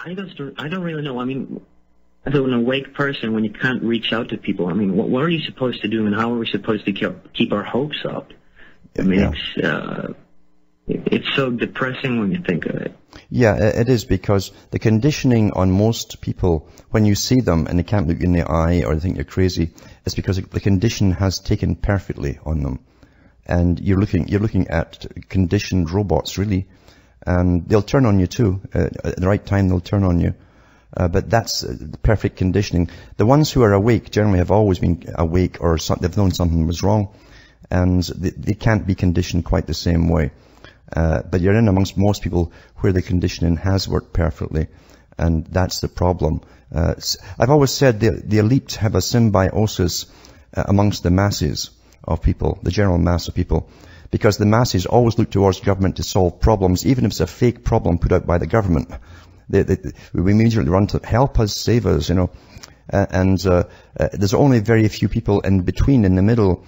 I don't really know. I mean, as an awake person, when you can't reach out to people, I mean, what are you supposed to do, and how are we supposed to keep our hopes up? I mean, it's so depressing when you think of it. Yeah, it is, because the conditioning on most people, when you see them and they can't look you in the eye or they think you're crazy, it's because the condition has taken perfectly on them. And you're looking at conditioned robots, really. And they'll turn on you too. At the right time, they'll turn on you. But that's the perfect conditioning. The ones who are awake generally have always been awake, or they've known something was wrong. And they can't be conditioned quite the same way. But you're in amongst most people where the conditioning has worked perfectly. And that's the problem. I've always said the elite have a symbiosis amongst the masses of people, the general mass of people. Because the masses always look towards government to solve problems, even if it's a fake problem put out by the government. We immediately run to help us, save us, you know. There's only very few people in between, in the middle,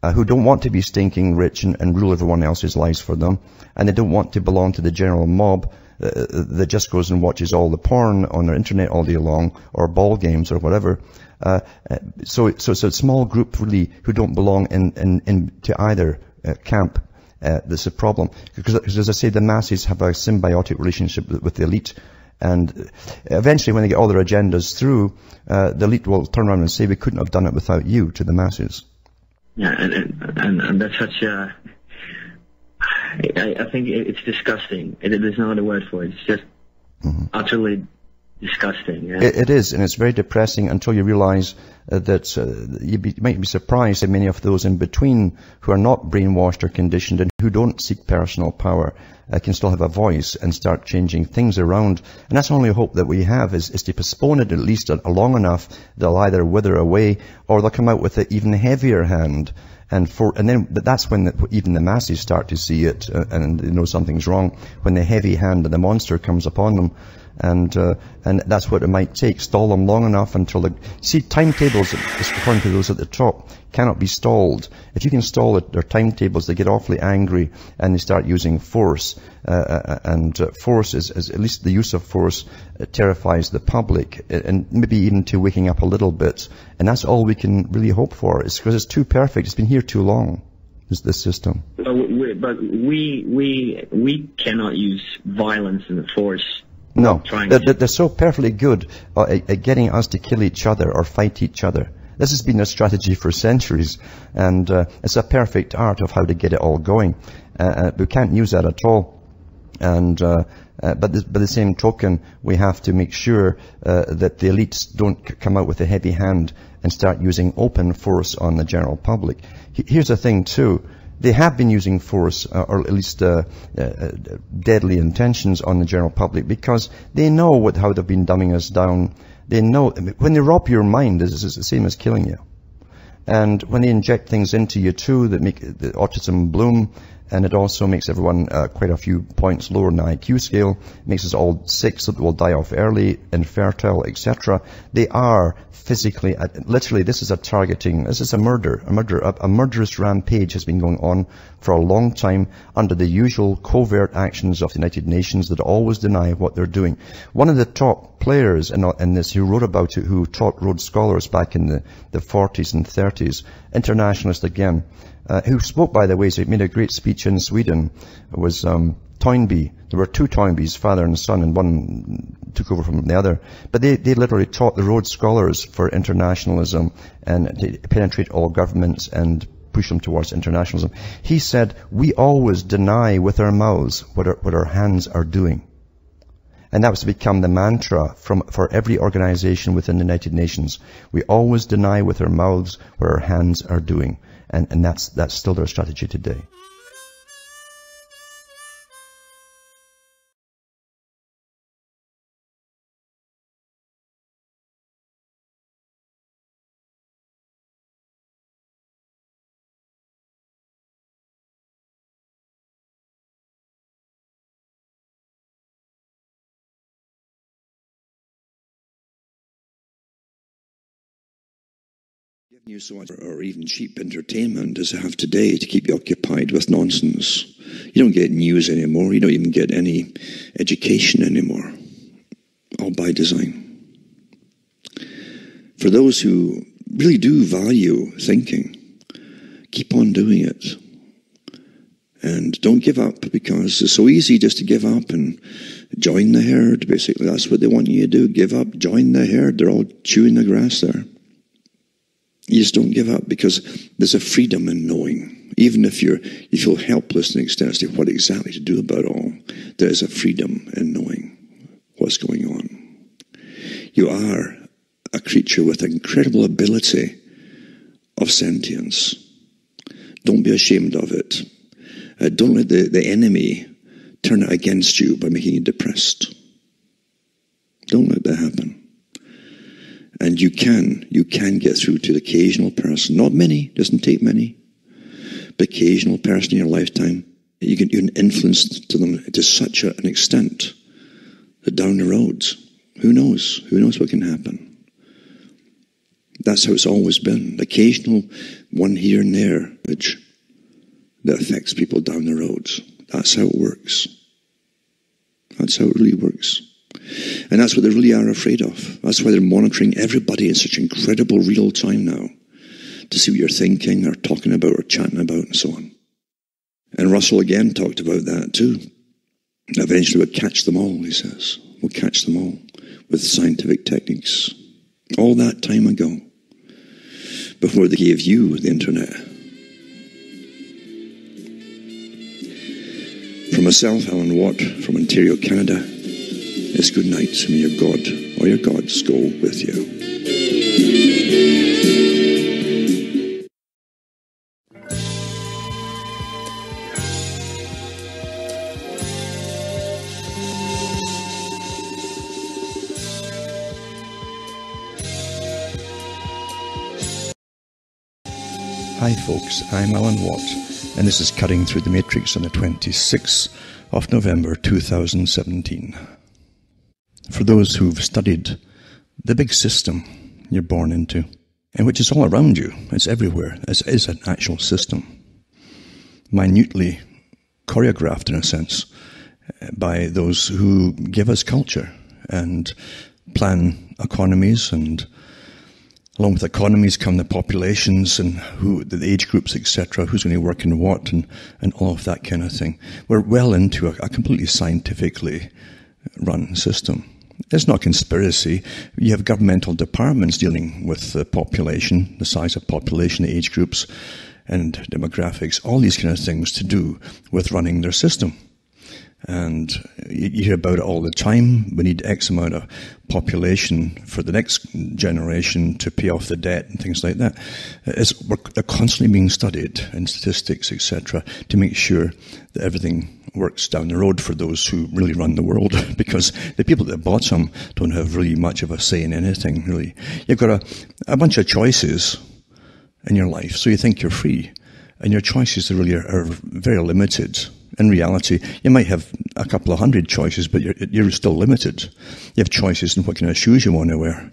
who don't want to be stinking rich and rule everyone else's lives for them. And they don't want to belong to the general mob that just goes and watches all the porn on their internet all day long, or ball games or whatever. So it's a small group really who don't belong to either camp. That's a problem. Because as I say, the masses have a symbiotic relationship with the elite. And eventually when they get all their agendas through, the elite will turn around and say, we couldn't have done it without you, to the masses. Yeah, and that's such a... I think it's disgusting. There's no other word for it. It's just utterly disgusting. Yeah? It is, and it's very depressing until you realize that you might be surprised that many of those in between who are not brainwashed or conditioned and who don't seek personal power can still have a voice and start changing things around. And that's the only hope that we have is to postpone it at least long enough. They'll either wither away or they'll come out with an even heavier hand. But that's when even the masses start to see it and they know something's wrong, when the heavy hand of the monster comes upon them. And that's what it might take. Stall them long enough until timetables, according to those at the top, cannot be stalled. If you can stall their timetables, they get awfully angry and they start using force. Force is, at least the use of force, terrifies the public, and maybe even to waking up a little bit. And that's all we can really hope for. It's because it's too perfect. It's been here too long, this system. But we cannot use violence and force. No, they're so perfectly good at getting us to kill each other or fight each other. This has been their strategy for centuries, and it's a perfect art of how to get it all going. We can't use that at all. And by the same token, we have to make sure that the elites don't come out with a heavy hand and start using open force on the general public. Here's the thing too. They have been using force, or at least deadly intentions on the general public, because they know how they've been dumbing us down. They know when they rob your mind, it's the same as killing you. And when they inject things into you too that make the autism bloom, and it also makes everyone quite a few points lower in the IQ scale, makes us all sick so that we'll die off early, infertile, etc. They are physically, literally, this is a targeting, this is a murderous rampage has been going on for a long time under the usual covert actions of the United Nations that always deny what they're doing. One of the top players in this who wrote about it, who taught Rhodes Scholars back in the 40s and 30s, internationalist again, who spoke, by the way, so he made a great speech in Sweden, was Toynbee. There were two Toynbees, father and son, and one took over from the other. But they literally taught the Rhodes Scholars for internationalism and to penetrate all governments and push them towards internationalism. He said, we always deny with our mouths what our hands are doing. And that was to become the mantra for every organization within the United Nations. We always deny with our mouths what our hands are doing. And that's still their strategy today. Giving you so much, or even cheap entertainment as I have today, to keep you occupied with nonsense. You don't get news anymore. You don't even get any education anymore. all by design. For those who really do value thinking, keep on doing it. And don't give up, because it's so easy just to give up and join the herd. Basically, that's what they want you to do. Give up, join the herd. They're all chewing the grass there. You just don't give up, because there's a freedom in knowing. Even if you feel helpless to an extent as to what exactly to do about it all, there is a freedom in knowing what's going on. You are a creature with incredible ability of sentience. Don't be ashamed of it. Don't let the enemy turn it against you by making you depressed. Don't let that happen. And you can get through to the occasional person. Not many, doesn't take many, but occasional person in your lifetime. You can influence to them to such an extent that down the road, who knows? Who knows what can happen? That's how it's always been. Occasional one here and there, which that affects people down the road. That's how it works. That's how it really works. And that's what they really are afraid of. That's why they're monitoring everybody in such incredible real time now, to see what you're thinking or talking about or chatting about and so on. And Russell again talked about that too. Eventually we'll catch them all, he says. We'll catch them all with scientific techniques. All that time ago, before they gave you the internet. From myself, Alan Watt, from Ontario, Canada, it's good night. May your God or your gods go with you. Hi folks, I'm Alan Watt, and this is Cutting Through the Matrix on the 26th of November 2017. For those who've studied the big system you're born into, and which is all around you, it's everywhere, it is an actual system, minutely choreographed in a sense by those who give us culture and plan economies, and along with economies come the populations and who the age groups, etc., who's going to work in what, and all of that kind of thing. We're well into a completely scientifically run system. It's not conspiracy. You have governmental departments dealing with the population, the size of population, the age groups, and demographics, all these kind of things to do with running their system. And you hear about it all the time. We need X amount of population for the next generation to pay off the debt and things like that. They're constantly being studied in statistics, etc., to make sure that everything works down the road for those who really run the world, because the people at the bottom don't have really much of a say in anything, really. You've got a bunch of choices in your life, so you think you're free, and your choices really are very limited. In reality, you might have a couple of hundred choices, but you're still limited. You have choices in what kind of shoes you want to wear,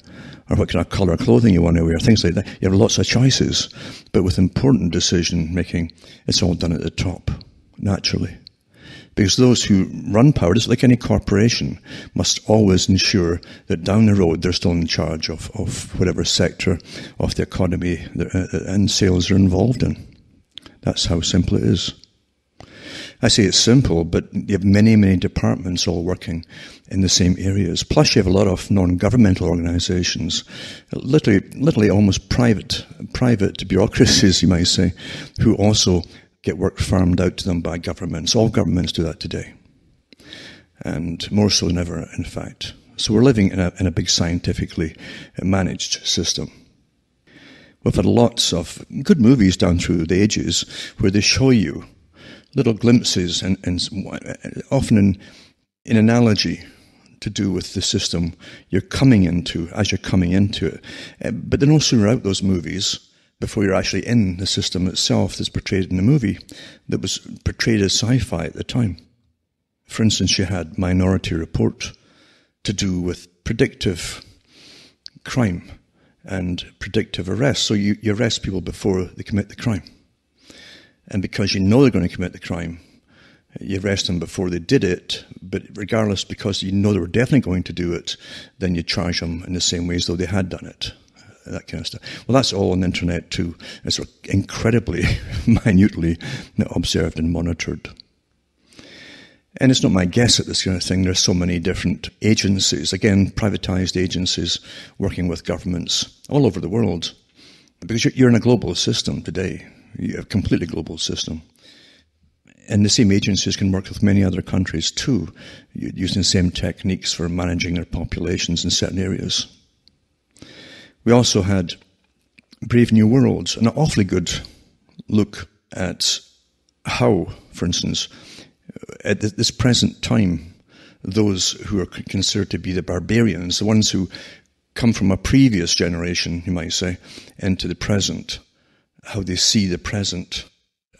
or what kind of colour clothing you want to wear, things like that. You have lots of choices, but with important decision making, it's all done at the top, naturally. Because those who run power, just like any corporation, must always ensure that down the road they're still in charge of whatever sector of the economy and sales are involved in. That's how simple it is. I say it's simple, but you have many, many departments all working in the same areas. Plus you have a lot of non-governmental organizations, literally almost private bureaucracies, you might say, who also get work farmed out to them by governments. All governments do that today, and more so than ever, in fact. So we're living in a big scientifically managed system. We've had lots of good movies down through the ages where they show you little glimpses and often in analogy to do with the system you're coming into as you're coming into it. But then also throughout those movies, before you're actually in the system itself that's portrayed in the movie, that was portrayed as sci-fi at the time. For instance, you had Minority Report to do with predictive crime and predictive arrest. So you arrest people before they commit the crime. And because you know they're going to commit the crime, You arrest them before they did it, but regardless, because you know they were definitely going to do it, then you charge them in the same way as though they had done it. That kind of stuff. Well, that's all on the internet too. It's incredibly minutely observed and monitored. And it's not my guess at this kind of thing. There's so many different agencies, again, privatized agencies working with governments all over the world. Because you're in a global system today. You're a completely global system. And the same agencies can work with many other countries too, using the same techniques for managing their populations in certain areas. We also had Brave New World, an awfully good look at how, for instance, at this present time, those who are considered to be the barbarians, the ones who come from a previous generation, you might say, into the present, how they see the present.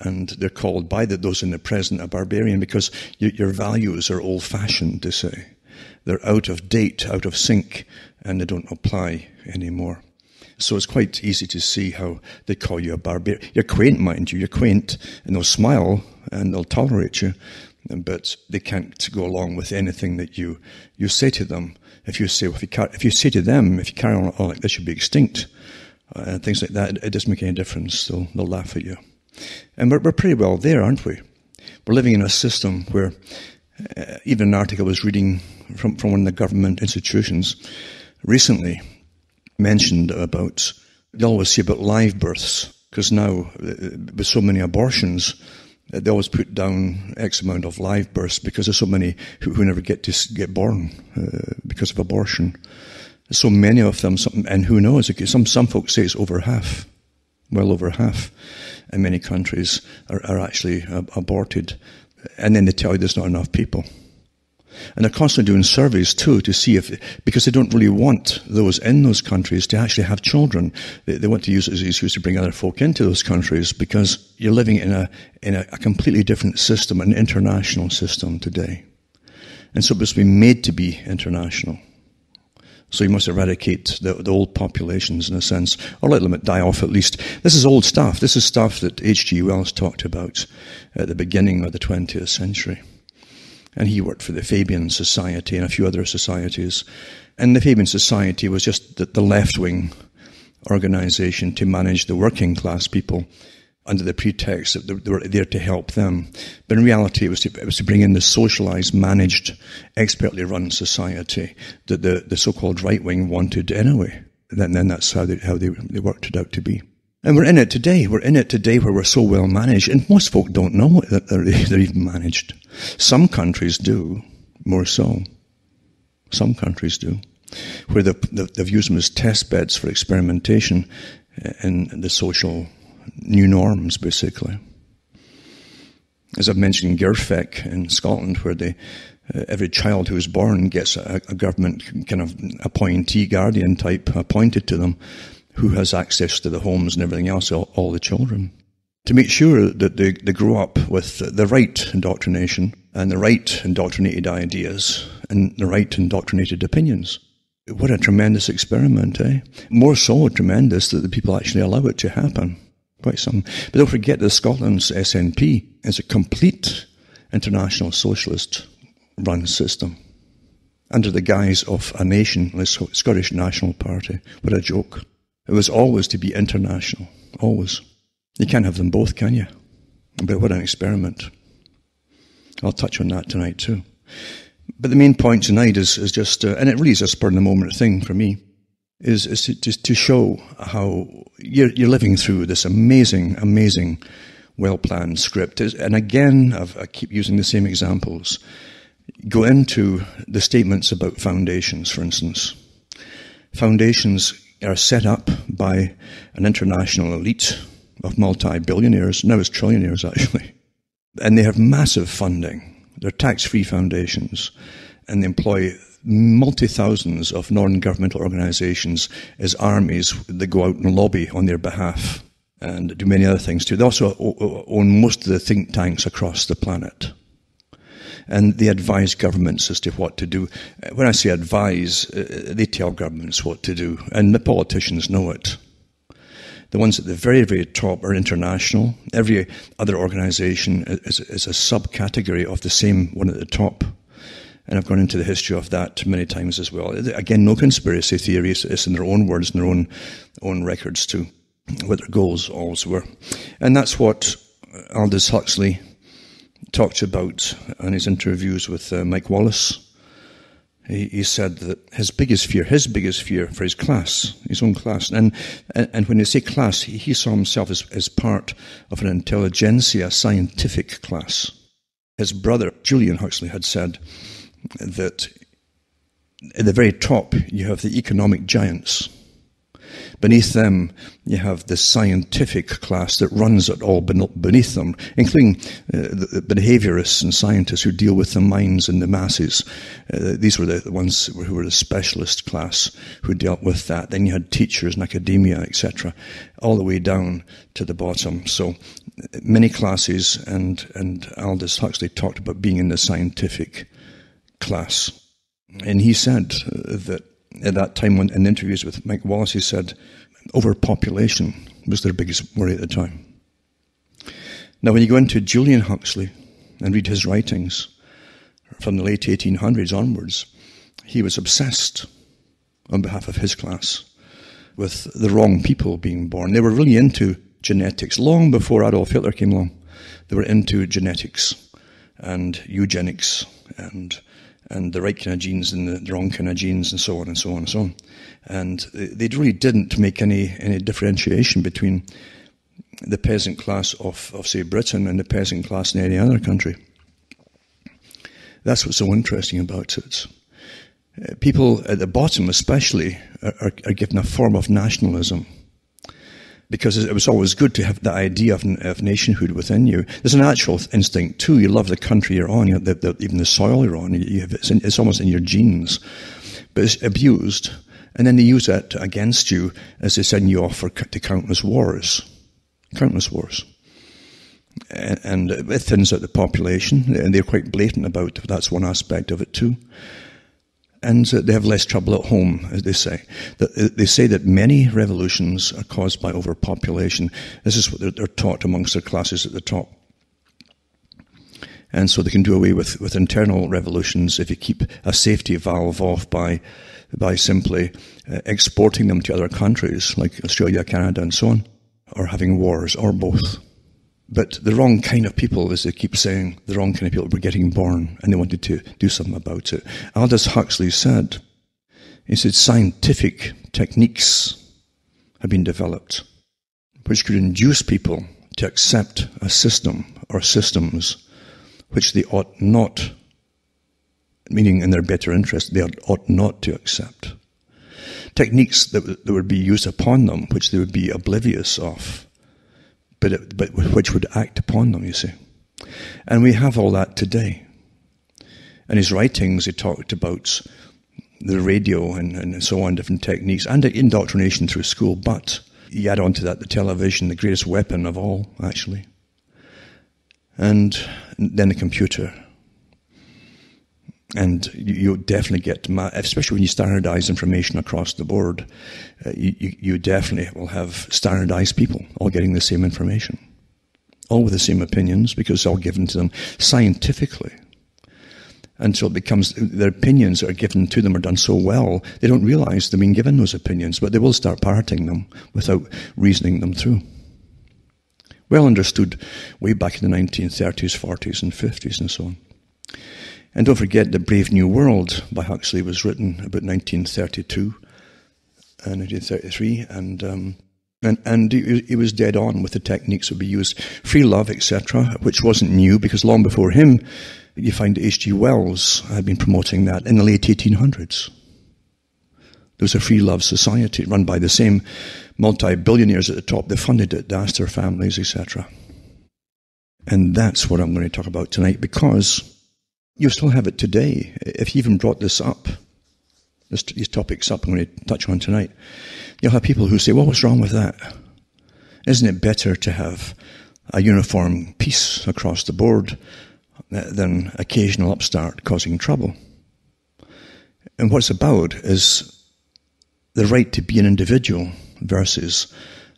And they're called by those in the present a barbarian because your values are old-fashioned, they say. They're out of date, out of sync, and they don't apply anymore. So it's quite easy to see how they call you a barbarian. You're quaint, mind you, you're quaint, and they'll smile and they'll tolerate you, but they can't go along with anything that you say to them. If you say to them, if you carry on like this, you'll be extinct, and things like that, it doesn't make any difference. They'll laugh at you. And we're pretty well there, aren't we? We're living in a system where, even an article I was reading from one of the government institutions recently mentioned about, they always say about live births, because now, with so many abortions, they always put down X amount of live births because there's so many who never get to get born because of abortion. So many of them, and who knows, some folks say it's over half, well over half, in many countries are actually aborted. And then they tell you there's not enough people. And they're constantly doing surveys too to see because they don't really want those in those countries to actually have children. They want to use it as an excuse to bring other folk into those countries because you're living in a completely different system, an international system today. And so it's been made to be international. So you must eradicate the old populations in a sense, or let them die off at least. This is old stuff. This is stuff that H.G. Wells talked about at the beginning of the 20th century. And he worked for the Fabian Society and a few other societies. And the Fabian Society was just the left-wing organization to manage the working class people under the pretext that they were there to help them. But in reality, it was to bring in the socialized, managed, expertly run society that the so-called right-wing wanted anyway. And then that's how they worked it out to be. And we're in it today. We're in it today where we're so well managed. And most folk don't know that they're even managed. Some countries do, more so. Some countries do. Where they've used them as test beds for experimentation in the social new norms, basically. As I've mentioned in Gerfeck in Scotland, where every child who is born gets a government kind of appointee, guardian type appointed to them, who has access to the homes and everything else, all the children, to make sure that they grow up with the right indoctrination and the right indoctrinated ideas and the right indoctrinated opinions. What a tremendous experiment, eh? More so tremendous that the people actually allow it to happen. Quite some. But don't forget that Scotland's SNP is a complete international socialist run system under the guise of a nation, the Scottish National Party. What a joke. It was always to be international. Always. You can't have them both, can you? But what an experiment. I'll touch on that tonight too. But the main point tonight is just, and it really is a spur-of-the-moment thing for me, is to show how you're living through this amazing, well-planned script. And again, I keep using the same examples. Go into the statements about foundations, for instance. Foundations are set up by an international elite of multi-billionaires, now it's trillionaires actually. And they have massive funding. They're tax-free foundations, and they employ multi-thousands of non-governmental organizations as armies that go out and lobby on their behalf and do many other things too. They also own most of the think tanks across the planet. And they advise governments as to what to do. When I say advise, they tell governments what to do, and the politicians know it. The ones at the very, very top are international. Every other organization is a subcategory of the same one at the top. And I've gone into the history of that many times as well. Again, no conspiracy theories. It's in their own words, in their own records too, what their goals always were. And that's what Aldous Huxley talked about in his interviews with Mike Wallace. He said that his biggest fear for his class, his own class, and when you say class, he saw himself as part of an intelligentsia, scientific class. His brother, Julian Huxley, had said that at the very top you have the economic giants. Beneath them, you have the scientific class that runs it all beneath them, including the behaviorists and scientists who deal with the minds and the masses. These were the ones who were the specialist class who dealt with that. Then you had teachers and academia, etc., all the way down to the bottom. So many classes, and Aldous Huxley talked about being in the scientific class. And he said that at that time, when in interviews with Mike Wallace, he said overpopulation was their biggest worry at the time. Now, when you go into Julian Huxley and read his writings from the late 1800s onwards, he was obsessed on behalf of his class with the wrong people being born. They were really into genetics. Long before Adolf Hitler came along, they were into genetics and eugenics and the right kind of genes and the wrong kind of genes, and so on and so on and so on. And they really didn't make any differentiation between the peasant class of say, Britain and the peasant class in any other country. That's what's so interesting about it. People at the bottom especially are given a form of nationalism, because it was always good to have the idea of nationhood within you. There's a natural instinct too. You love the country you're on, even the soil you're on. It's almost in your genes. But it's abused, and then they use that against you as they send you off to countless wars. Countless wars. And it thins out the population, and they're quite blatant about it. That's one aspect of it too. And they have less trouble at home, as they say. They say that many revolutions are caused by overpopulation. This is what they're taught amongst their classes at the top. And so they can do away with internal revolutions if you keep a safety valve off by simply exporting them to other countries, like Australia, Canada, and so on, or having wars, or both. But the wrong kind of people, as they keep saying, the wrong kind of people were getting born, and they wanted to do something about it. Aldous Huxley said, scientific techniques have been developed which could induce people to accept a system or systems which they ought not, meaning in their better interest, they ought not to accept. Techniques that would be used upon them, which they would be oblivious of, but which would act upon them, you see. And we have all that today. In his writings, he talked about the radio and so on, different techniques, and indoctrination through school, but you add on to that the television, the greatest weapon of all, actually. And then the computer. And you definitely get, especially when you standardize information across the board, you definitely will have standardized people all getting the same information, all with the same opinions, because it's all given to them scientifically. Until it becomes, their opinions that are given to them are done so well, they don't realize they've been given those opinions, but they will start parroting them without reasoning them through. Well understood way back in the 1930s, 40s, and 50s, and so on. And don't forget that Brave New World by Huxley was written about 1932 and 1933, and he was dead on with the techniques that would be used. Free love, etc., which wasn't new, because long before him, you find H.G. Wells had been promoting that in the late 1800s. There was a free love society run by the same multi-billionaires at the top. They funded it, they asked their families, etc. And that's what I'm going to talk about tonight, because you still have it today. If you even brought this up, these topics up I'm going to touch on tonight, you'll have people who say, well, what's wrong with that? Isn't it better to have a uniform peace across the board than occasional upstart causing trouble? And what it's about is the right to be an individual versus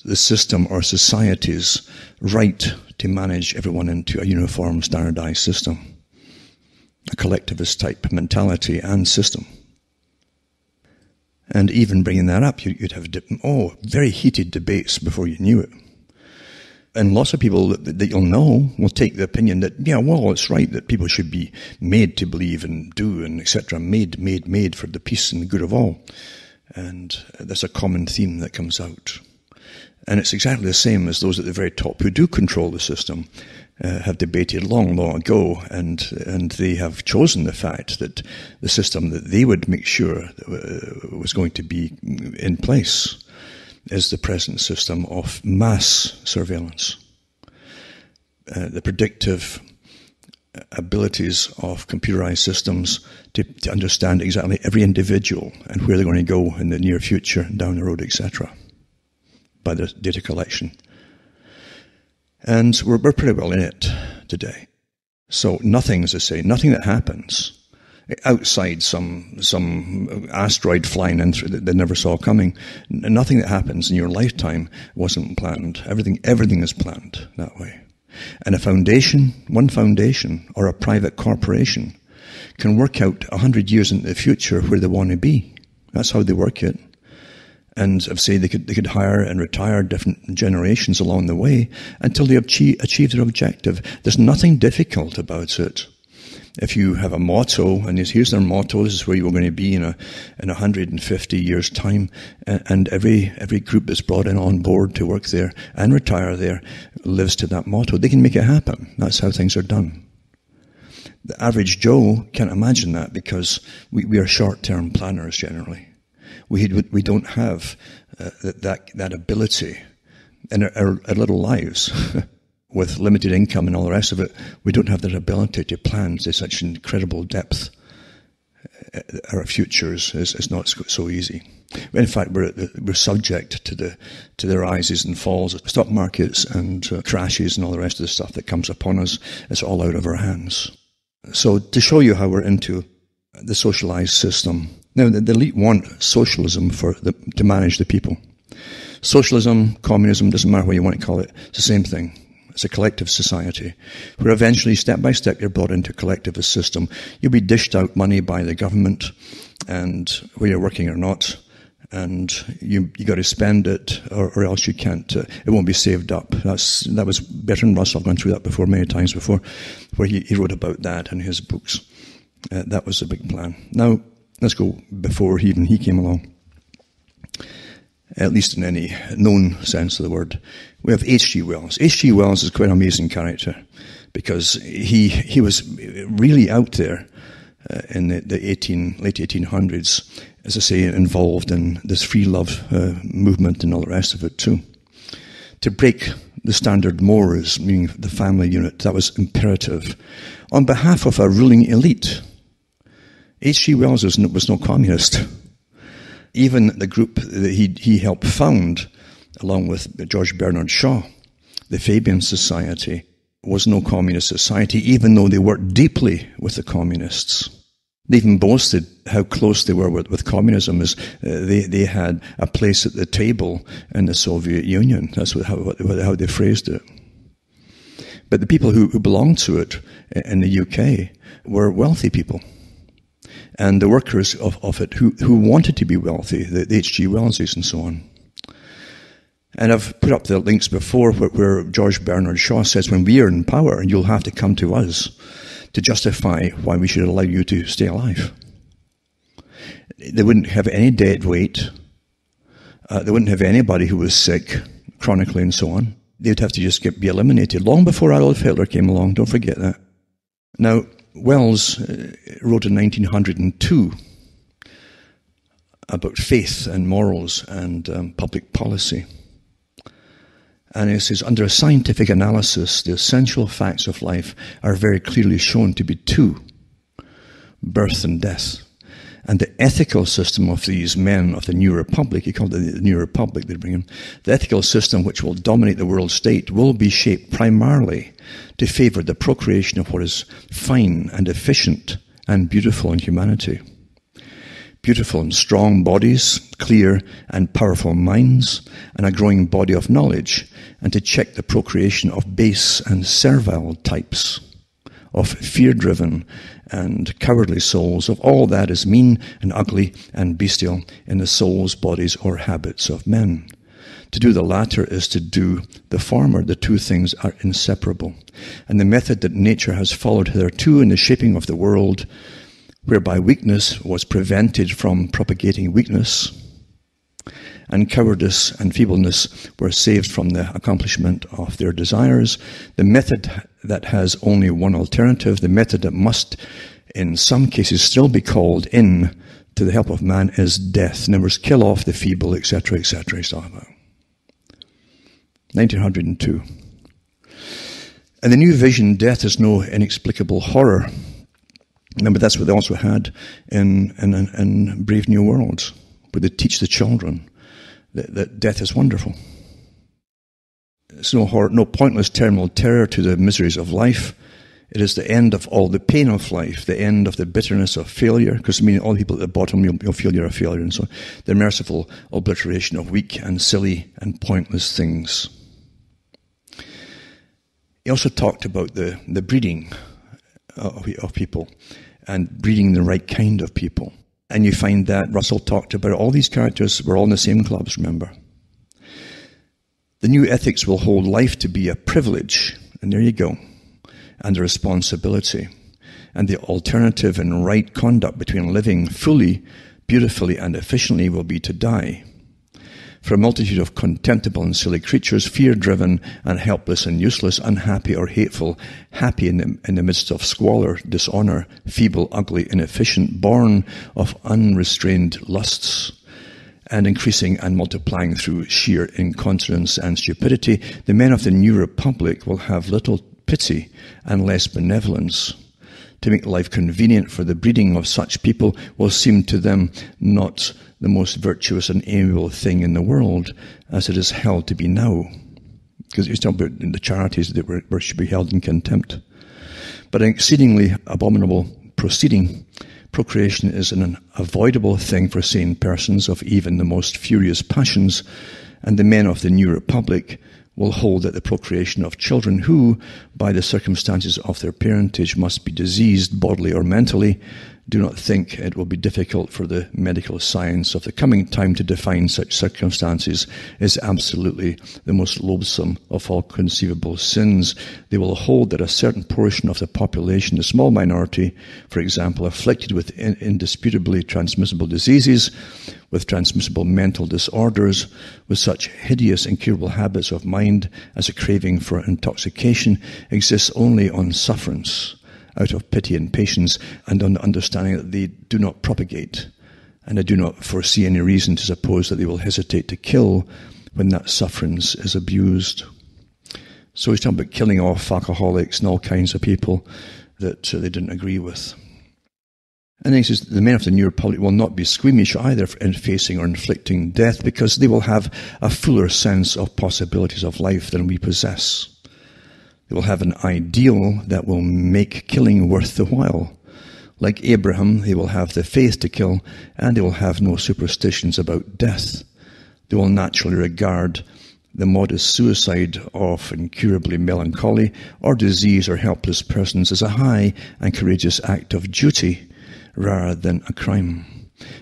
the system or society's right to manage everyone into a uniform, standardized system, a collectivist type mentality and system. And even bringing that up, you'd have very heated debates before you knew it. And lots of people that you'll know will take the opinion that, it's right that people should be made to believe and do and etc. Made for the peace and the good of all. And that's a common theme that comes out. And it's exactly the same as those at the very top who do control the system have debated long ago, and they have chosen the fact that the system that they would make sure was going to be in place is the present system of mass surveillance. The predictive abilities of computerized systems to understand exactly every individual and where they're going to go in the near future, down the road, etc., by the data collection. And we're pretty well in it today. So nothing, as I say, nothing that happens outside some asteroid flying in through that they never saw coming, nothing that happens in your lifetime wasn't planned. Everything is planned that way. And one foundation, or a private corporation can work out 100 years into the future where they want to be. That's how they work it. And I've said they could hire and retire different generations along the way until they achieve their objective. There's nothing difficult about it. If you have a motto, and here's their motto, this is where you're going to be in 150 years' time, and every group that's brought in on board to work there and retire there lives to that motto, they can make it happen. That's how things are done. The average Joe can't imagine that, because we are short-term planners generally. We don't have that ability in our little lives. With limited income and all the rest of it, we don't have that ability to plan to such incredible depth. Our futures is not so easy. In fact, we're subject to the rises and falls of stock markets and crashes and all the rest of the stuff that comes upon us. It's all out of our hands. So to show you how we're into the socialized system, now the elite want socialism to manage the people. Socialism, communism, doesn't matter what you want to call it, it's the same thing. It's a collective society where eventually, step by step, you're brought into a collectivist system. You'll be dished out money by the government, and whether you're working or not, and you got to spend it, or else you can't. It won't be saved up. That was Bertrand Russell. I've gone through that before many times before, where he wrote about that in his books. That was a big plan. Now let's go before he came along. At least in any known sense of the word. We have H.G. Wells. H.G. Wells is quite an amazing character, because he was really out there in the late 1800s, as I say, involved in this free love movement and all the rest of it too. To break the standard mores, meaning the family unit, that was imperative. On behalf of a ruling elite, H.G. Wells was no communist. Even the group that he helped found, along with George Bernard Shaw, the Fabian Society, was no communist society, even though they worked deeply with the communists. They even boasted how close they were with communism, as they had a place at the table in the Soviet Union. That's how they phrased it. But the people who belonged to it in the UK were wealthy people. And the workers of it who wanted to be wealthy, the H.G. Wellses and so on. And I've put up the links before where George Bernard Shaw says, when we are in power, you'll have to come to us to justify why we should allow you to stay alive. They wouldn't have any dead weight. They wouldn't have anybody who was sick, chronically and so on. They'd have to just be eliminated, long before Adolf Hitler came along. Don't forget that. Now, Wells wrote in 1902 about faith and morals and public policy. And he says, under a scientific analysis, the essential facts of life are very clearly shown to be two: birth and death. And the ethical system of these men of the New Republic, he called it the New Republic, they bring in, the ethical system which will dominate the world state will be shaped primarily to favor the procreation of what is fine and efficient and beautiful in humanity. beautiful and strong bodies, clear and powerful minds, and a growing body of knowledge, and to check the procreation of base and servile types, of fear-driven and cowardly souls, of all that is mean and ugly and bestial in the souls, bodies, or habits of men. To do the latter is to do the former. The two things are inseparable. And the method that nature has followed hitherto in the shaping of the world, whereby weakness was prevented from propagating weakness, and cowardice and feebleness were saved from the accomplishment of their desires, the method that has only one alternative, the method that must in some cases still be called in to the help of man, is death. In other words, kill off the feeble, etc., etc. He's talking about. 1902. In the new vision, death is no inexplicable horror. Remember, that's what they also had in Brave New World, where they teach the children that death is wonderful. It's no horror, no pointless terminal terror to the miseries of life. It is the end of all the pain of life, the end of the bitterness of failure, because all the people at the bottom, you'll feel you're a failure, and so on. The merciful obliteration of weak and silly and pointless things. He also talked about the breeding of people and breeding the right kind of people. And you find that Russell talked about all these characters were all in the same clubs, remember. The new ethics will hold life to be a privilege, and there you go, and a responsibility. And the alternative and right conduct between living fully, beautifully, and efficiently will be to die. For a multitude of contemptible and silly creatures, fear-driven and helpless and useless, unhappy or hateful, happy in the midst of squalor, dishonor, feeble, ugly, inefficient, born of unrestrained lusts, and increasing and multiplying through sheer incontinence and stupidity, the men of the new republic will have little pity and less benevolence. To make life convenient for the breeding of such people will seem to them not the most virtuous and amiable thing in the world, as it is held to be now. Because he's talking about the charities that should be held in contempt. But an exceedingly abominable proceeding. Procreation is an unavoidable thing for sane persons of even the most furious passions, and the men of the new republic will hold that the procreation of children who, by the circumstances of their parentage, must be diseased bodily or mentally, do not think it will be difficult for the medical science of the coming time to define such circumstances is absolutely the most loathsome of all conceivable sins. They will hold that a certain portion of the population, a small minority, for example, afflicted with indisputably transmissible diseases, with transmissible mental disorders, with such hideous incurable habits of mind as a craving for intoxication, exists only on sufferance, out of pity and patience, and on the understanding that they do not propagate, and I do not foresee any reason to suppose that they will hesitate to kill when that sufferance is abused. So he's talking about killing off alcoholics and all kinds of people that they didn't agree with. And then he says, the men of the new republic will not be squeamish either in facing or inflicting death, because they will have a fuller sense of possibilities of life than we possess. They will have an ideal that will make killing worth the while. Like Abraham, they will have the faith to kill, and they will have no superstitions about death. They will naturally regard the modest suicide of incurably melancholy or disease or helpless persons as a high and courageous act of duty rather than a crime.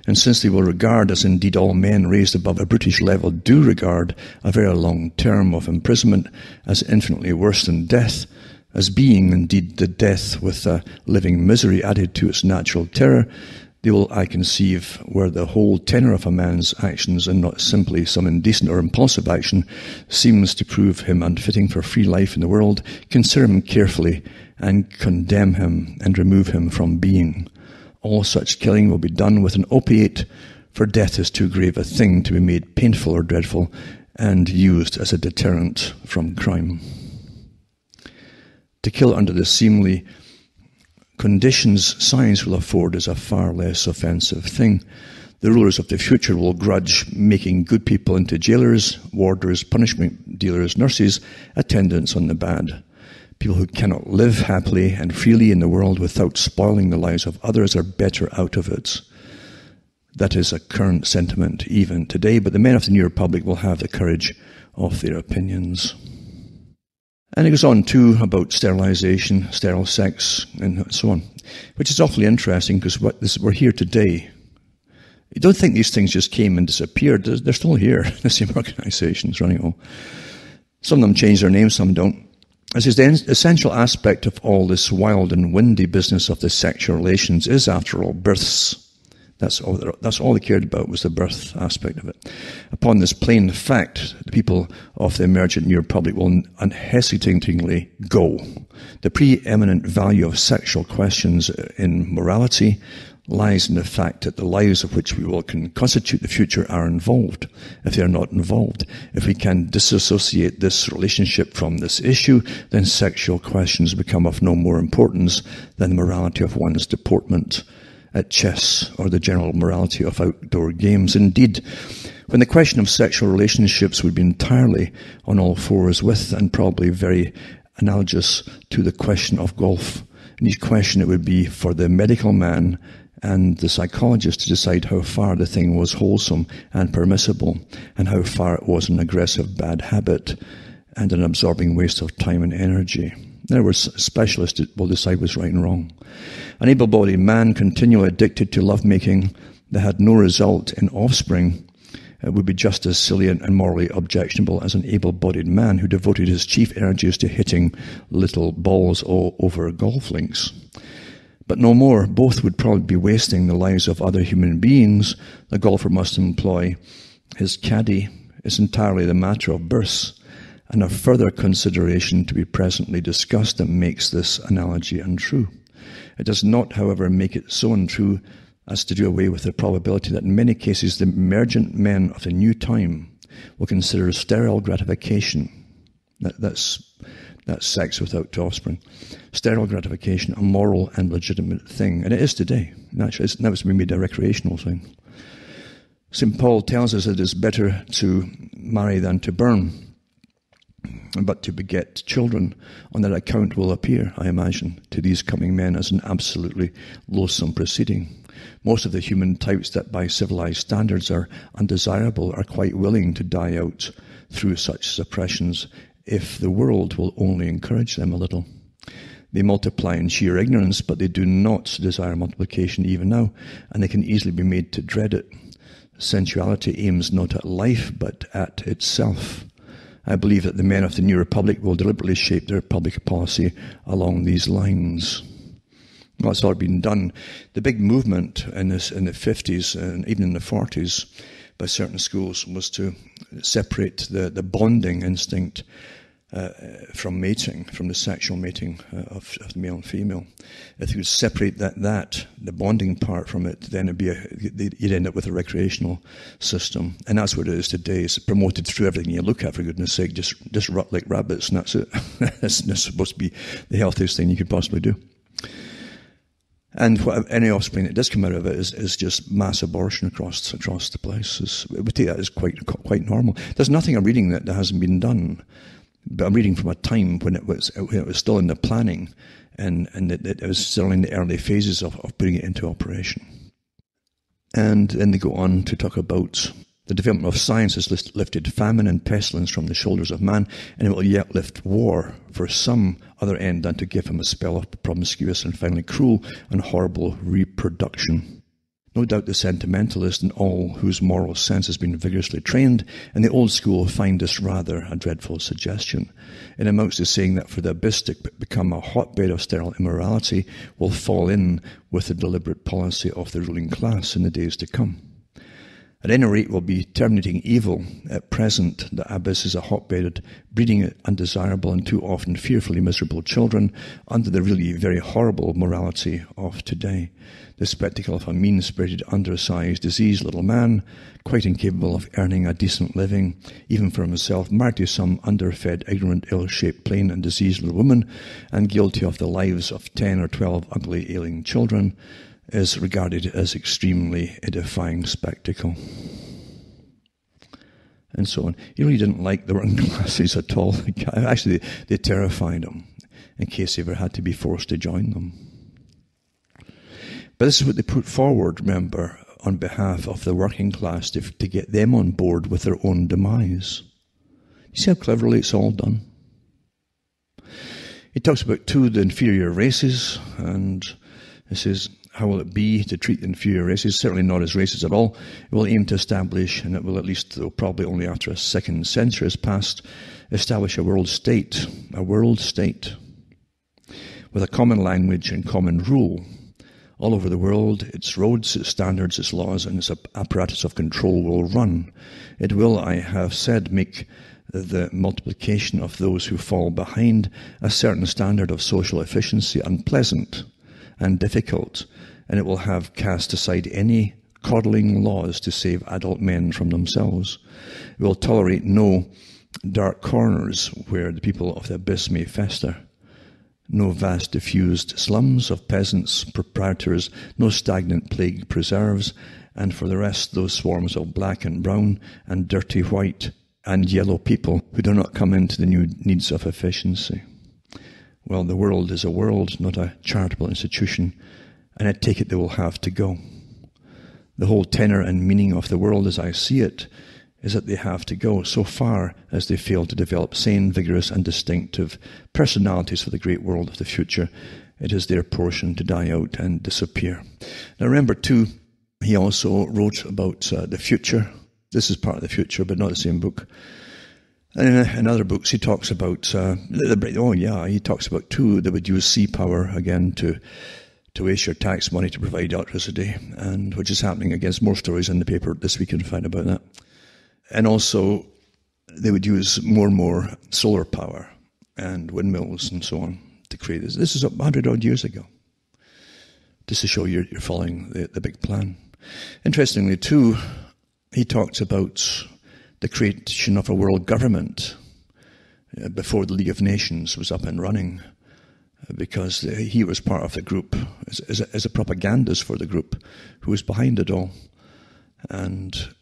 And since they will regard, as indeed all men raised above a brutish level do regard, a very long term of imprisonment as infinitely worse than death, as being indeed the death with a living misery added to its natural terror, they will, I conceive, where the whole tenor of a man's actions, and not simply some indecent or impulsive action, seems to prove him unfitting for free life in the world, consider him carefully and condemn him and remove him from being. All such killing will be done with an opiate, for death is too grave a thing to be made painful or dreadful, and used as a deterrent from crime. To kill under the seemly conditions science will afford is a far less offensive thing. The rulers of the future will grudge making good people into jailers, warders, punishment dealers, nurses, attendants on the bad. People who cannot live happily and freely in the world without spoiling the lives of others are better out of it. that is a current sentiment even today, but the men of the New Republic will have the courage of their opinions. And he goes on too about sterilization, sterile sex, and so on, which is awfully interesting because we're here today. You don't think these things just came and disappeared. They're still here, the same organizations running all. Some of them change their names, some don't. As is the essential aspect of all this wild and windy business of the sexual relations is, after all, births. That's all they cared about, was the birth aspect of it. Upon this plain fact, the people of the emergent New Republic will unhesitatingly go. The preeminent value of sexual questions in morality lies in the fact that the lives of which we will constitute the future are involved. If they are not involved, if we can disassociate this relationship from this issue, then sexual questions become of no more importance than the morality of one's deportment at chess or the general morality of outdoor games. Indeed, when the question of sexual relationships would be entirely on all fours with, and probably very analogous to the question of golf, in each question it would be for the medical man and the psychologist to decide how far the thing was wholesome and permissible, and how far it was an aggressive bad habit and an absorbing waste of time and energy. In other words, specialists will decide what's right and wrong. An able-bodied man continually addicted to lovemaking that had no result in offspring would be just as silly and morally objectionable as an able-bodied man who devoted his chief energies to hitting little balls all over golf links. But no more. Both would probably be wasting the lives of other human beings. The golfer must employ his caddy. It's entirely the matter of births and of further consideration to be presently discussed that makes this analogy untrue. It does not, however, make it so untrue as to do away with the probability that in many cases the emergent men of the new time will consider sterile gratification, that's sex without offspring, sterile gratification, a moral and legitimate thing. And it is today. Naturally, now it's been made a recreational thing. St. Paul tells us that it is better to marry than to burn, but to beget children on that account will appear, I imagine, to these coming men as an absolutely loathsome proceeding. Most of the human types that by civilized standards are undesirable are quite willing to die out through such suppressions if the world will only encourage them a little. They multiply in sheer ignorance, but they do not desire multiplication even now, and they can easily be made to dread it. Sensuality aims not at life, but at itself. I believe that the men of the New Republic will deliberately shape their public policy along these lines. Well, it's already been done. The big movement in the 50s and even in the 40s by certain schools was to separate the bonding instinct from mating, from the sexual mating of the male and female. If you would separate the bonding part from it, then you'd end up with a recreational system. And that's what it is today. It's promoted through everything you look at, for goodness sake, just rut like rabbits, and that's it. That's supposed to be the healthiest thing you could possibly do. And any offspring that does come out of it is just mass abortion across the place. We take that as quite normal. There's nothing I'm reading that hasn't been done. But I'm reading from a time when it was still in the planning, and it was still in the early phases of putting it into operation. And then they go on to talk about the development of science has lifted famine and pestilence from the shoulders of man, and it will yet lift war for some other end than to give him a spell of promiscuous and finally cruel and horrible reproduction. No doubt the sentimentalist and all whose moral sense has been vigorously trained in the old school find this rather a dreadful suggestion. It amounts to saying that for the abyss to become a hotbed of sterile immorality will fall in with the deliberate policy of the ruling class in the days to come. At any rate, will be terminating evil. At present, the abyss is a hotbed, breeding undesirable and too often fearfully miserable children under the really very horrible morality of today. The spectacle of a mean-spirited, undersized, diseased little man, quite incapable of earning a decent living, even for himself, married to some underfed, ignorant, ill-shaped, plain and diseased little woman, and guilty of the lives of 10 or 12 ugly, ailing children, is regarded as extremely edifying spectacle. And so on. He really didn't like the working classes at all. Actually, they terrified him in case he ever had to be forced to join them. But this is what they put forward, remember, on behalf of the working class to get them on board with their own demise. You see how cleverly it's all done? He talks about the inferior races, and he says, how will it be to treat the inferior races? Certainly not as races at all. It will aim to establish, and it will at least, though probably only after a second century has passed, establish a world state with a common language and common rule. All over the world, its roads, its standards, its laws, and its apparatus of control will run. It will, I have said, make the multiplication of those who fall behind a certain standard of social efficiency unpleasant and difficult, and it will have cast aside any coddling laws to save adult men from themselves. It will tolerate no dark corners where the people of the abyss may fester, no vast diffused slums of peasants, proprietors, no stagnant plague preserves, and for the rest those swarms of black and brown and dirty white and yellow people who do not come into the new needs of efficiency. Well, the world is a world, not a charitable institution, and I take it they will have to go. The whole tenor and meaning of the world as I see it is that they have to go so far as they fail to develop sane, vigorous and distinctive personalities for the great world of the future. It is their portion to die out and disappear. Now remember too, he also wrote about the future. This is part of the future, but not the same book. And in other books, he talks about, he talks about too, they would use sea power again to waste your tax money to provide electricity, and which is happening against more stories in the paper this week, you can find about that. And also, they would use more and more solar power and windmills and so on to create this. This is 100 odd years ago, just to show you're following the big plan. Interestingly too, he talks about the creation of a world government before the League of Nations was up and running, because he was part of the group as a propagandist for the group who was behind it all. And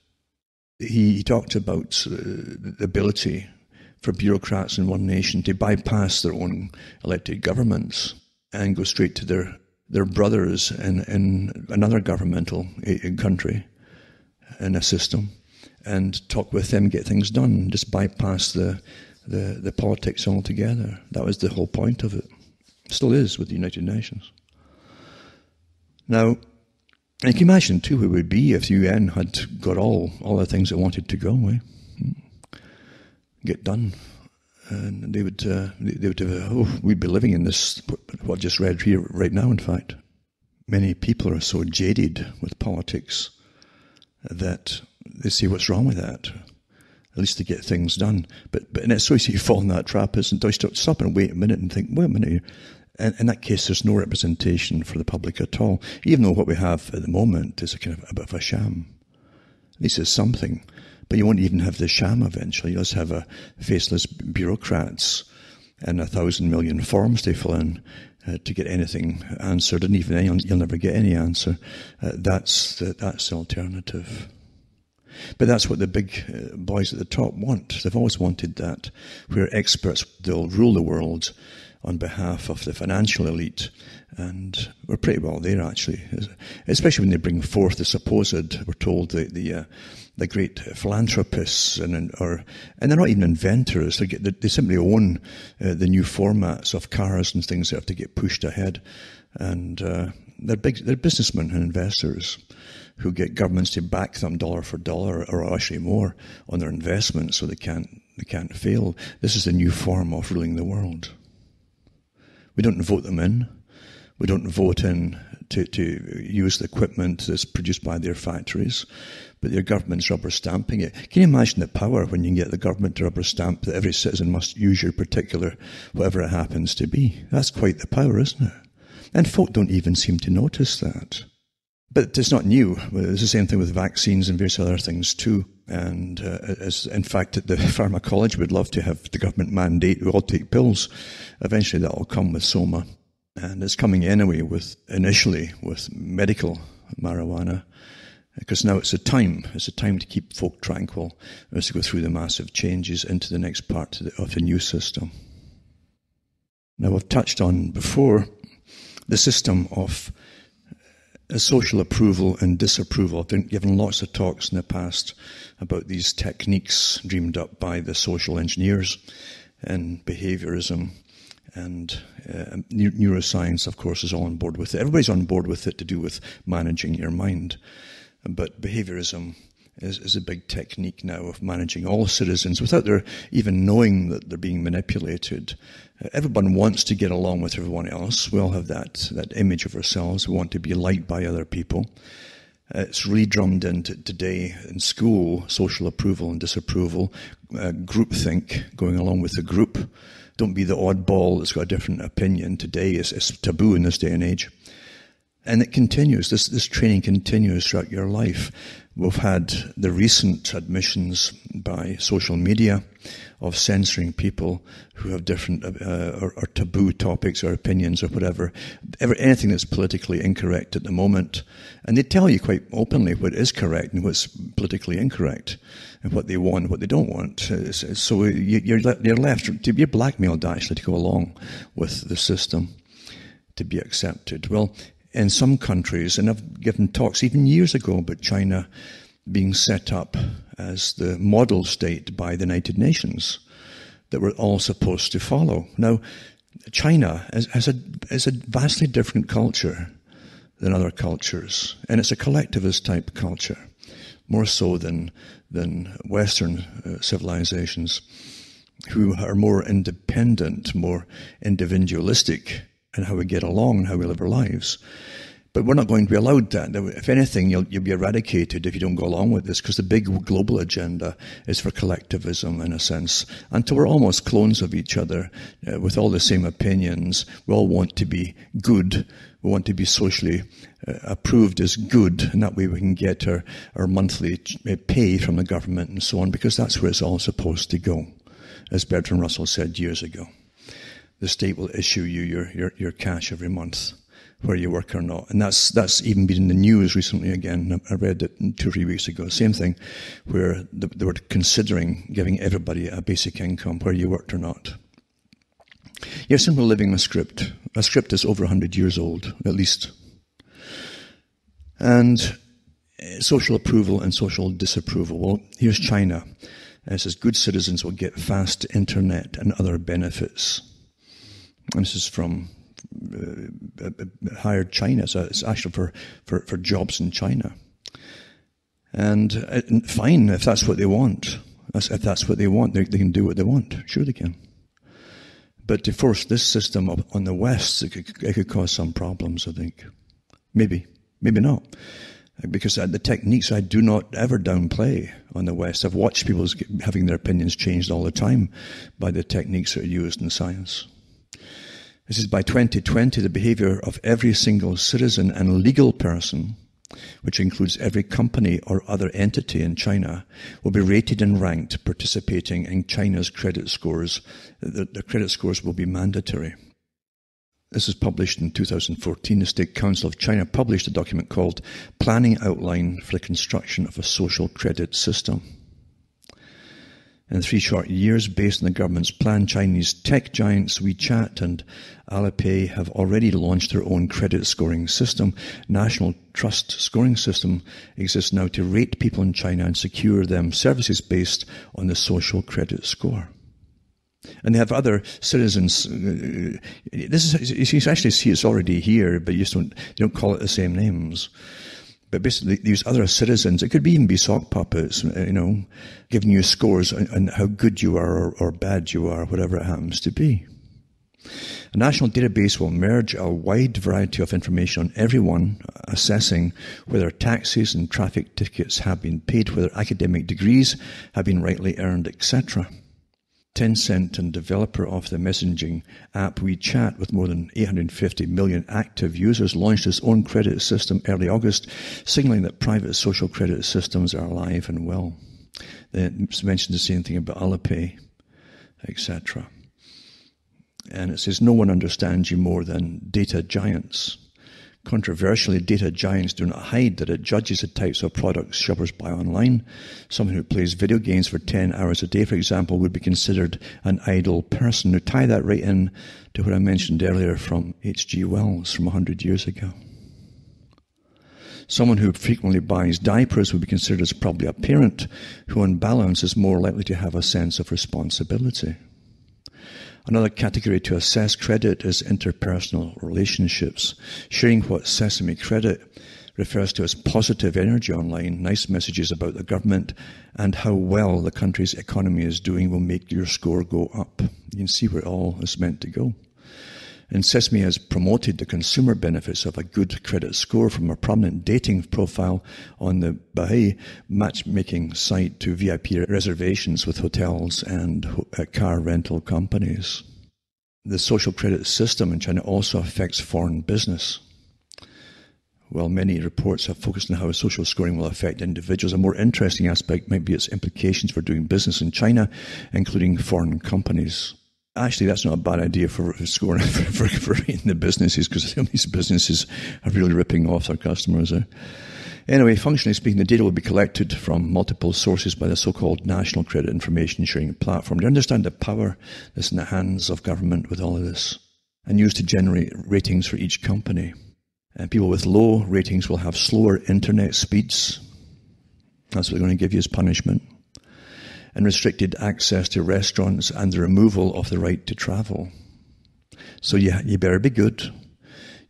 he talked about the ability for bureaucrats in one nation to bypass their own elected governments and go straight to their brothers in another governmental country in a system and talk with them, get things done, just bypass the politics altogether. That was the whole point of it. Still is with the United Nations. Now, and can you imagine too who it would be if the UN had got all the things it wanted to go, get done, and they would have, we'd be living in this, what I just read here right now. In fact, many people are so jaded with politics that they see what's wrong with that, at least to get things done. But and it's so easy to fall in that trap, isn't it? You stop and wait a minute and think, wait a minute. And in that case, there's no representation for the public at all, even though what we have at the moment is a kind of a bit of a sham. At least it's something. But you won't even have the sham eventually. You'll just have a faceless bureaucrats and 1,000 million forms they fill in to get anything answered, and even you'll never get any answer. That's the alternative. But that's what the big boys at the top want. They've always wanted that, where experts, they'll rule the world on behalf of the financial elite, and we're pretty well there actually, especially when they bring forth the supposed, we're told, the great philanthropists, and they're not even inventors. They simply own the new formats of cars and things that have to get pushed ahead, and they're businessmen and investors who get governments to back them dollar for dollar, or actually more, on their investments, so they can't fail. This is the new form of ruling the world. We don't vote them in. We don't vote in to use the equipment that's produced by their factories, but their government's rubber stamping it. Can you imagine the power when you can get the government to rubber stamp that every citizen must use your particular, whatever it happens to be? That's quite the power, isn't it? And folk don't even seem to notice that. But it's not new. It's the same thing with vaccines and various other things too. And in fact, the pharmacology would love to have the government mandate we all take pills. Eventually that will come with SOMA. And it's coming anyway initially with medical marijuana. Because now it's a time to keep folk tranquil as to go through the massive changes into the next part of the new system. Now, I've touched on before the system of social approval and disapproval. I've been given lots of talks in the past about these techniques dreamed up by the social engineers and behaviorism, and neuroscience, of course, is all on board with it. Everybody's on board with it to do with managing your mind. But behaviorism is a big technique now of managing all citizens without their even knowing that they're being manipulated. Everyone wants to get along with everyone else. We all have that image of ourselves. We want to be liked by other people. It's really drummed into today in school, social approval and disapproval, groupthink, going along with the group. Don't be the oddball that's got a different opinion. Today is taboo in this day and age. And it continues. This training continues throughout your life. We've had the recent admissions by social media of censoring people who have different or taboo topics or opinions or whatever, anything that's politically incorrect at the moment. And they tell you quite openly what is correct and what's politically incorrect, and what they want, what they don't want. So you're left to be blackmailed actually to go along with the system to be accepted. Well, in some countries, and I've given talks even years ago about China being set up as the model state by the United Nations that we're all supposed to follow. Now, China has a vastly different culture than other cultures, and it's a collectivist type culture, more so than Western civilizations, who are more independent, more individualistic in how we get along and how we live our lives. But we're not going to be allowed that. If anything, you'll be eradicated if you don't go along with this, because the big global agenda is for collectivism, in a sense. Until we're almost clones of each other, with all the same opinions. We all want to be good. We want to be socially approved as good, and that way we can get our monthly pay from the government and so on, because that's where it's all supposed to go, as Bertrand Russell said years ago. The state will issue you your cash every month, where you work or not. And that's even been in the news recently again. I read it 2 or 3 weeks ago. Same thing, where they were considering giving everybody a basic income, where you worked or not. You're simply living a script. A script that's over 100 years old, at least. And social approval and social disapproval. Well, here's China. It says good citizens will get fast internet and other benefits. And this is from hired China, so it's actually for jobs in China. And fine, if that's what they want. If that's what they want, they can do what they want. Sure they can. But to force this system on the West, it could cause some problems, I think. Maybe not. Because the techniques I do not ever downplay on the West. I've watched people having their opinions changed all the time by the techniques that are used in science. This is by 2020, the behavior of every single citizen and legal person, which includes every company or other entity in China, will be rated and ranked participating in China's credit scores. The credit scores will be mandatory. This was published in 2014. The State Council of China published a document called Planning Outline for the Construction of a Social Credit System. In 3 short years, based on the government's plan, Chinese tech giants WeChat and Alipay have already launched their own credit scoring system. National Trust Scoring System exists now to rate people in China and secure them services based on the social credit score. And they have other citizens. You actually see it's already here, but you don't call it the same names. But basically, these other citizens, it could even be sock puppets, giving you scores on how good you are or bad you are, whatever it happens to be. A national database will merge a wide variety of information on everyone, assessing whether taxes and traffic tickets have been paid, whether academic degrees have been rightly earned, etc. Tencent, and developer of the messaging app WeChat, with more than 850 million active users, launched its own credit system early August, signaling that private social credit systems are alive and well. They mentioned the same thing about Alipay, etc. And it says, no one understands you more than data giants. Controversially, data giants do not hide that it judges the types of products shoppers buy online. Someone who plays video games for 10 hours a day, for example, would be considered an idle person. To tie that right in to what I mentioned earlier from H.G. Wells from 100 years ago. Someone who frequently buys diapers would be considered as probably a parent who on balance is more likely to have a sense of responsibility. Another category to assess credit is interpersonal relationships. Sharing what Sesame Credit refers to as positive energy online, nice messages about the government and how well the country's economy is doing will make your score go up. You can see where it all is meant to go. And Sesame has promoted the consumer benefits of a good credit score from a prominent dating profile on the Baha'i matchmaking site to VIP reservations with hotels and car rental companies. The social credit system in China also affects foreign business. Well, many reports have focused on how social scoring will affect individuals. A more interesting aspect might be its implications for doing business in China, including foreign companies. Actually, that's not a bad idea for scoring for rating the businesses, because some of these businesses are really ripping off their customers. Anyway, functionally speaking, the data will be collected from multiple sources by the so-called National Credit Information Sharing Platform. Do you understand the power that's in the hands of government with all of this? And used to generate ratings for each company. And people with low ratings will have slower internet speeds. That's what they're going to give you as punishment. And restricted access to restaurants and the removal of the right to travel. So you better be good.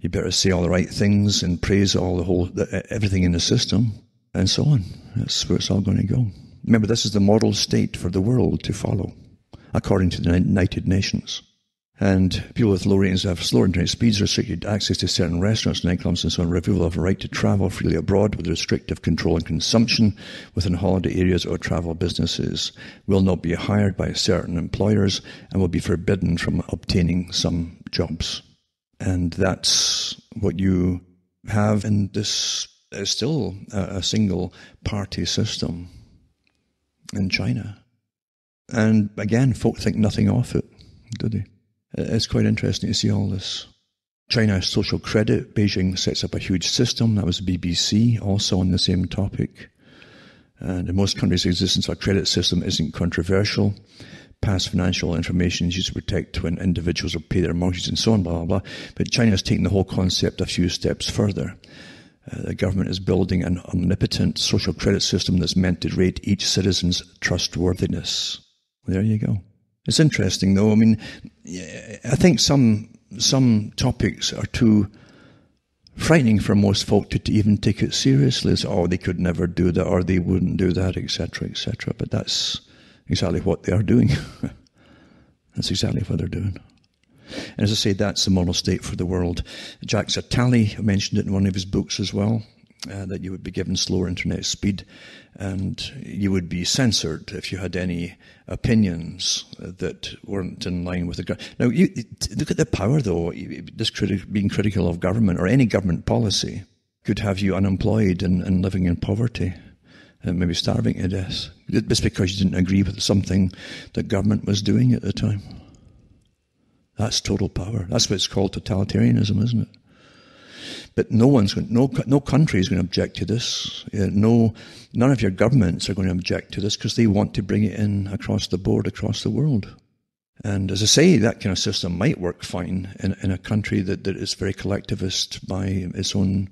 You better say all the right things and praise everything in the system and so on. That's where it's all going to go. Remember, this is the model state for the world to follow, according to the United Nations. And people with low ratings have slower internet speeds, restricted access to certain restaurants, nightclubs, and so on, removal of a right to travel freely abroad with restrictive control and consumption within holiday areas or travel businesses, will not be hired by certain employers and will be forbidden from obtaining some jobs. And that's what you have in this is still a single party system in China. And again, folk think nothing of it, do they? It's quite interesting to see all this. China has social credit. Beijing sets up a huge system. That was BBC, also on the same topic. And in most countries, the existence of a credit system isn't controversial. Past financial information is used to protect when individuals will pay their mortgages and so on, blah, blah, blah. But China has taken the whole concept a few steps further. The government is building an omnipotent social credit system that's meant to rate each citizen's trustworthiness. Well, there you go. It's interesting, though. I mean, I think some topics are too frightening for most folk to even take it seriously. It's, they could never do that, or they wouldn't do that, etc., etc. But that's exactly what they are doing. That's exactly what they're doing. And as I say, that's the model state for the world. Jack Satali mentioned it in one of his books as well, that you would be given slower internet speed and you would be censored if you had any opinions that weren't in line with the government. Now, look at the power, though. Being critical of government or any government policy could have you unemployed and living in poverty and maybe starving to death, just because you didn't agree with something that government was doing at the time. That's total power. That's what it's called, totalitarianism, isn't it? But no country is going to object to this. None of your governments are going to object to this because they want to bring it in across the board, across the world. And as I say, that kind of system might work fine in a country that is very collectivist by its own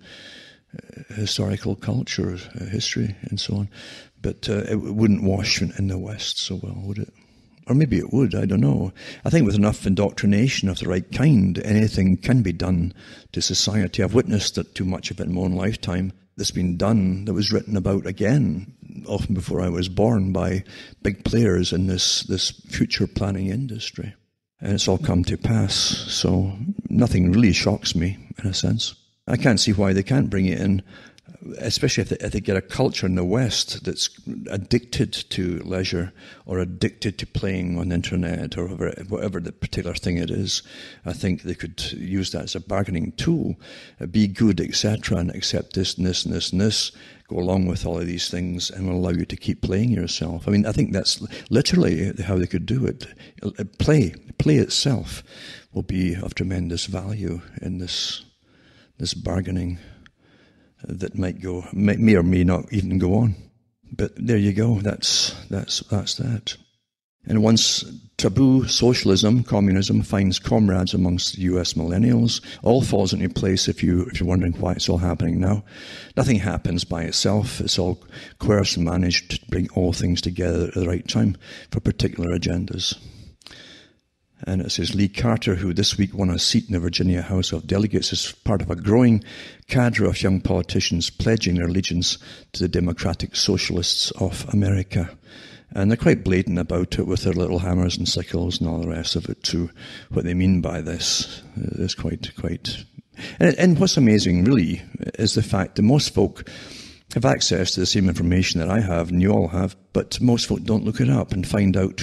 historical culture, history, and so on. But it wouldn't wash in the West so well, would it? Or maybe it would, I don't know. I think with enough indoctrination of the right kind, anything can be done to society. I've witnessed that too much of it in my own lifetime that's been done, that was written about again, often before I was born, by big players in this future planning industry. And it's all come to pass, so nothing really shocks me, in a sense. I can't see why they can't bring it in, especially if they get a culture in the West that's addicted to leisure or addicted to playing on the internet or whatever the particular thing it is. I think they could use that as a bargaining tool, be good, etc., and accept this and this and this and this, go along with all of these things and will allow you to keep playing yourself. I mean, I think that's literally how they could do it. Play itself will be of tremendous value in this bargaining that may or may not even go on. But there you go. That's that. And once taboo socialism, communism, finds comrades amongst US millennials, all falls into place if you're wondering why it's all happening now. Nothing happens by itself. It's all coerced and managed to bring all things together at the right time for particular agendas. And it says Lee Carter, who this week won a seat in the Virginia House of Delegates, is part of a growing cadre of young politicians pledging their allegiance to the Democratic Socialists of America. And they're quite blatant about it with their little hammers and sickles and all the rest of it too. What they mean by this is quite. And what's amazing really is the fact that most folk have access to the same information that I have and you all have, but most folk don't look it up and find out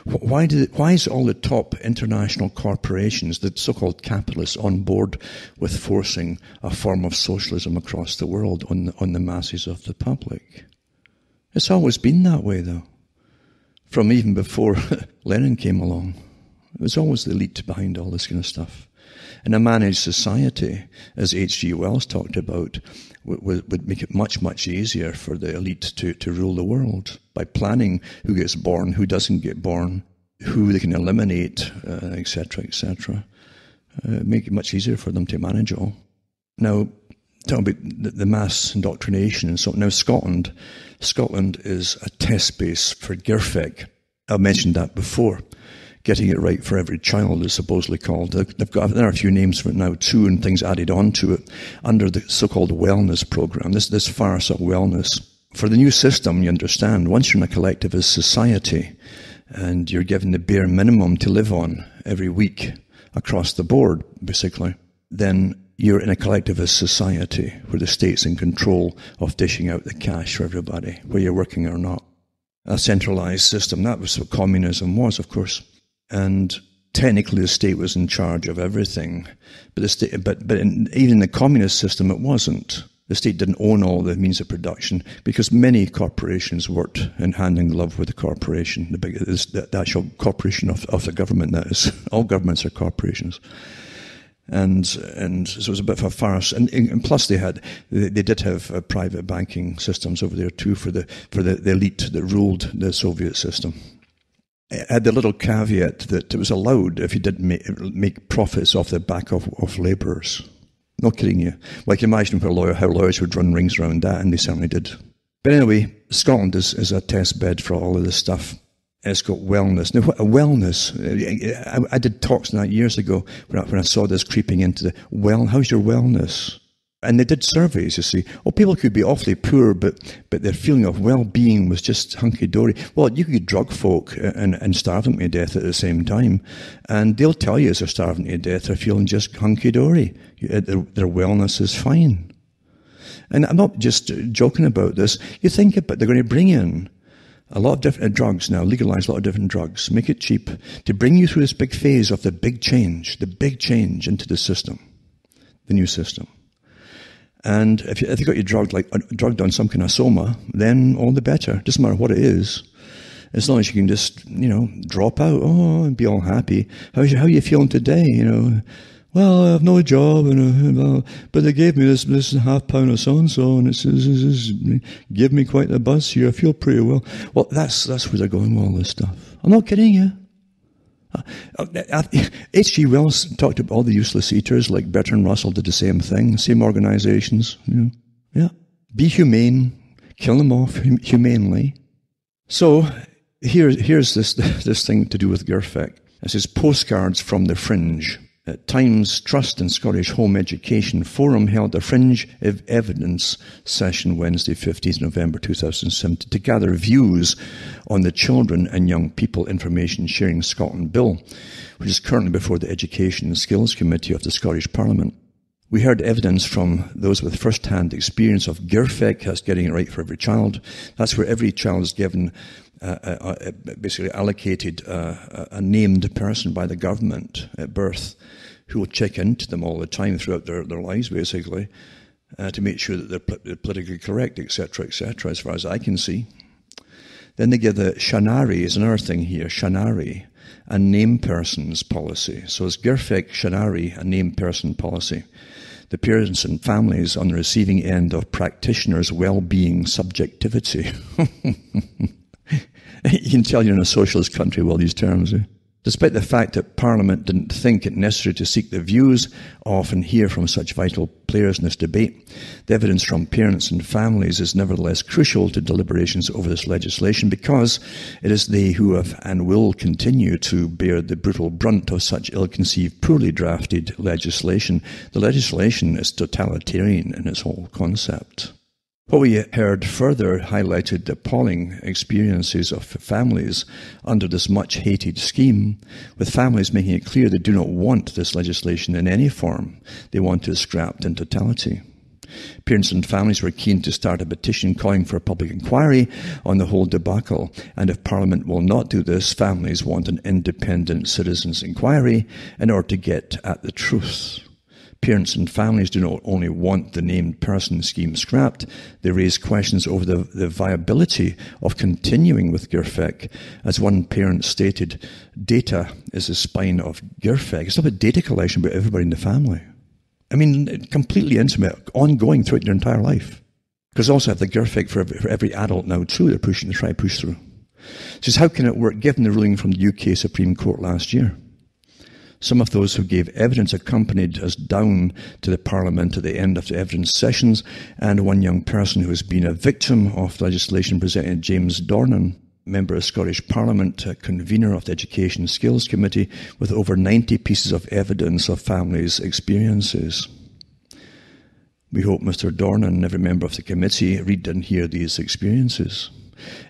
why is all the top international corporations, the so-called capitalists, on board with forcing a form of socialism across the world on the masses of the public? It's always been that way though. From even before Lenin came along. It was always the elite behind all this kind of stuff. And a managed society, as H.G. Wells talked about, would make it much, much easier for the elite to rule the world by planning who gets born, who doesn't get born, who they can eliminate, etc., etc. Make it much easier for them to manage it all. Now, talking about the mass indoctrination and so on. Now, Scotland is a test base for GIRFEC. I've mentioned that before. Getting it right for every child is supposedly called. There are a few names for it now too, and things added on to it under the so-called wellness program. This farce of wellness. For the new system, you understand, once you're in a collectivist society and you're given the bare minimum to live on every week across the board, basically, then you're in a collectivist society where the state's in control of dishing out the cash for everybody, whether you're working or not. A centralized system. That was what communism was, of course. And technically the state was in charge of everything. But even in the communist system, it wasn't. The state didn't own all the means of production because many corporations worked in hand in glove with the corporation, the actual corporation of the government, that is. All governments are corporations. And so it was a bit of a farce. And plus they did have private banking systems over there too for the elite that ruled the Soviet system. It had the little caveat that it was allowed if you did make profits off the back of labourers. Not kidding you. Like imagine how lawyers would run rings around that, and they certainly did. But anyway, Scotland is a test bed for all of this stuff. It's got wellness. Now, wellness, I did talks on that years ago when I saw this creeping into how's your wellness? And they did surveys, you see. Oh, people could be awfully poor, but their feeling of well-being was just hunky-dory. Well, you could drug folk and starve them to death at the same time. And they'll tell you as they're starving to death, they're feeling just hunky-dory. Their wellness is fine. And I'm not just joking about this. You think about they're going to bring in a lot of different drugs now, legalize a lot of different drugs, make it cheap, to bring you through this big phase of the big change into the system, the new system. And if you got you drugged on some kind of soma, then all the better. Doesn't matter what it is, as long as you can just, drop out, and be all happy. How are you feeling today? Well, I have no job, but they gave me this £0.5 of so-and-so, and it's give me quite the buzz here. I feel pretty well. Well, that's where they're going with all this stuff. I'm not kidding you. H.G. Wells talked about all the useless eaters, like Bertrand Russell did the same thing, same organizations. Yeah. Be humane, kill them off humanely. So here's this thing to do with GIRFEC. It says postcards from the fringe. At Times Trust and Scottish Home Education Forum held a fringe evidence session Wednesday, 15th November 2017 to gather views on the Children and Young People Information Sharing Scotland Bill, which is currently before the Education and Skills Committee of the Scottish Parliament. We heard evidence from those with first-hand experience of GIRFEC, that's getting it right for every child. That's where every child is given basically allocated a named person by the government at birth who will check into them all the time throughout their lives, basically, to make sure that they're politically correct, etc., as far as I can see. Then they give the Shanari, is another thing here, Shanari, a name persons policy. So it's GIRFEC, Shanari, a name person policy. The parents and families on the receiving end of practitioners' well-being subjectivity. You can tell you're in a socialist country with all these terms. Despite the fact that Parliament didn't think it necessary to seek the views of and hear from such vital players in this debate, the evidence from parents and families is nevertheless crucial to deliberations over this legislation, because it is they who have and will continue to bear the brutal brunt of such ill-conceived, poorly drafted legislation. The legislation is totalitarian in its whole concept. What we heard further highlighted the appalling experiences of families under this much-hated scheme, with families making it clear they do not want this legislation in any form. They want it scrapped in totality. Parents and families were keen to start a petition calling for a public inquiry on the whole debacle, and if Parliament will not do this, families want an independent citizens' inquiry in order to get at the truth. Parents and families do not only want the named person scheme scrapped, they raise questions over the viability of continuing with GIRFEC. As one parent stated, data is the spine of GIRFEC. It's not about data collection, but everybody in the family. I mean, completely intimate, ongoing throughout their entire life. Because they also have the GIRFEC for every adult now too, they're trying to push through. Says, how can it work given the ruling from the UK Supreme Court last year? Some of those who gave evidence accompanied us down to the Parliament at the end of the evidence sessions, and one young person who has been a victim of legislation presented, James Dornan, member of Scottish Parliament, convener of the Education Skills Committee, with over 90 pieces of evidence of families' experiences. We hope Mr. Dornan and every member of the committee read and hear these experiences.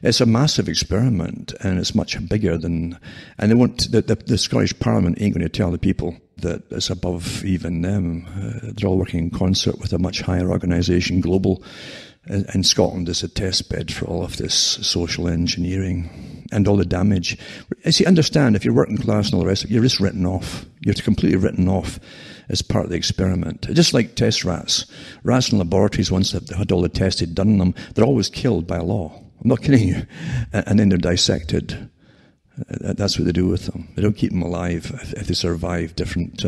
It's a massive experiment, and it's much bigger than, and they won't, the Scottish Parliament ain't going to tell the people that it's above even them. They're all working in concert with a much higher organisation, global, and Scotland is a test bed for all of this social engineering and all the damage. As you understand, if you're working class and all the rest, you're just written off. You're completely written off as part of the experiment. Just like test rats. Rats in laboratories, once they've had all the tests they've done on them, they're always killed by law. I'm not kidding you. And then they're dissected. That's what they do with them. They don't keep them alive if they survive different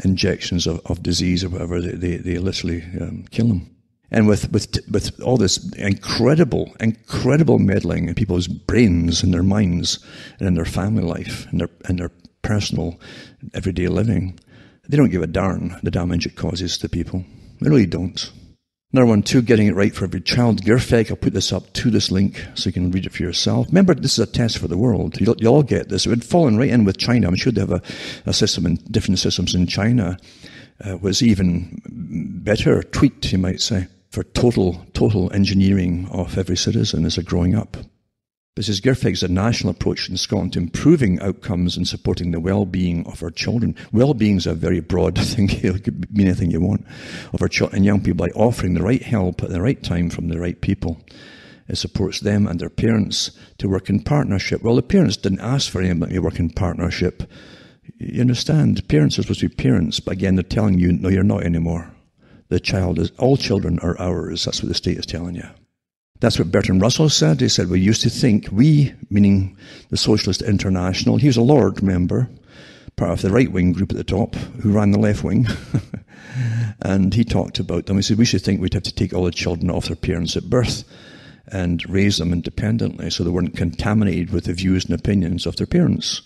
injections of disease or whatever. They literally kill them. And with all this incredible meddling in people's brains and their minds and in their family life and their personal everyday living, they don't give a darn the damage it causes to people. They really don't. Another one, too, getting it right for every child. GIRFEC, I'll put this up to this link so you can read it for yourself. Remember, this is a test for the world. You'll all get this. It would fall in right in with China. I'm sure they have a system in different systems in China. Was even better, tweaked, you might say, for total engineering of every citizen as they're growing up. This is GIRFEC's a national approach in Scotland to improving outcomes and supporting the well-being of our children. Well-being is a very broad thing. It could mean anything you want. Of our children and young people by offering the right help at the right time from the right people. It supports them and their parents to work in partnership. Well, the parents didn't ask for anybody to work in partnership. You understand? Parents are supposed to be parents, but again, they're telling you, no, you're not anymore. All children are ours. That's what the state is telling you. That's what Bertrand Russell said. He said, we used to think, we, meaning the Socialist International, he was a Lord member, part of the right-wing group at the top, who ran the left wing. And he talked about them. He said, we should think we'd have to take all the children off their parents at birth and raise them independently so they weren't contaminated with the views and opinions of their parents.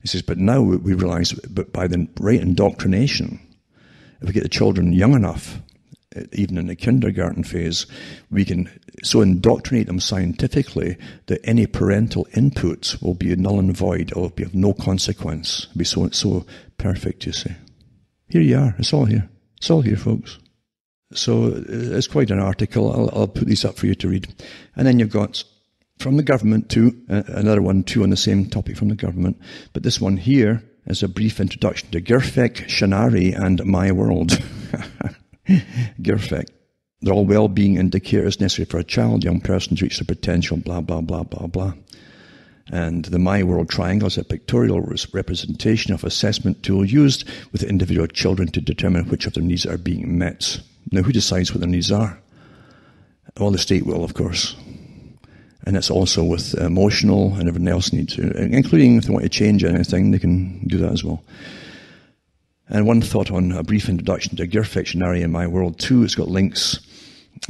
He says, but now we realise that by the right indoctrination, if we get the children young enough, even in the kindergarten phase, we can so indoctrinate them scientifically that any parental input will be null and void or will be of no consequence. It'll be so perfect, you see. Here you are. It's all here. It's all here, folks. So it's quite an article. I'll put these up for you to read. And then you've got from the government too, another one too on the same topic from the government. But this one here is a brief introduction to GIRFEC, Shanari, and My World. GIRFEC. They're all well-being indicators necessary for a child, young person to reach their potential, blah, blah, blah, blah, blah. And the My World Triangle is a pictorial representation of assessment tool used with individual children to determine which of their needs are being met. Now, who decides what their needs are? Well, the state will, of course. And it's also with emotional and everything else need to, including if they want to change anything, they can do that as well. And one thought on a brief introduction to GIRFEC, Shanari, and My World too. It's got links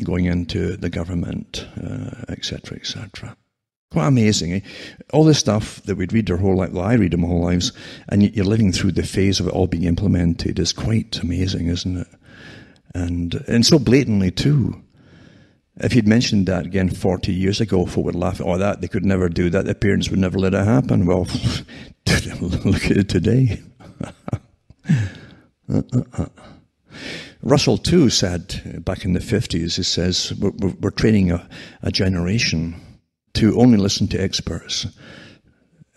going into the government, etc., etc. Quite amazing, eh? All this stuff that we'd read our whole life, well, I read them our whole lives, and you're living through the phase of it all being implemented is quite amazing, isn't it? And so blatantly too. If you'd mentioned that again 40 years ago, folk would laugh, oh, that, they could never do that, their parents would never let it happen. Well, look at it today. Russell too said back in the 50s, he says, we're training a generation to only listen to experts,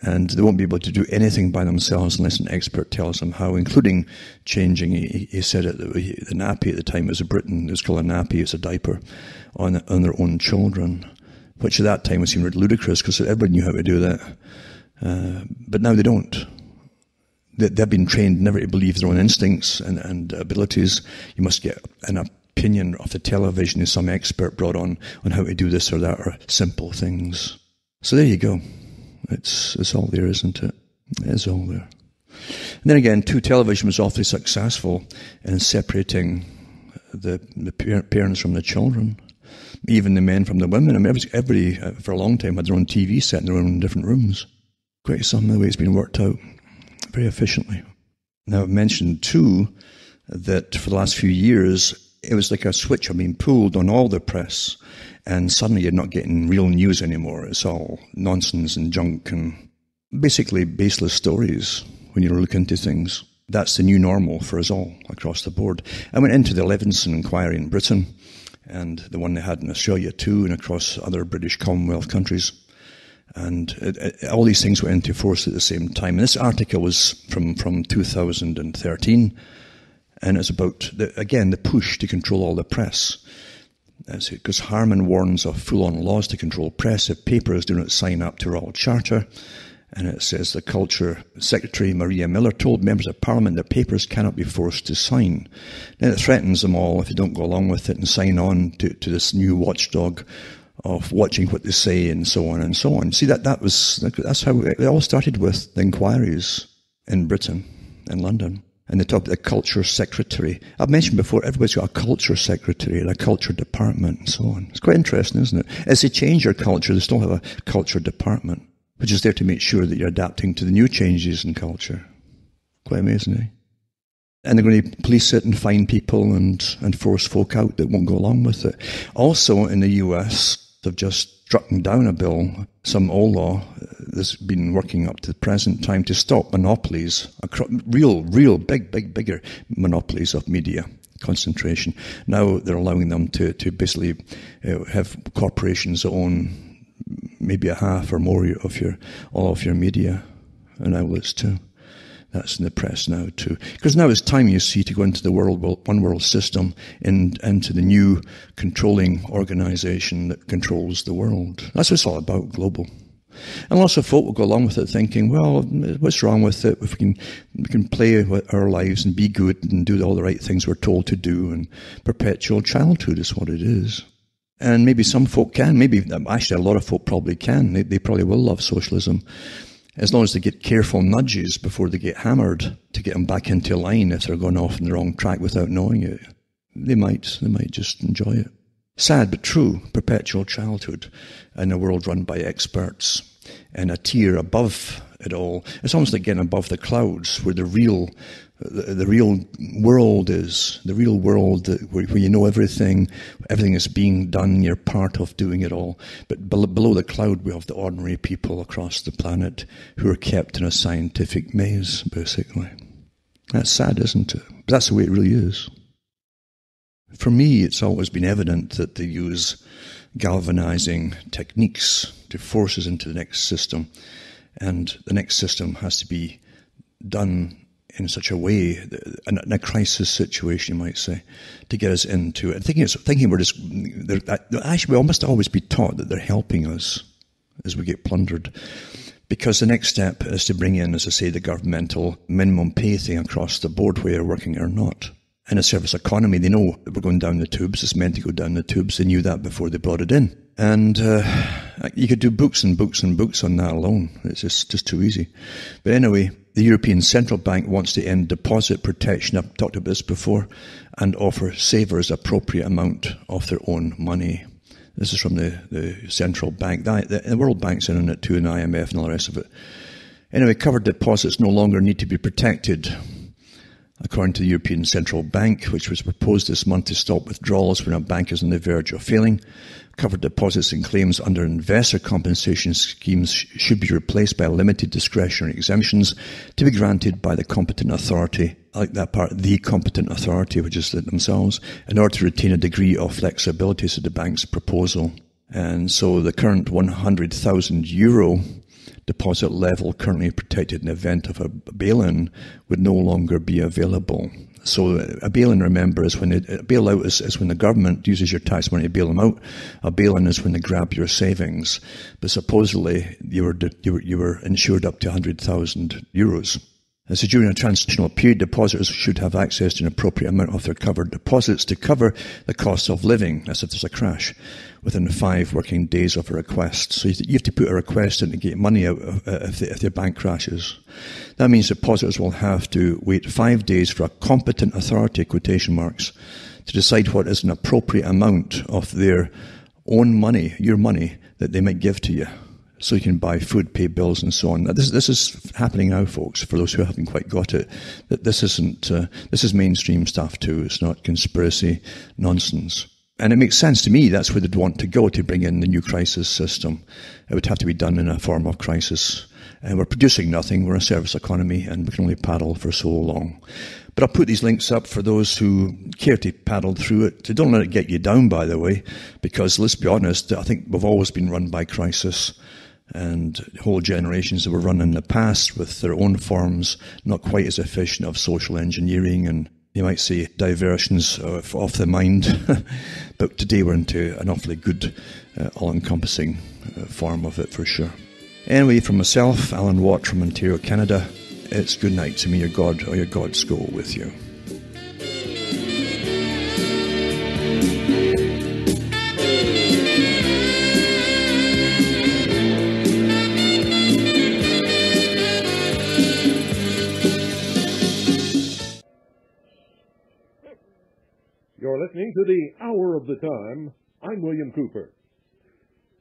and they won't be able to do anything by themselves unless an expert tells them how, including changing, he said it, the nappy at the time was Britain, it was called a nappy, it's a diaper, on their own children, which at that time was seemed ludicrous because everybody knew how to do that. But now they don't. They've been trained never to believe their own instincts and abilities. You must get an opinion off the television as some expert brought on how to do this or that, or simple things. So there you go. It's all there, isn't it? It's all there. And then again, too, television was awfully successful in separating the parents from the children, even the men from the women. I mean, everybody for a long time had their own TV set in their own different rooms. Quite some of the way it's been worked out very efficiently. Now, I've mentioned too that for the last few years, it was like a switch had been pulled on all the press, and suddenly you're not getting real news anymore. It's all nonsense and junk and basically baseless stories when you look into things. That's the new normal for us all across the board. I went into the Levinson inquiry in Britain, and the one they had in Australia too, and across other British Commonwealth countries. And all these things went into force at the same time. And this article was from 2013, and it's about, the push to control all the press. Because Harman warns of full-on laws to control press if papers do not sign up to Royal Charter. And it says the Culture Secretary Maria Miller told members of Parliament that papers cannot be forced to sign. Then it threatens them all if they don't go along with it and sign on to this new watchdog of watching what they say and so on and so on. See, that's how it all started, with the inquiries in Britain, in London. And they talk about the Culture Secretary. I've mentioned before, everybody's got a Culture Secretary and a Culture Department and so on. It's quite interesting, isn't it? As they change their culture, they still have a Culture Department, which is there to make sure that you're adapting to the new changes in culture. Quite amazing, eh? And they're going to police it and fine people and force folk out that won't go along with it. Also, in the US, they've just struck down a bill, some old law that's been working up to the present time, to stop monopolies, real bigger monopolies of media concentration. Now they're allowing them to basically have corporations own maybe a half or more of all of your media and outlets too. That's in the press now too. Because now it's time, you see, to go into the one world system and into the new controlling organization that controls the world. That's what it's all about, global. And lots of folk will go along with it thinking, well, what's wrong with it? If we can play our lives and be good and do all the right things we're told to do, and perpetual childhood is what it is. And maybe some folk can, actually a lot of folk probably can. They probably will love socialism, as long as they get careful nudges before they get hammered to get them back into line if they're going off on the wrong track without knowing it. They might just enjoy it. Sad but true, perpetual childhood in a world run by experts, and a tier above it all. It's almost like getting above the clouds, where the real world is, the real world where you know everything is being done, you're part of doing it all. But below the cloud we have the ordinary people across the planet who are kept in a scientific maze, basically. That's sad, isn't it? But that's the way it really is. For me, it's always been evident that they use galvanizing techniques to force us into the next system, and the next system has to be done in such a way, in a crisis situation, you might say, to get us into it. Thinking we're just, actually, we must always be taught that they're helping us as we get plundered. Because the next step is to bring in, as I say, the governmental minimum pay thing across the board, whether you're working or not. In a service economy, they know that we're going down the tubes. It's meant to go down the tubes. They knew that before they brought it in. And you could do books and books and books on that alone. It's just too easy. But anyway, the European Central Bank wants to end deposit protection, I've talked about this before, and offer savers appropriate amount of their own money. This is from the central bank. The World Bank's in on it too, and IMF and all the rest of it. Anyway, covered deposits no longer need to be protected, according to the European Central Bank, which was proposed this month to stop withdrawals when a bank is on the verge of failing. Covered deposits and claims under investor compensation schemes should be replaced by limited discretionary exemptions to be granted by the competent authority. I like that part, the competent authority, which is themselves, in order to retain a degree of flexibility, to the bank's proposal. And so the current €100,000 deposit level currently protected in the event of a bail-in would no longer be available. So a bail-in, remember, is when a bailout is when the government uses your tax money to bail them out. A bail-in is when they grab your savings. But supposedly you were insured up to €100,000. And so during a transitional period, depositors should have access to an appropriate amount of their covered deposits to cover the cost of living, as if there's a crash, within 5 working days of a request. So you have to put a request in to get money out if their bank crashes. That means depositors will have to wait 5 days for a competent authority, quotation marks, to decide what is an appropriate amount of their own money, your money, that they might give to you. So you can buy food, pay bills, and so on. This is happening now, folks, for those who haven't quite got it. That this is mainstream stuff too. It's not conspiracy nonsense. And it makes sense to me. That's where they'd want to go to bring in the new crisis system. It would have to be done in a form of crisis. And we're producing nothing. We're a service economy, and we can only paddle for so long. But I'll put these links up for those who care to paddle through it. Don't let it get you down, by the way, because let's be honest, I think we've always been run by crisis. And whole generations that were run in the past with their own forms, not quite as efficient, of social engineering and, you might say, diversions off the mind. But today we're into an awfully good, all-encompassing form of it for sure. Anyway, from myself, Alan Watt from Ontario, Canada, it's good night to me, your God or your gods go with you. You're listening to the Hour of the Time. I'm William Cooper.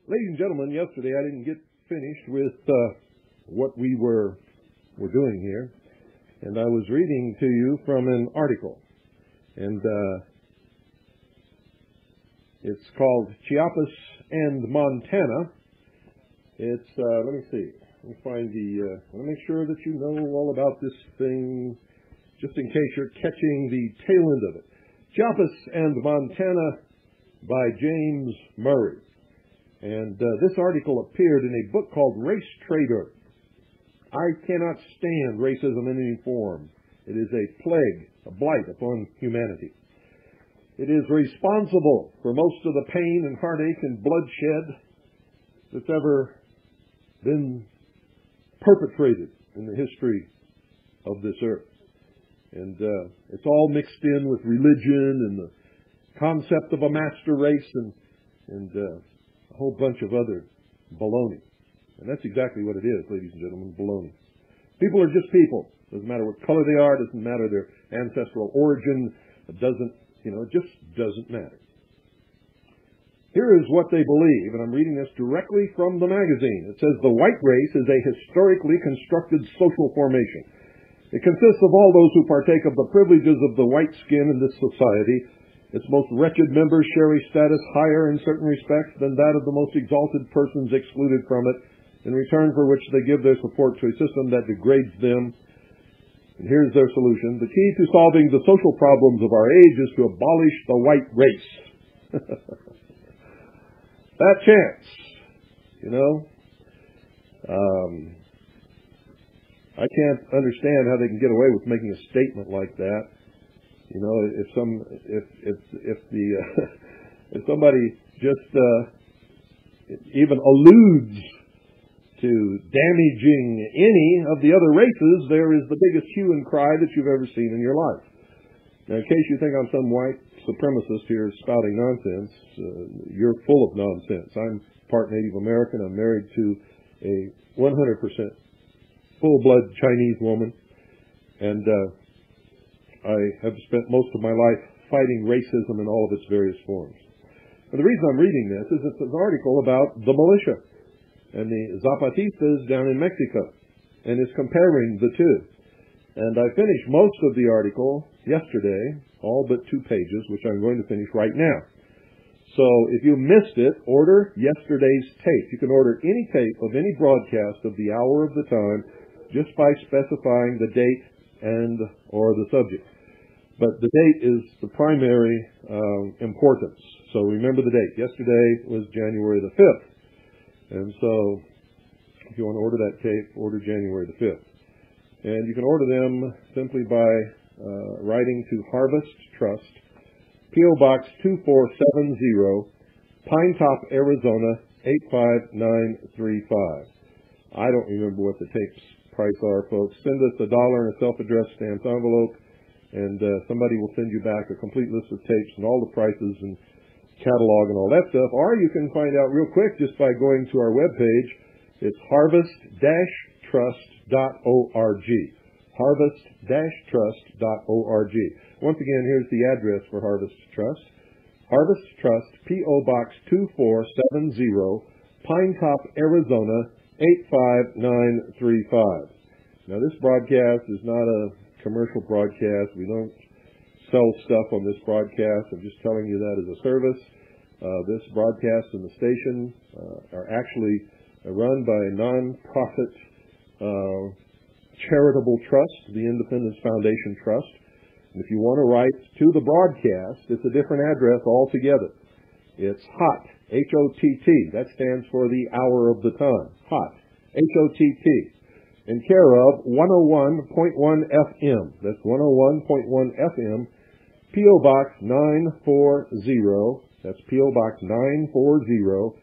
Ladies and gentlemen, yesterday I didn't get finished with what we were doing here, and I was reading to you from an article, and it's called Chiapas and Montana. It's, let me see, let me find the, I want to make sure that you know all about this thing, just in case you're catching the tail end of it. Chiapas and Montana by James Murray. And this article appeared in a book called Race Trader. I cannot stand racism in any form. It is a plague, a blight upon humanity. It is responsible for most of the pain and heartache and bloodshed that's ever been perpetrated in the history of this earth. And it's all mixed in with religion and the concept of a master race and a whole bunch of other baloney. And that's exactly what it is, ladies and gentlemen, baloney. People are just people. Doesn't matter what color they are. Doesn't matter their ancestral origin. It just doesn't matter. Here is what they believe, and I'm reading this directly from the magazine. It says, the white race is a historically constructed social formation. It consists of all those who partake of the privileges of the white skin in this society. Its most wretched members share a status higher in certain respects than that of the most exalted persons excluded from it, in return for which they give their support to a system that degrades them. And here's their solution. The key to solving the social problems of our age is to abolish the white race. That chance, you know. I can't understand how they can get away with making a statement like that. You know, if somebody just even alludes to damaging any of the other races, there is the biggest hue and cry that you've ever seen in your life. Now, in case you think I'm some white supremacist here spouting nonsense, you're full of nonsense. I'm part Native American. I'm married to a 100% full-blood Chinese woman, and I have spent most of my life fighting racism in all of its various forms. And the reason I'm reading this is it's an article about the militia and the Zapatistas down in Mexico, and it's comparing the two. And I finished most of the article yesterday, all but 2 pages, which I'm going to finish right now. So if you missed it, order yesterday's tape. You can order any tape of any broadcast of the hour of the time just by specifying the date and or the subject. But the date is the primary importance. So remember the date. Yesterday was January the 5th. And so if you want to order that tape, order January the 5th. And you can order them simply by writing to Harvest Trust, P.O. Box 2470, Pinetop, Arizona 85935. I don't remember what the tapes price are, folks. Send us $1 in a self-addressed stamped envelope, and somebody will send you back a complete list of tapes and all the prices and catalog and all that stuff. Or you can find out real quick just by going to our webpage. It's harvest-trust.org. Harvest-trust.org. Once again, here's the address for Harvest Trust. Harvest Trust, P.O. Box 2470, Pinetop, Arizona 85935. Now, this broadcast is not a commercial broadcast. We don't sell stuff on this broadcast. I'm just telling you that as a service. This broadcast and the station are actually run by a non-profit charitable trust, the Independence Foundation Trust. And if you want to write to the broadcast, it's a different address altogether. It's HOTT, H-O-T-T. That stands for the hour of the time. HOTT, H-O-T-T. In care of 101.1 FM. That's 101.1 FM. P.O. Box 940. That's P.O. Box 940.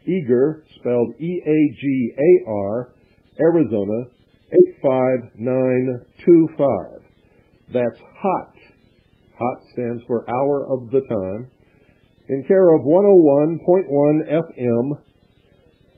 Eager, spelled E-A-G-A-R, Arizona 85925. That's HOTT. HOTT stands for hour of the time. In care of 101.1 FM,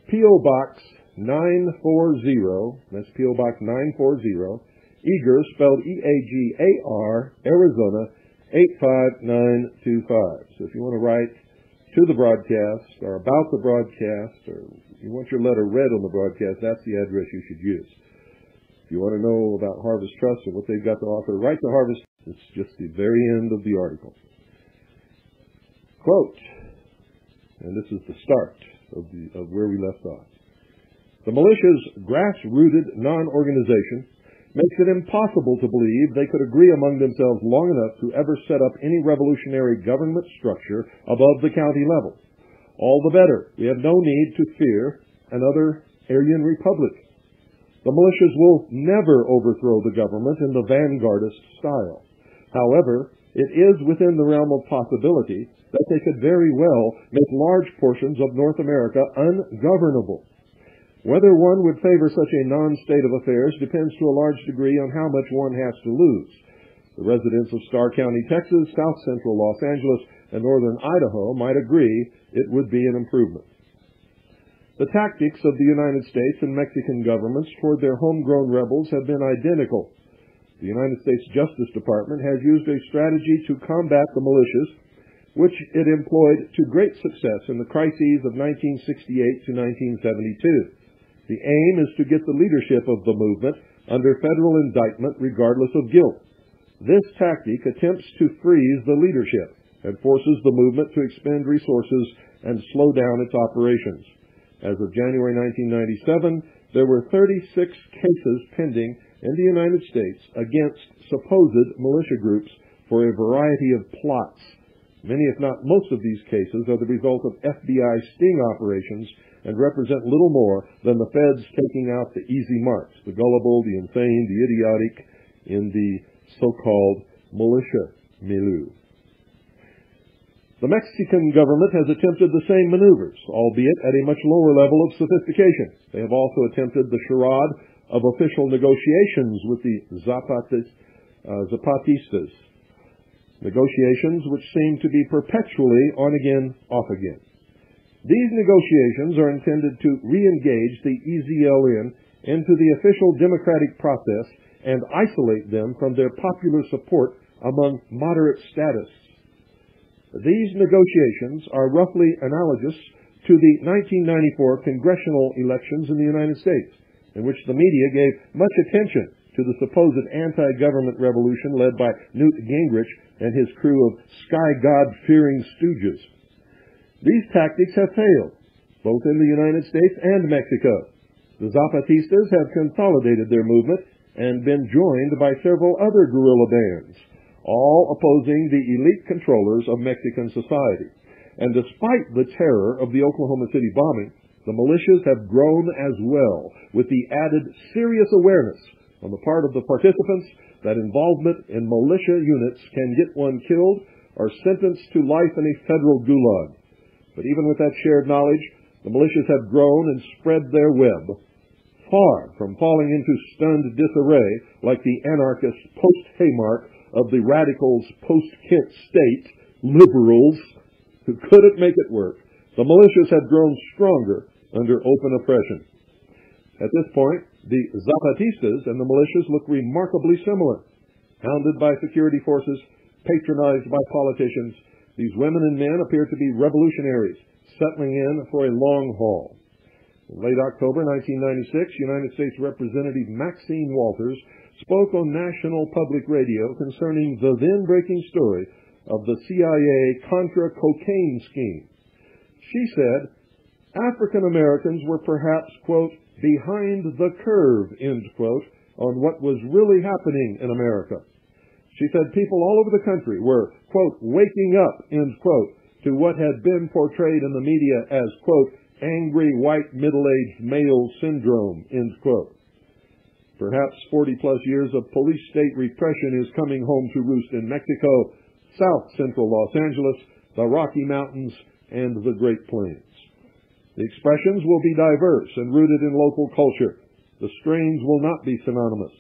P.O. Box 940. That's P.O. Box 940. Eager, spelled E-A-G-A-R, Arizona 85925. So if you want to write to the broadcast or about the broadcast, or you want your letter read on the broadcast, that's the address you should use. If you want to know about Harvest Trust and what they've got to offer, write to Harvest. It's just the very end of the article. Quote, and this is the start of where we left off. The militia's grass-rooted non-organization makes it impossible to believe they could agree among themselves long enough to ever set up any revolutionary government structure above the county level. All the better. We have no need to fear another Aryan republic. The militias will never overthrow the government in the vanguardist style. However, it is within the realm of possibility that they could very well make large portions of North America ungovernable. Whether one would favor such a non-state of affairs depends to a large degree on how much one has to lose. The residents of Starr County, Texas, south central Los Angeles, and northern Idaho might agree it would be an improvement. The tactics of the United States and Mexican governments toward their homegrown rebels have been identical. The United States Justice Department has used a strategy to combat the militias, which it employed to great success in the crises of 1968 to 1972. The aim is to get the leadership of the movement under federal indictment regardless of guilt. This tactic attempts to freeze the leadership and forces the movement to expend resources and slow down its operations. As of January 1997, there were 36 cases pending in the United States against supposed militia groups for a variety of plots. Many, if not most of these cases, are the result of FBI sting operations and represent little more than the feds taking out the easy marks, the gullible, the insane, the idiotic, in the so-called militia milieu. The Mexican government has attempted the same maneuvers, albeit at a much lower level of sophistication. They have also attempted the charade of official negotiations with the Zapatistas, negotiations which seem to be perpetually on again, off again. These negotiations are intended to re-engage the EZLN into the official democratic process and isolate them from their popular support among moderate statists. These negotiations are roughly analogous to the 1994 congressional elections in the United States, in which the media gave much attention to the supposed anti-government revolution led by Newt Gingrich and his crew of sky god-fearing stooges. These tactics have failed, both in the United States and Mexico. The Zapatistas have consolidated their movement and been joined by several other guerrilla bands, all opposing the elite controllers of Mexican society. And despite the terror of the Oklahoma City bombing, the militias have grown as well, with the added serious awareness on the part of the participants that involvement in militia units can get one killed or sentenced to life in a federal gulag. But even with that shared knowledge, the militias have grown and spread their web, far from falling into stunned disarray like the anarchist post-Haymark of the radicals post-Kent state, liberals, who couldn't make it work. The militias have grown stronger under open oppression. At this point, the Zapatistas and the militias look remarkably similar. Hounded by security forces, patronized by politicians, these women and men appear to be revolutionaries, settling in for a long haul. In late October 1996, United States Representative Maxine Walters spoke on national public radio concerning the then-breaking story of the CIA Contra cocaine scheme. She said, African Americans were perhaps, quote, behind the curve, end quote, on what was really happening in America. She said people all over the country were, quote, waking up, end quote, to what had been portrayed in the media as, quote, angry white middle-aged male syndrome, end quote. Perhaps 40-plus years of police-state repression is coming home to roost in Mexico, South Central Los Angeles, the Rocky Mountains, and the Great Plains. The expressions will be diverse and rooted in local culture. The strains will not be synonymous.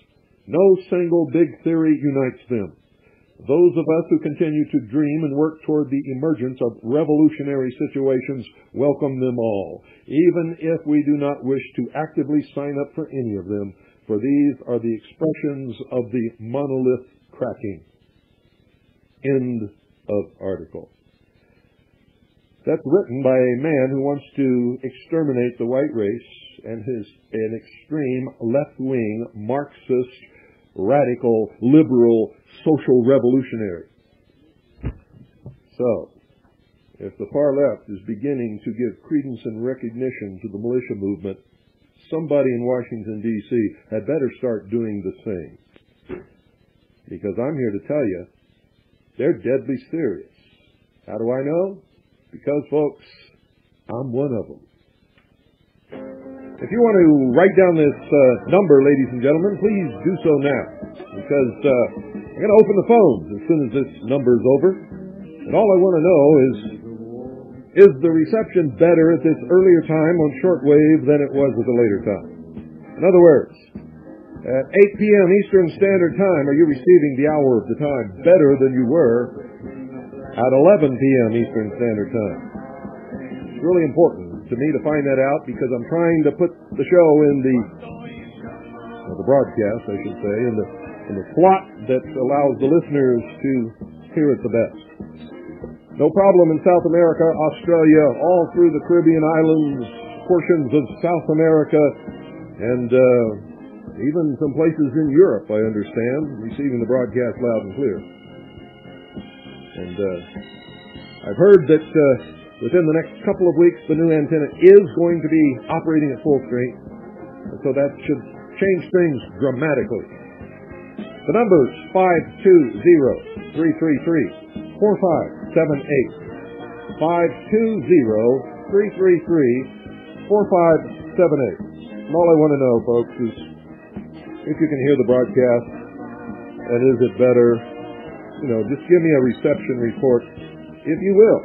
No single big theory unites them. Those of us who continue to dream and work toward the emergence of revolutionary situations welcome them all, even if we do not wish to actively sign up for any of them, for these are the expressions of the monolith cracking. End of article. That's written by a man who wants to exterminate the white race and is an extreme left-wing Marxist, radical, liberal, social revolutionary. So, if the far left is beginning to give credence and recognition to the militia movement, somebody in Washington, D.C. had better start doing the same. Because I'm here to tell you, they're deadly serious. How do I know? Because, folks, I'm one of them. If you want to write down this number, ladies and gentlemen, please do so now. Because I'm going to open the phones as soon as this number's over. And all I want to know is the reception better at this earlier time on shortwave than it was at the later time? In other words, at 8 p.m. Eastern Standard Time, are you receiving the hour of the time better than you were at 11 p.m. Eastern Standard Time? It's really important to me to find that out because I'm trying to put the show in the broadcast, I should say, in the slot that allows the listeners to hear it the best. No problem in South America, Australia, all through the Caribbean islands, portions of South America, and even some places in Europe, I understand, receiving the broadcast loud and clear. And I've heard that within the next couple of weeks, the new antenna is going to be operating at full strength, and so that should change things dramatically. The number's 520-333-4578. 520-333-4578. And all I want to know, folks, is if you can hear the broadcast, and is it better, just give me a reception report, if you will.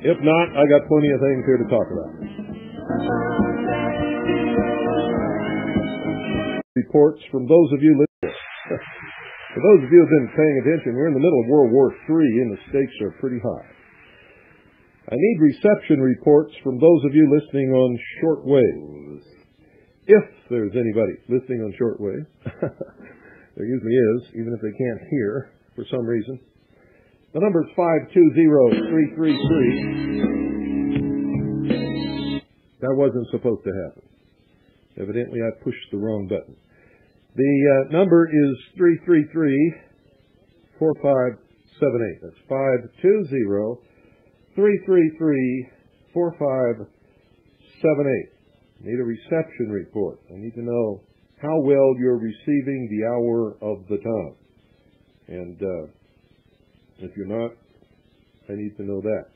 If not, I got plenty of things here to talk about. Reports from those of you listening. For those of you who have been paying attention, we're in the middle of World War III, and the stakes are pretty high. I need reception reports from those of you listening on shortwave. If there's anybody listening on shortwave, there usually is, even if they can't hear for some reason. The number is 520333. That wasn't supposed to happen. Evidently, I pushed the wrong button. The number is 333-4578. That's 520-333-4578. Need a reception report. I need to know how well you're receiving the hour of the tongue. And if you're not, I need to know that.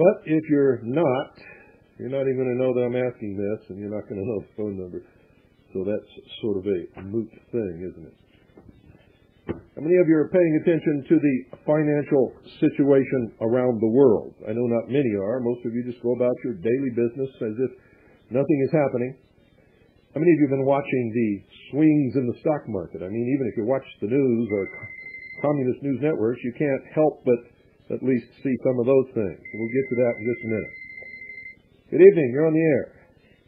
But if you're not even going to know that I'm asking this, and you're not going to know the phone number. So that's sort of a moot thing, isn't it? How many of you are paying attention to the financial situation around the world? I know not many are. Most of you just go about your daily business as if nothing is happening. How many of you have been watching the swings in the stock market? I mean, even if you watch the news or communist news networks, you can't help but at least see some of those things. We'll get to that in just a minute. Good evening. You're on the air.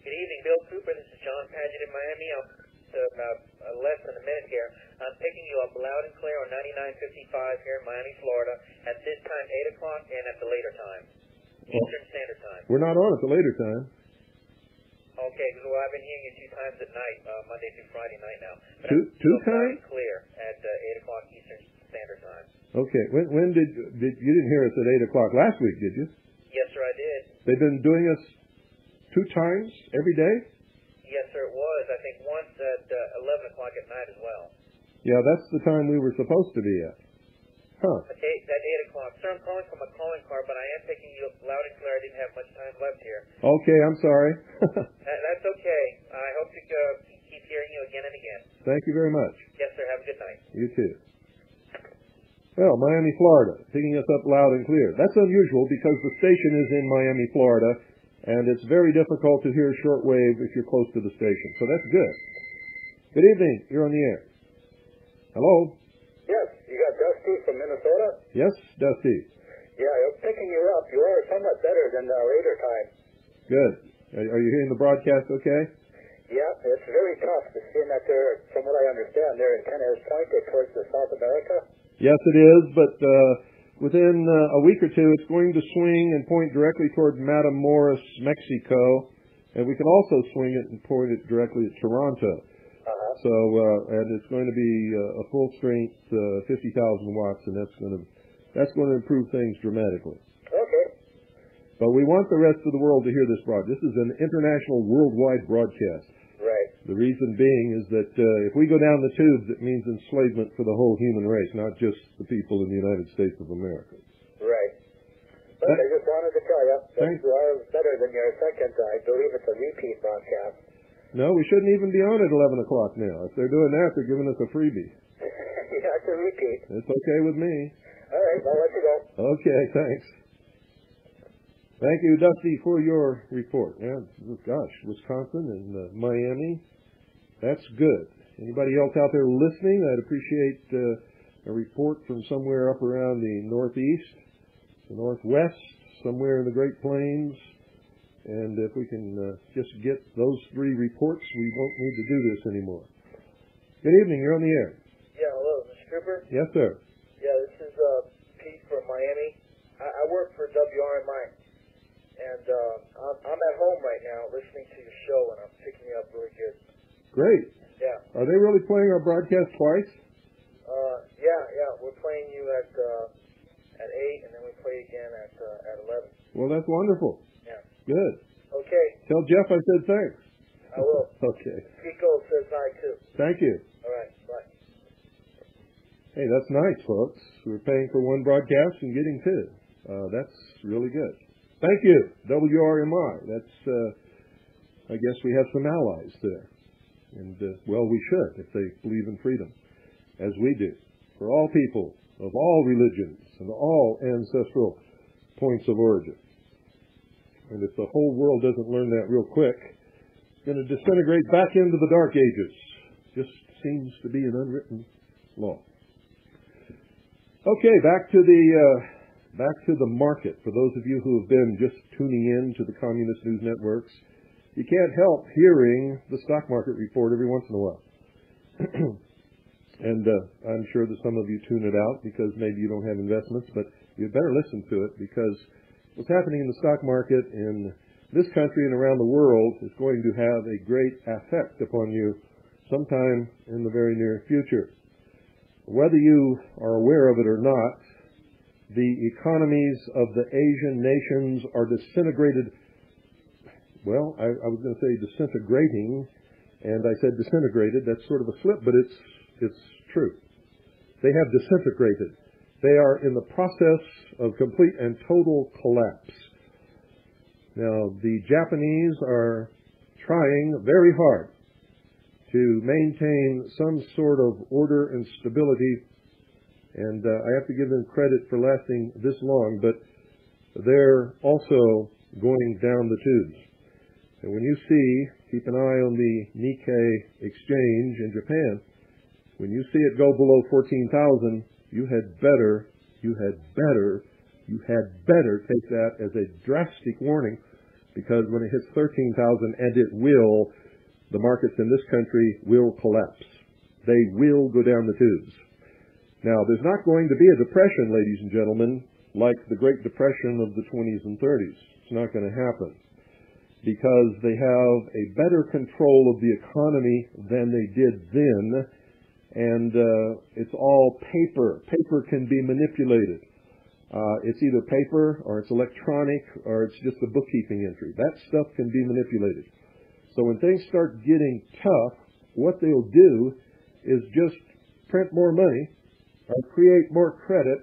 Good evening, Bill Cooper. This is John Paget in Miami. I'm about less than a minute here. I'm picking you up loud and clear on 99.55 here in Miami, Florida, at this time, 8 o'clock, and at the later time, Eastern Standard Time. We're not on at the later time. Okay, well, I've been hearing you 2 times at night, Monday through Friday night now. But Two times? Loud and clear at 8 o'clock Eastern Standard Time. Okay. When did you didn't hear us at 8 o'clock last week, did you? Yes, sir, I did. They've been doing us 2 times every day? Yes, sir, it was. I think once at 11 o'clock at night as well. Yeah, that's the time we were supposed to be at. Huh. At 8 o'clock. Sir, I'm calling from a calling card, but I am picking you up loud and clear. I didn't have much time left here. Okay, I'm sorry. That's okay. I hope to keep hearing you again and again. Thank you very much. Yes, sir. Have a good night. You too. Well, Miami, Florida, picking us up loud and clear. That's unusual because the station is in Miami, Florida, and it's very difficult to hear shortwave if you're close to the station. So that's good. Good evening. You're on the air. Hello? Yes, you got Dusty from Minnesota? Yes, Dusty. Yeah, I'm picking you up. You are somewhat better than the later time. Good. Are you hearing the broadcast okay? Yeah, it's very tough to see that they're, from what I understand, they're kind of pointed towards the South America. Yes, it is, but within a week or two, it's going to swing and point directly toward Matamoros, Mexico, and we can also swing it and point it directly at Toronto. So, and it's going to be a full strength 50,000 watts, and that's going to improve things dramatically. Okay. But we want the rest of the world to hear this broadcast. This is an international, worldwide broadcast. Right. The reason being is that if we go down the tubes, it means enslavement for the whole human race, not just the people in the United States of America. Right. But I just wanted to tell you that you are better than your second. I believe it's a repeat broadcast. No, we shouldn't even be on at 11 o'clock now. If they're doing that, they're giving us a freebie. Yeah, it's a repeat. It's okay with me. All right, I'll let you go. Okay, thanks. Thank you, Dusty, for your report. Yeah, gosh, Wisconsin and Miami, that's good. Anybody else out there listening? I'd appreciate a report from somewhere up around the Northeast, the Northwest, somewhere in the Great Plains. And if we can just get those 3 reports, we won't need to do this anymore. Good evening. You're on the air. Yeah, hello, Mr. Cooper? Yes, sir. Yeah, this is Pete from Miami. I work for WRMI, and I'm at home right now listening to your show, and I'm picking you up really good. Great. Yeah. Are they really playing our broadcast twice? Yeah. We're playing you at 8, and then we play again at 11. Well, that's wonderful. Yeah. Good. Okay. Tell Jeff I said thanks. I will. Okay. Pico says hi, too. Thank you. All right. Bye. Hey, that's nice, folks. We're paying for 1 broadcast and getting 2. That's really good. Thank you, WRMI. That's, I guess we have some allies there. And, well, we should if they believe in freedom, as we do, for all people of all religions and all ancestral points of origin. And if the whole world doesn't learn that real quick, it's going to disintegrate back into the Dark Ages. Just seems to be an unwritten law. Okay, back to the market. For those of you who have been just tuning in to the communist news networks, you can't help hearing the stock market report every once in a while. And I'm sure that some of you tune it out because maybe you don't have investments, but you'd better listen to it, because what's happening in the stock market in this country and around the world is going to have a great effect upon you sometime in the very near future. Whether you are aware of it or not, the economies of the Asian nations are disintegrated. Well, I was going to say disintegrating, and I said disintegrated. That's sort of a slip, but it's true. They have disintegrated. They are in the process of complete and total collapse. Now, the Japanese are trying very hard to maintain some sort of order and stability, and I have to give them credit for lasting this long, but they're also going down the tubes. And when you see, keep an eye on the Nikkei exchange in Japan, when you see it go below 14,000, you had better take that as a drastic warning, because when it hits 13,000, and it will, the markets in this country will collapse. They will go down the tubes. Now, there's not going to be a depression, ladies and gentlemen, like the Great Depression of the 20s and 30s. It's not going to happen, because they have a better control of the economy than they did then, and it's all paper. Paper can be manipulated. It's either paper, or it's electronic, or it's just a bookkeeping entry. That stuff can be manipulated. So when things start getting tough, what they'll do is just print more money, or create more credit,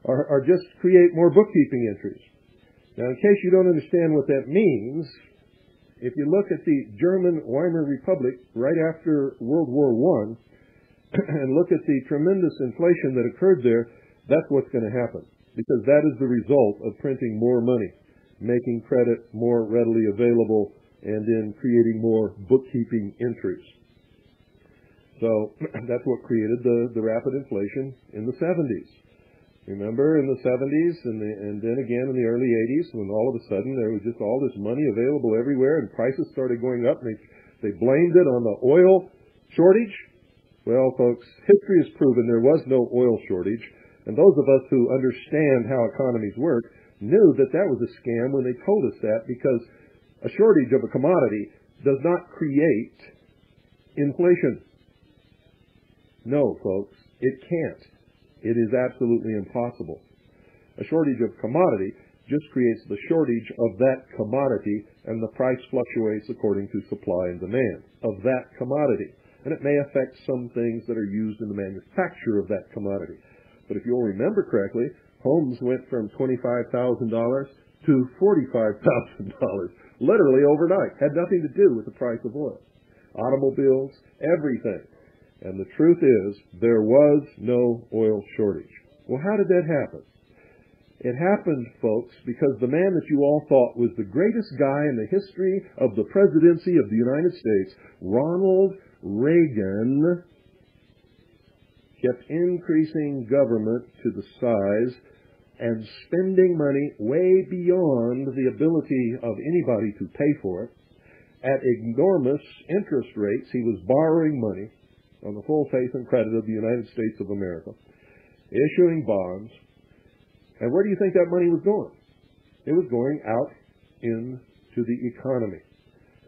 or just create more bookkeeping entries. Now, in case you don't understand what that means, if you look at the German Weimar Republic right after World War I, and look at the tremendous inflation that occurred there, that's what's going to happen. Because that is the result of printing more money, making credit more readily available, and then creating more bookkeeping entries. So that's what created the rapid inflation in the 70s. Remember, in the 70s and then again in the early 80s, when all of a sudden there was just all this money available everywhere and prices started going up, and they blamed it on the oil shortage. Well, folks, history has proven there was no oil shortage, and those of us who understand how economies work knew that that was a scam when they told us that, because a shortage of a commodity does not create inflation. No, folks, it can't. It is absolutely impossible. A shortage of commodity just creates the shortage of that commodity, and the price fluctuates according to supply and demand of that commodity. And it may affect some things that are used in the manufacture of that commodity. But if you'll remember correctly, homes went from $25,000 to $45,000, literally overnight. Had nothing to do with the price of oil. Automobiles, everything. And the truth is, there was no oil shortage. Well, how did that happen? It happened, folks, because the man that you all thought was the greatest guy in the history of the presidency of the United States, Ronald Reagan, kept increasing government to the size and spending money way beyond the ability of anybody to pay for it. At enormous interest rates, he was borrowing money on the full faith and credit of the United States of America, issuing bonds. And where do you think that money was going? It was going out into the economy.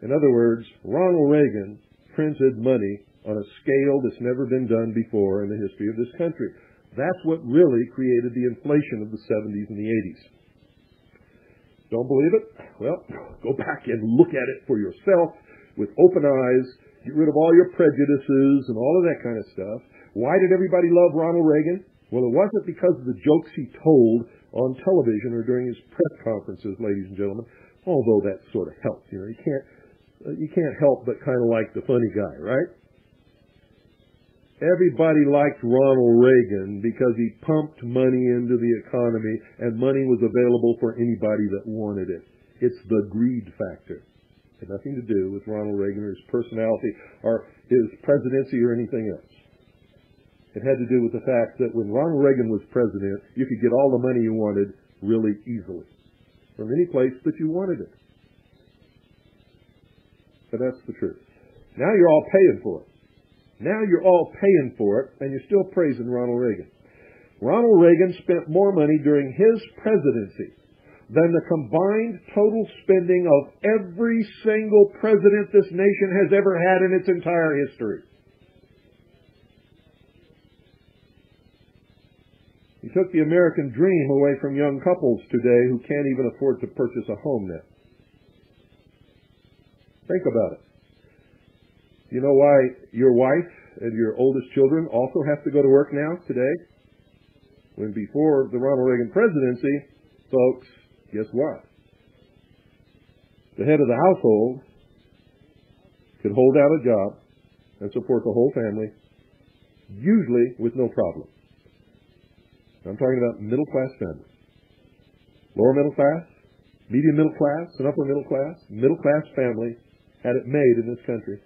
In other words, Ronald Reagan printed money on a scale that's never been done before in the history of this country. That's what really created the inflation of the 70s and the 80s. Don't believe it? Well, go back and look at it for yourself with open eyes. Get rid of all your prejudices and all of that kind of stuff. Why did everybody love Ronald Reagan? Well, it wasn't because of the jokes he told on television or during his press conferences, ladies and gentlemen, although that sort of helped. You know, you can't help but kind of like the funny guy, right? Everybody liked Ronald Reagan because he pumped money into the economy, and money was available for anybody that wanted it. It's the greed factor. It had nothing to do with Ronald Reagan or his personality or his presidency or anything else. It had to do with the fact that when Ronald Reagan was president, you could get all the money you wanted really easily from any place that you wanted it. But that's the truth. Now you're all paying for it. Now you're all paying for it, and you're still praising Ronald Reagan. Ronald Reagan spent more money during his presidency than the combined total spending of every single president this nation has ever had in its entire history. He took the American dream away from young couples today who can't even afford to purchase a home now. Think about it. You know why your wife and your oldest children also have to go to work now today? When before the Ronald Reagan presidency, folks, guess what? The head of the household could hold out a job and support the whole family, usually with no problem. I'm talking about middle-class families. Lower middle class, medium middle class, and upper middle-class families had it made in this country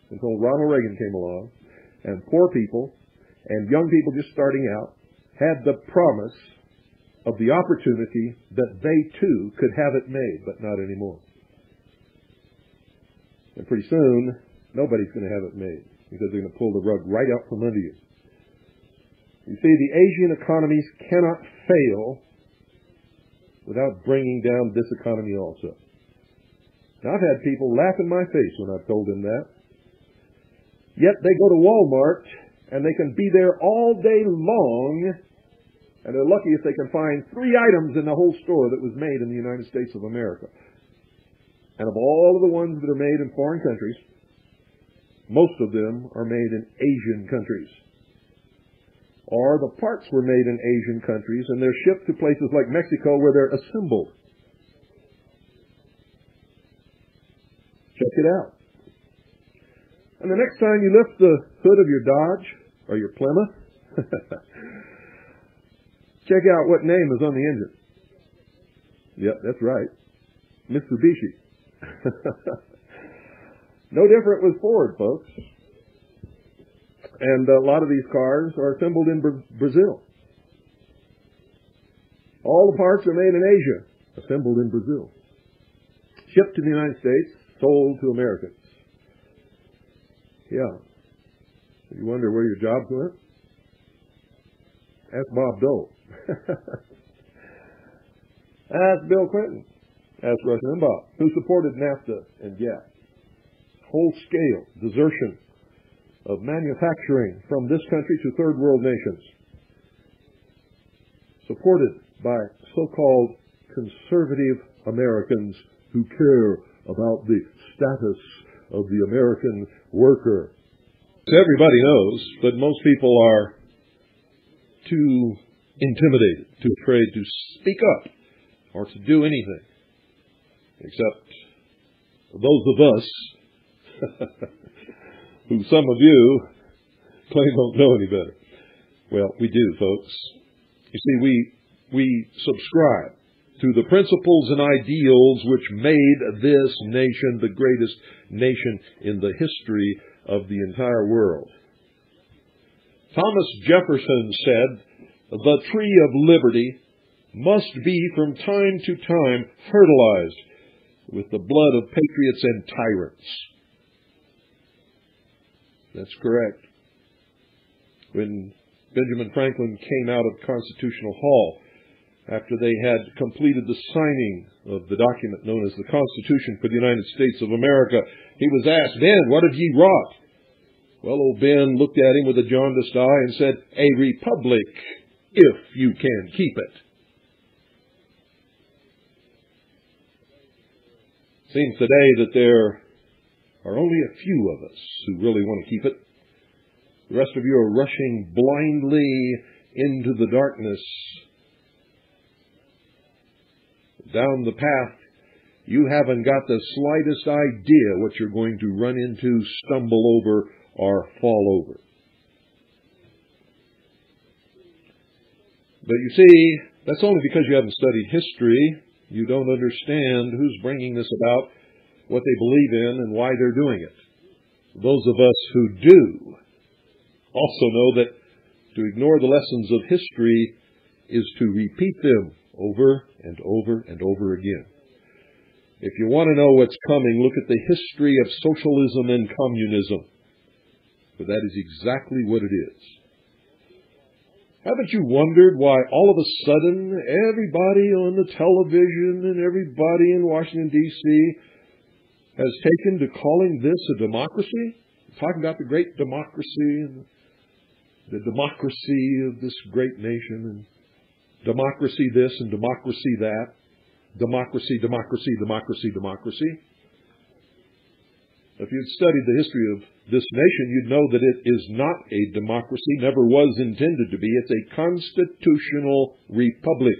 until Ronald Reagan came along, and poor people and young people just starting out had the promise of the opportunity that they too could have it made, but not anymore. And pretty soon, nobody's going to have it made because they're going to pull the rug right out from under you. You see, the Asian economies cannot fail without bringing down this economy also. Now, I've had people laugh in my face when I've told them that. Yet they go to Walmart and they can be there all day long, and they're lucky if they can find 3 items in the whole store that was made in the United States of America. And of all of the ones that are made in foreign countries, most of them are made in Asian countries. Or the parts were made in Asian countries and they're shipped to places like Mexico where they're assembled. Check it out. And the next time you lift the hood of your Dodge or your Plymouth, check out what name is on the engine. Yep, that's right. Mitsubishi. No different with Ford, folks. And a lot of these cars are assembled in Brazil. All the parts are made in Asia, assembled in Brazil. Shipped to the United States, sold to Americans. Yeah. You wonder where your jobs went? Ask Bob Dole. Ask Bill Clinton. Ask Rush Limbaugh, who supported NAFTA and GATT. Whole-scale desertion of manufacturing from this country to third world nations, supported by so-called conservative Americans who care about the status of the American worker. Everybody knows, but most people are too intimidated, too afraid to speak up or to do anything, except those of us who some of you claim don't know any better. Well, we do, folks. You see, we subscribe to the principles and ideals which made this nation the greatest nation in the history of the entire world. Thomas Jefferson said, "The tree of liberty must be from time to time fertilized with the blood of patriots and tyrants." That's correct. When Benjamin Franklin came out of Constitutional Hall, after they had completed the signing of the document known as the Constitution for the United States of America, he was asked, "Ben, what have ye wrought?" Well, old Ben looked at him with a jaundiced eye and said, "A republic, if you can keep it." Seems today that there are only a few of us who really want to keep it. The rest of you are rushing blindly into the darkness. Down the path, you haven't got the slightest idea what you're going to run into, stumble over, or fall over. But you see, that's only because you haven't studied history. You don't understand who's bringing this about, what they believe in, and why they're doing it. Those of us who do also know that to ignore the lessons of history is to repeat them over and over and over again. If you want to know what's coming, look at the history of socialism and communism. For that is exactly what it is. Haven't you wondered why all of a sudden everybody on the television and everybody in Washington, D.C. has taken to calling this a democracy? Talking about the great democracy and the democracy of this great nation, and democracy this and democracy that. Democracy, democracy, democracy, democracy. If you'd studied the history of this nation, you'd know that it is not a democracy, never was intended to be. It's a constitutional republic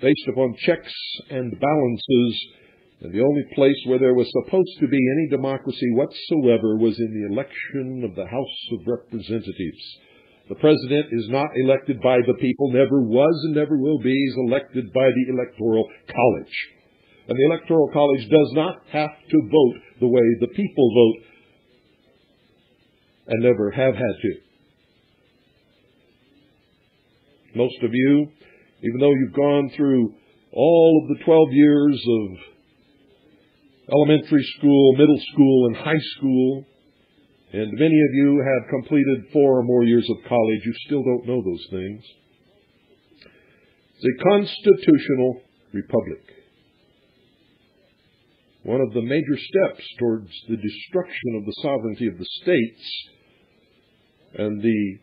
based upon checks and balances. And the only place where there was supposed to be any democracy whatsoever was in the election of the House of Representatives. The president is not elected by the people, never was and never will be. He's elected by the Electoral College. And the Electoral College does not have to vote the way the people vote, and never have had to. Most of you, even though you've gone through all of the 12 years of elementary school, middle school, and high school, and many of you have completed 4 or more years of college, you still don't know those things. It's a constitutional republic. One of the major steps towards the destruction of the sovereignty of the states and the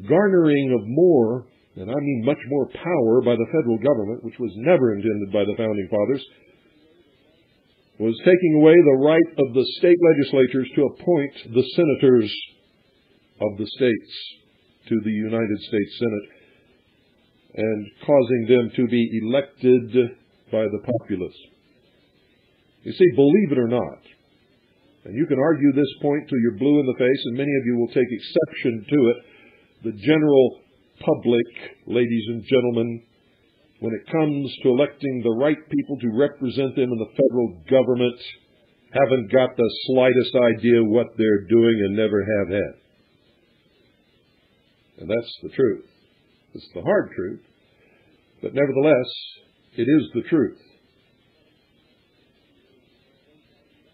garnering of more, and I mean much more power by the federal government, which was never intended by the Founding Fathers, was taking away the right of the state legislatures to appoint the senators of the states to the United States Senate and causing them to be elected by the populace. You see, believe it or not, and you can argue this point till you're blue in the face, and many of you will take exception to it, the general public, ladies and gentlemen, when it comes to electing the right people to represent them in the federal government, haven't got the slightest idea what they're doing and never have had. And that's the truth. It's the hard truth, but nevertheless, it is the truth.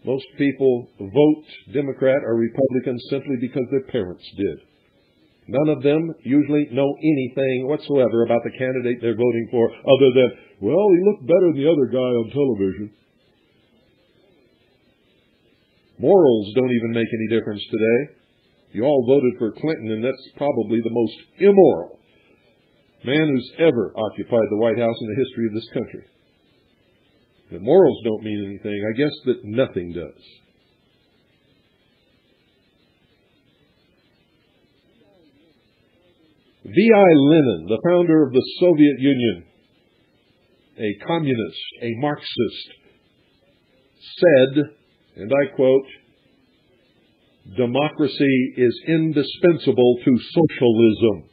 Most people vote Democrat or Republican simply because their parents did. None of them usually know anything whatsoever about the candidate they're voting for other than, well, he looked better than the other guy on television. Morals don't even make any difference today. You all voted for Clinton, and that's probably the most immoral man who's ever occupied the White House in the history of this country. The morals don't mean anything. I guess that nothing does. V.I. Lenin, the founder of the Soviet Union, a communist, a Marxist, said, and I quote, "Democracy is indispensable to socialism,"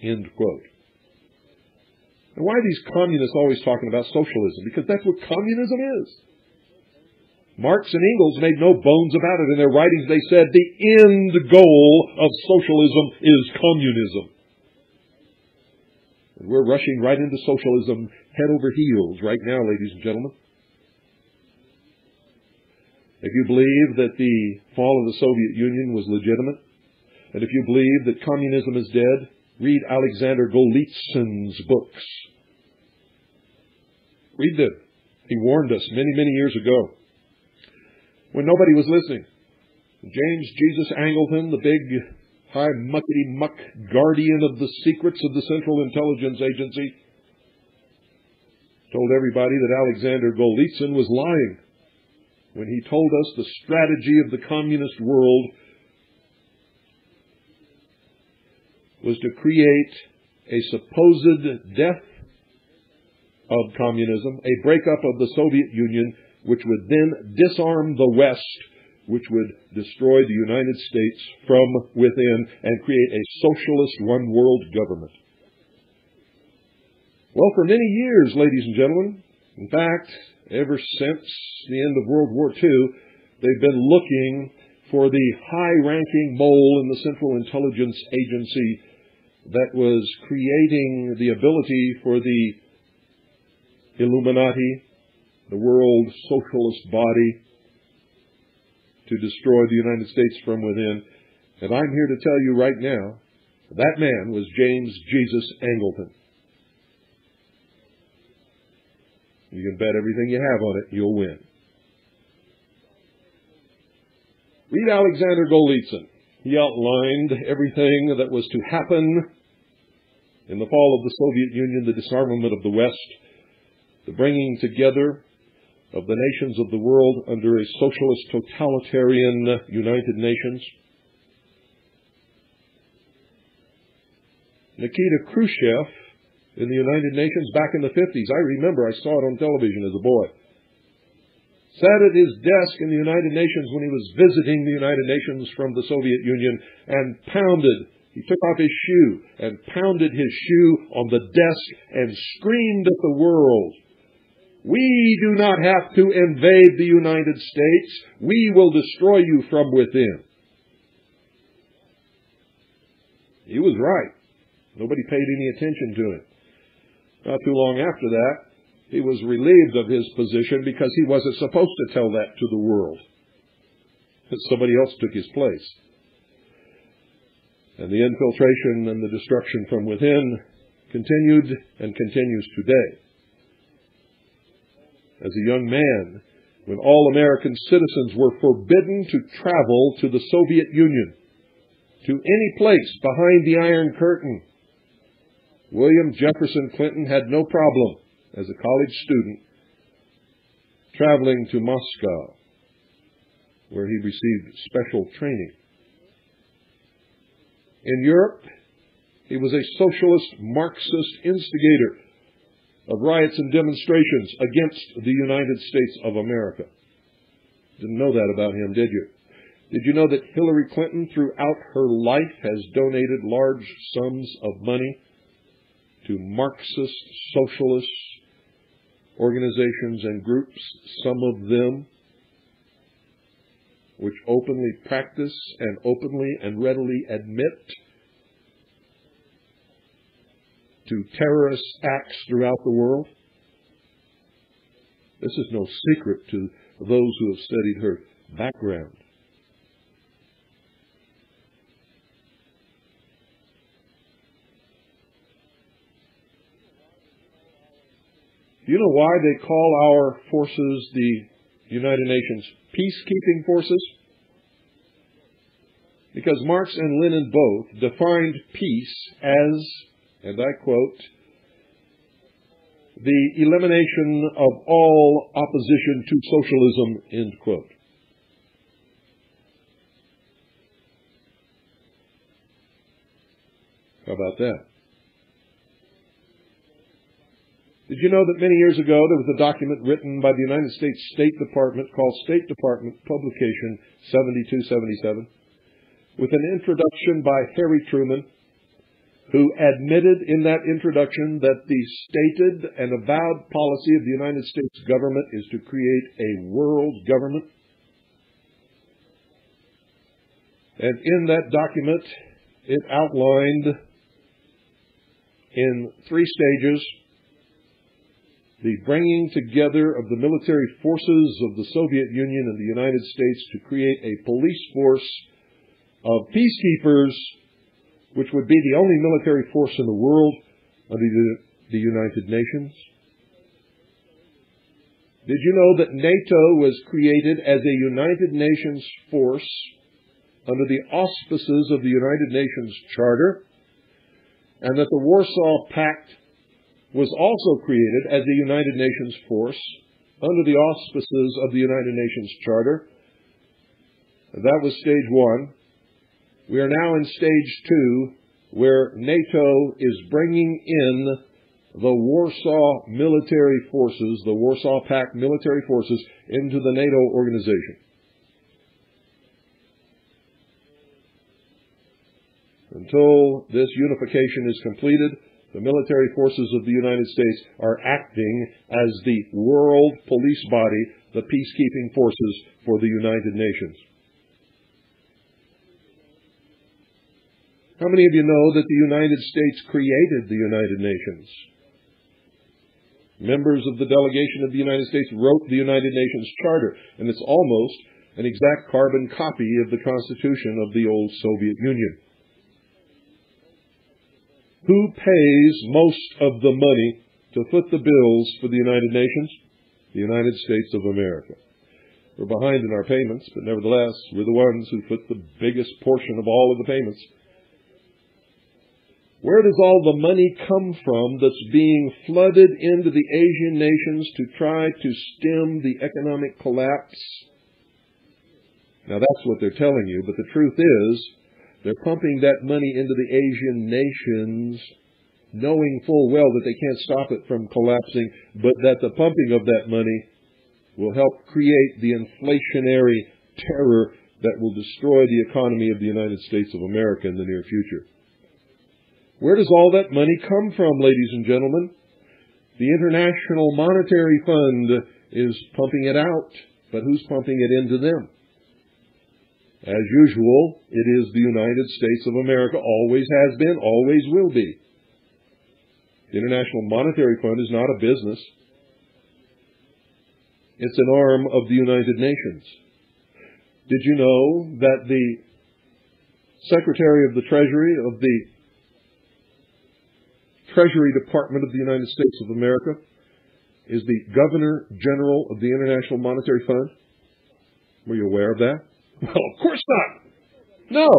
end quote. And why are these communists always talking about socialism? Because that's what communism is. Marx and Engels made no bones about it in their writings. They said the end goal of socialism is communism. And we're rushing right into socialism head over heels right now, ladies and gentlemen. If you believe that the fall of the Soviet Union was legitimate, and if you believe that communism is dead, read Alexander Golitsyn's books. Read them. He warned us many, many years ago when nobody was listening. James Jesus Angleton, the big high muckety-muck guardian of the secrets of the Central Intelligence Agency, told everybody that Alexander Golitsyn was lying when he told us the strategy of the communist world was to create a supposed death of communism, a breakup of the Soviet Union, which would then disarm the West, which would destroy the United States from within and create a socialist one-world government. Well, for many years, ladies and gentlemen, in fact, ever since the end of World War II, they've been looking for the high-ranking mole in the Central Intelligence Agency that was creating the ability for the Illuminati, the world socialist body, to destroy the United States from within. And I'm here to tell you right now That man was James Jesus Angleton. You can bet everything you have on it, you'll win. Read Alexander Golitsyn. He outlined everything that was to happen in the fall of the Soviet Union, the disarmament of the West, the bringing together of the nations of the world under a socialist totalitarian United Nations. Nikita Khrushchev in the United Nations back in the 50s, I remember, I saw it on television as a boy, sat at his desk in the United Nations when he was visiting the United Nations from the Soviet Union and he took off his shoe and pounded his shoe on the desk and screamed at the world, "We do not have to invade the United States. We will destroy you from within." He was right. Nobody paid any attention to him. Not too long after that, he was relieved of his position because he wasn't supposed to tell that to the world. Somebody else took his place. And the infiltration and the destruction from within continued and continues today. As a young man, when all American citizens were forbidden to travel to the Soviet Union, to any place behind the Iron Curtain, William Jefferson Clinton had no problem, as a college student, traveling to Moscow, where he received special training. In Europe, he was a socialist Marxist instigator of riots and demonstrations against the United States of America. Didn't know that about him, did you? Did you know that Hillary Clinton, throughout her life, has donated large sums of money to Marxist, socialist organizations and groups, some of them which openly practice and openly and readily admit to terrorist acts throughout the world? This is no secret to those who have studied her background. Do you know why they call our forces the United Nations peacekeeping forces? Because Marx and Lenin both defined peace as, and I quote, the elimination of all opposition to socialism, end quote. How about that? Did you know that many years ago there was a document written by the United States State Department called State Department Publication 7277 with an introduction by Harry Truman, who admitted in that introduction that the stated and avowed policy of the United States government is to create a world government? And in that document, it outlined in 3 stages the bringing together of the military forces of the Soviet Union and the United States to create a police force of peacekeepers, which would be the only military force in the world under the United Nations. Did you know that NATO was created as a United Nations force under the auspices of the United Nations Charter, and that the Warsaw Pact was also created as a United Nations force under the auspices of the United Nations Charter? That was stage 1. We are now in stage 2, where NATO is bringing in the Warsaw military forces, the Warsaw Pact military forces, into the NATO organization. Until this unification is completed, the military forces of the United States are acting as the world police body, the peacekeeping forces for the United Nations. How many of you know that the United States created the United Nations? Members of the delegation of the United States wrote the United Nations Charter, and it's almost an exact carbon copy of the Constitution of the old Soviet Union. Who pays most of the money to foot the bills for the United Nations? The United States of America. We're behind in our payments, but nevertheless, we're the ones who foot the biggest portion of all of the payments. Where does all the money come from that's being flooded into the Asian nations to try to stem the economic collapse? Now that's what they're telling you, but the truth is, they're pumping that money into the Asian nations, knowing full well that they can't stop it from collapsing, but that the pumping of that money will help create the inflationary terror that will destroy the economy of the United States of America in the near future. Where does all that money come from, ladies and gentlemen? The International Monetary Fund is pumping it out, but who's pumping it into them? As usual, it is the United States of America, always has been, always will be. The International Monetary Fund is not a business. It's an arm of the United Nations. Did you know that the Secretary of the Treasury of the Treasury Department of the United States of America is the Governor General of the International Monetary Fund? Were you aware of that? Well, of course not. No.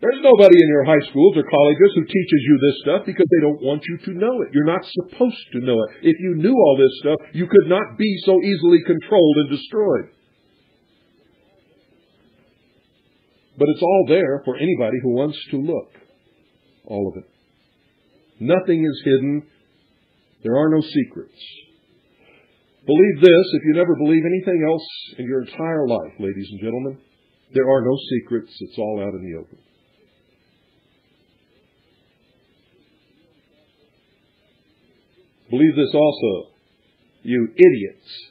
There's nobody in your high schools or colleges who teaches you this stuff because they don't want you to know it. You're not supposed to know it. If you knew all this stuff, you could not be so easily controlled and destroyed. But it's all there for anybody who wants to look. All of it. Nothing is hidden. There are no secrets. Believe this if you never believe anything else in your entire life, ladies and gentlemen. There are no secrets. It's all out in the open. Believe this also, you idiots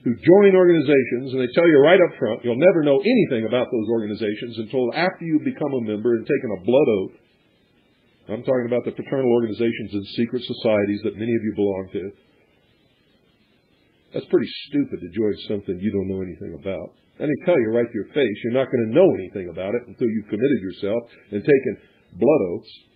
who join organizations and they tell you right up front you'll never know anything about those organizations until after you become a member and taken a blood oath. I'm talking about the fraternal organizations and secret societies that many of you belong to. That's pretty stupid to join something you don't know anything about. And they tell you right to your face you're not going to know anything about it until you've committed yourself and taken blood oaths.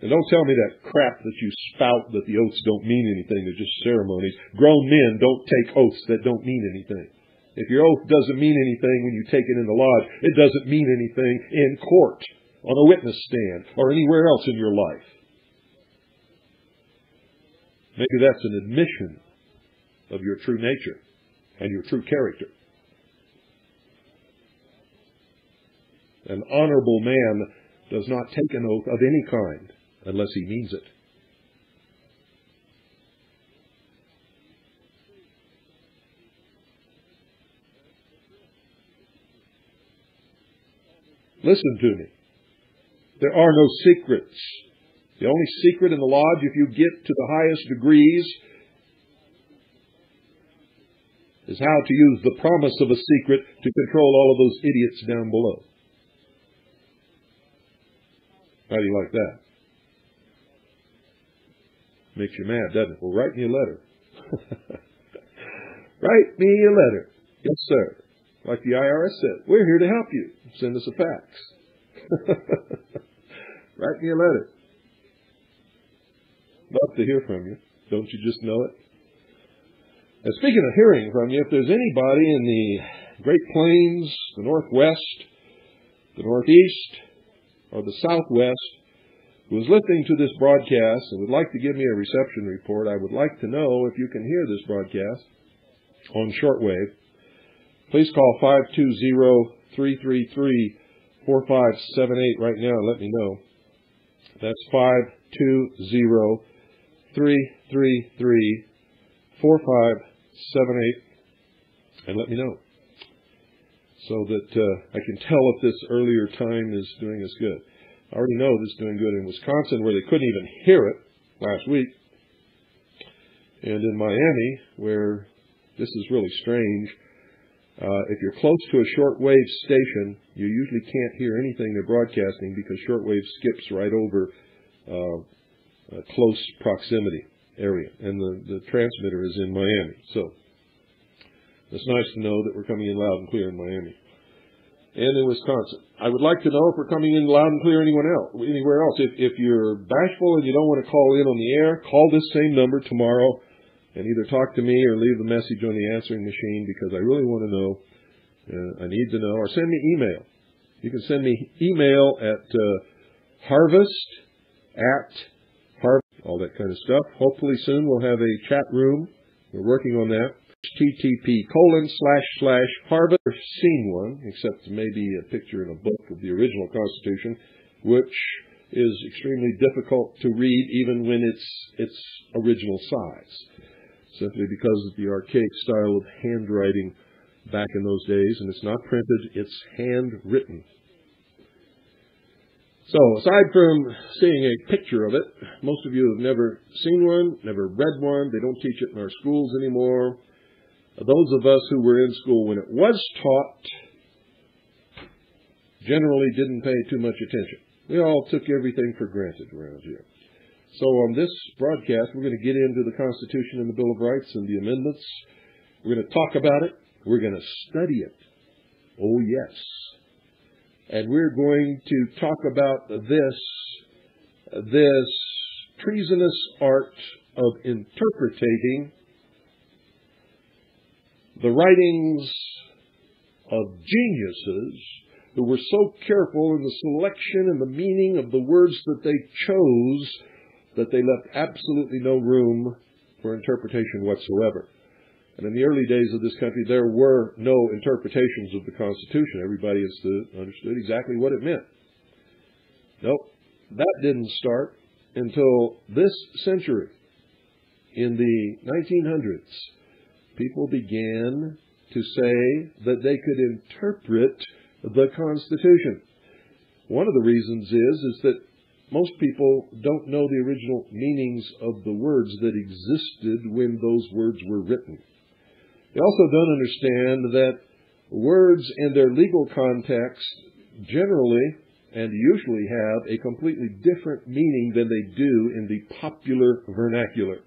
And don't tell me that crap that you spout that the oaths don't mean anything. They're just ceremonies. Grown men don't take oaths that don't mean anything. If your oath doesn't mean anything when you take it in the lodge, it doesn't mean anything in court, on a witness stand, or anywhere else in your life. Maybe that's an admission of your true nature and your true character. An honorable man does not take an oath of any kind unless he means it. Listen to me. There are no secrets. The only secret in the lodge, if you get to the highest degrees, is how to use the promise of a secret to control all of those idiots down below. How do you like that? Makes you mad, doesn't it? Well, write me a letter. Write me a letter. Yes, sir. Like the IRS said, we're here to help you. Send us a fax. Write me a letter. Love to hear from you. Don't you just know it? And speaking of hearing from you, if there's anybody in the Great Plains, the Northwest, the Northeast, or the Southwest who is listening to this broadcast and would like to give me a reception report, I would like to know if you can hear this broadcast on shortwave. Please call 520-333-4578 right now and let me know. That's 520-333-4578 and let me know so that I can tell if this earlier time is doing us good. I already know this is doing good in Wisconsin where they couldn't even hear it last week. And in Miami where this is really strange. If you're close to a shortwave station, you usually can't hear anything they're broadcasting because shortwave skips right over a close proximity area. And the transmitter is in Miami. So it's nice to know that we're coming in loud and clear in Miami. and in Wisconsin. I would like to know if we're coming in loud and clear anywhere else. If you're bashful and you don't want to call in on the air, call this same number tomorrow and either talk to me or leave a message on the answering machine, because I really want to know. I need to know. Or send me email. You can send me email at harvest, all that kind of stuff. Hopefully soon we'll have a chat room. We're working on that. http://harvest. I've seen one, except maybe a picture in a book of the original Constitution, which is extremely difficult to read even when it's original size, simply because of the archaic style of handwriting back in those days, and it's not printed, it's handwritten. So, aside from seeing a picture of it, most of you have never seen one, never read one. They don't teach it in our schools anymore. Those of us who were in school when it was taught generally didn't pay too much attention. We all took everything for granted around here. So on this broadcast, we're going to get into the Constitution and the Bill of Rights and the amendments. We're going to talk about it. We're going to study it. Oh, yes. And we're going to talk about this treasonous art of interpreting the writings of geniuses who were so careful in the selection and the meaning of the words that they chose that they left absolutely no room for interpretation whatsoever. And in the early days of this country, there were no interpretations of the Constitution. Everybody understood exactly what it meant. Nope, that didn't start until this century. In the 1900s, people began to say that they could interpret the Constitution. One of the reasons is that most people don't know the original meanings of the words that existed when those words were written. They also don't understand that words in their legal context generally and usually have a completely different meaning than they do in the popular vernacular.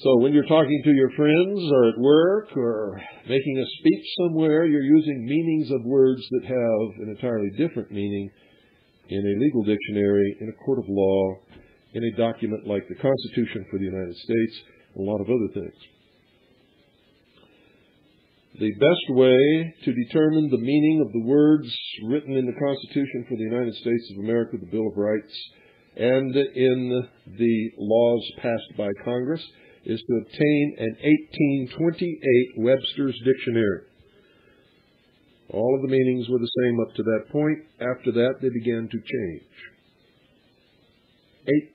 So when you're talking to your friends or at work or making a speech somewhere, you're using meanings of words that have an entirely different meaning in a legal dictionary, in a court of law, in a document like the Constitution for the United States, and a lot of other things. The best way to determine the meaning of the words written in the Constitution for the United States of America, the Bill of Rights, and in the laws passed by Congress is to obtain an 1828 Webster's Dictionary. All of the meanings were the same up to that point. After that, they began to change.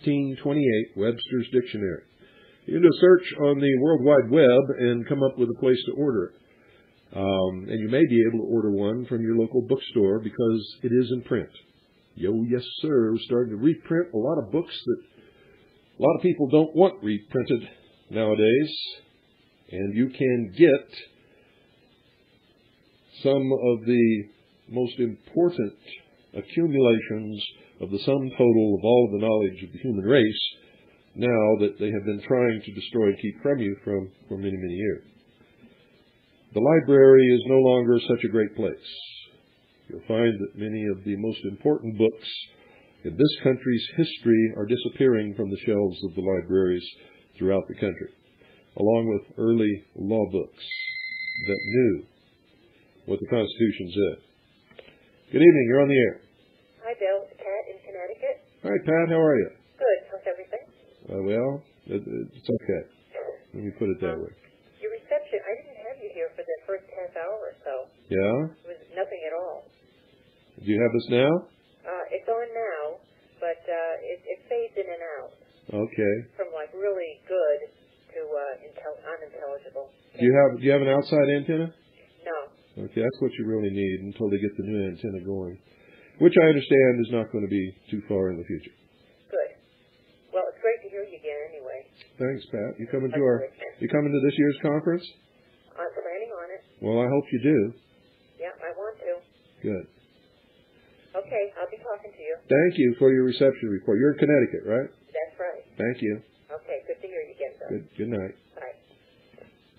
1828 Webster's Dictionary. You can do a search on the World Wide Web and come up with a place to order it. And you may be able to order one from your local bookstore because it is in print. Yo, yes, sir. We're starting to reprint a lot of books that a lot of people don't want reprinted nowadays. And you can get some of the most important accumulations of the sum total of all of the knowledge of the human race now that they have been trying to destroy and keep from you for many, many years. The library is no longer such a great place. You'll find that many of the most important books in this country's history are disappearing from the shelves of the libraries throughout the country, along with early law books that knew what the Constitution said. Good evening. You're on the air. Hi, Bill. It's Pat in Connecticut. Hi, Pat. How are you? Good. How's everything? Well, it's okay. Let me put it that way. Your reception, I didn't have you here for the first half hour or so. Yeah? It was nothing at all. Do you have us now? It's on now, but it fades in and out. Okay. From like really good to unintelligible. Do you have an outside antenna? No. Okay, that's what you really need until they get the new antenna going, which I understand is not going to be too far in the future. Good. Well, it's great to hear you again anyway. Thanks, Pat. You coming to this year's conference? I'm planning on it. Well, I hope you do. Yeah, I want to. Good. Okay, I'll be talking to you. Thank you for your reception report. You're in Connecticut, right? That's right. Thank you. Okay, good to hear you again, Bill. Good night. Bye.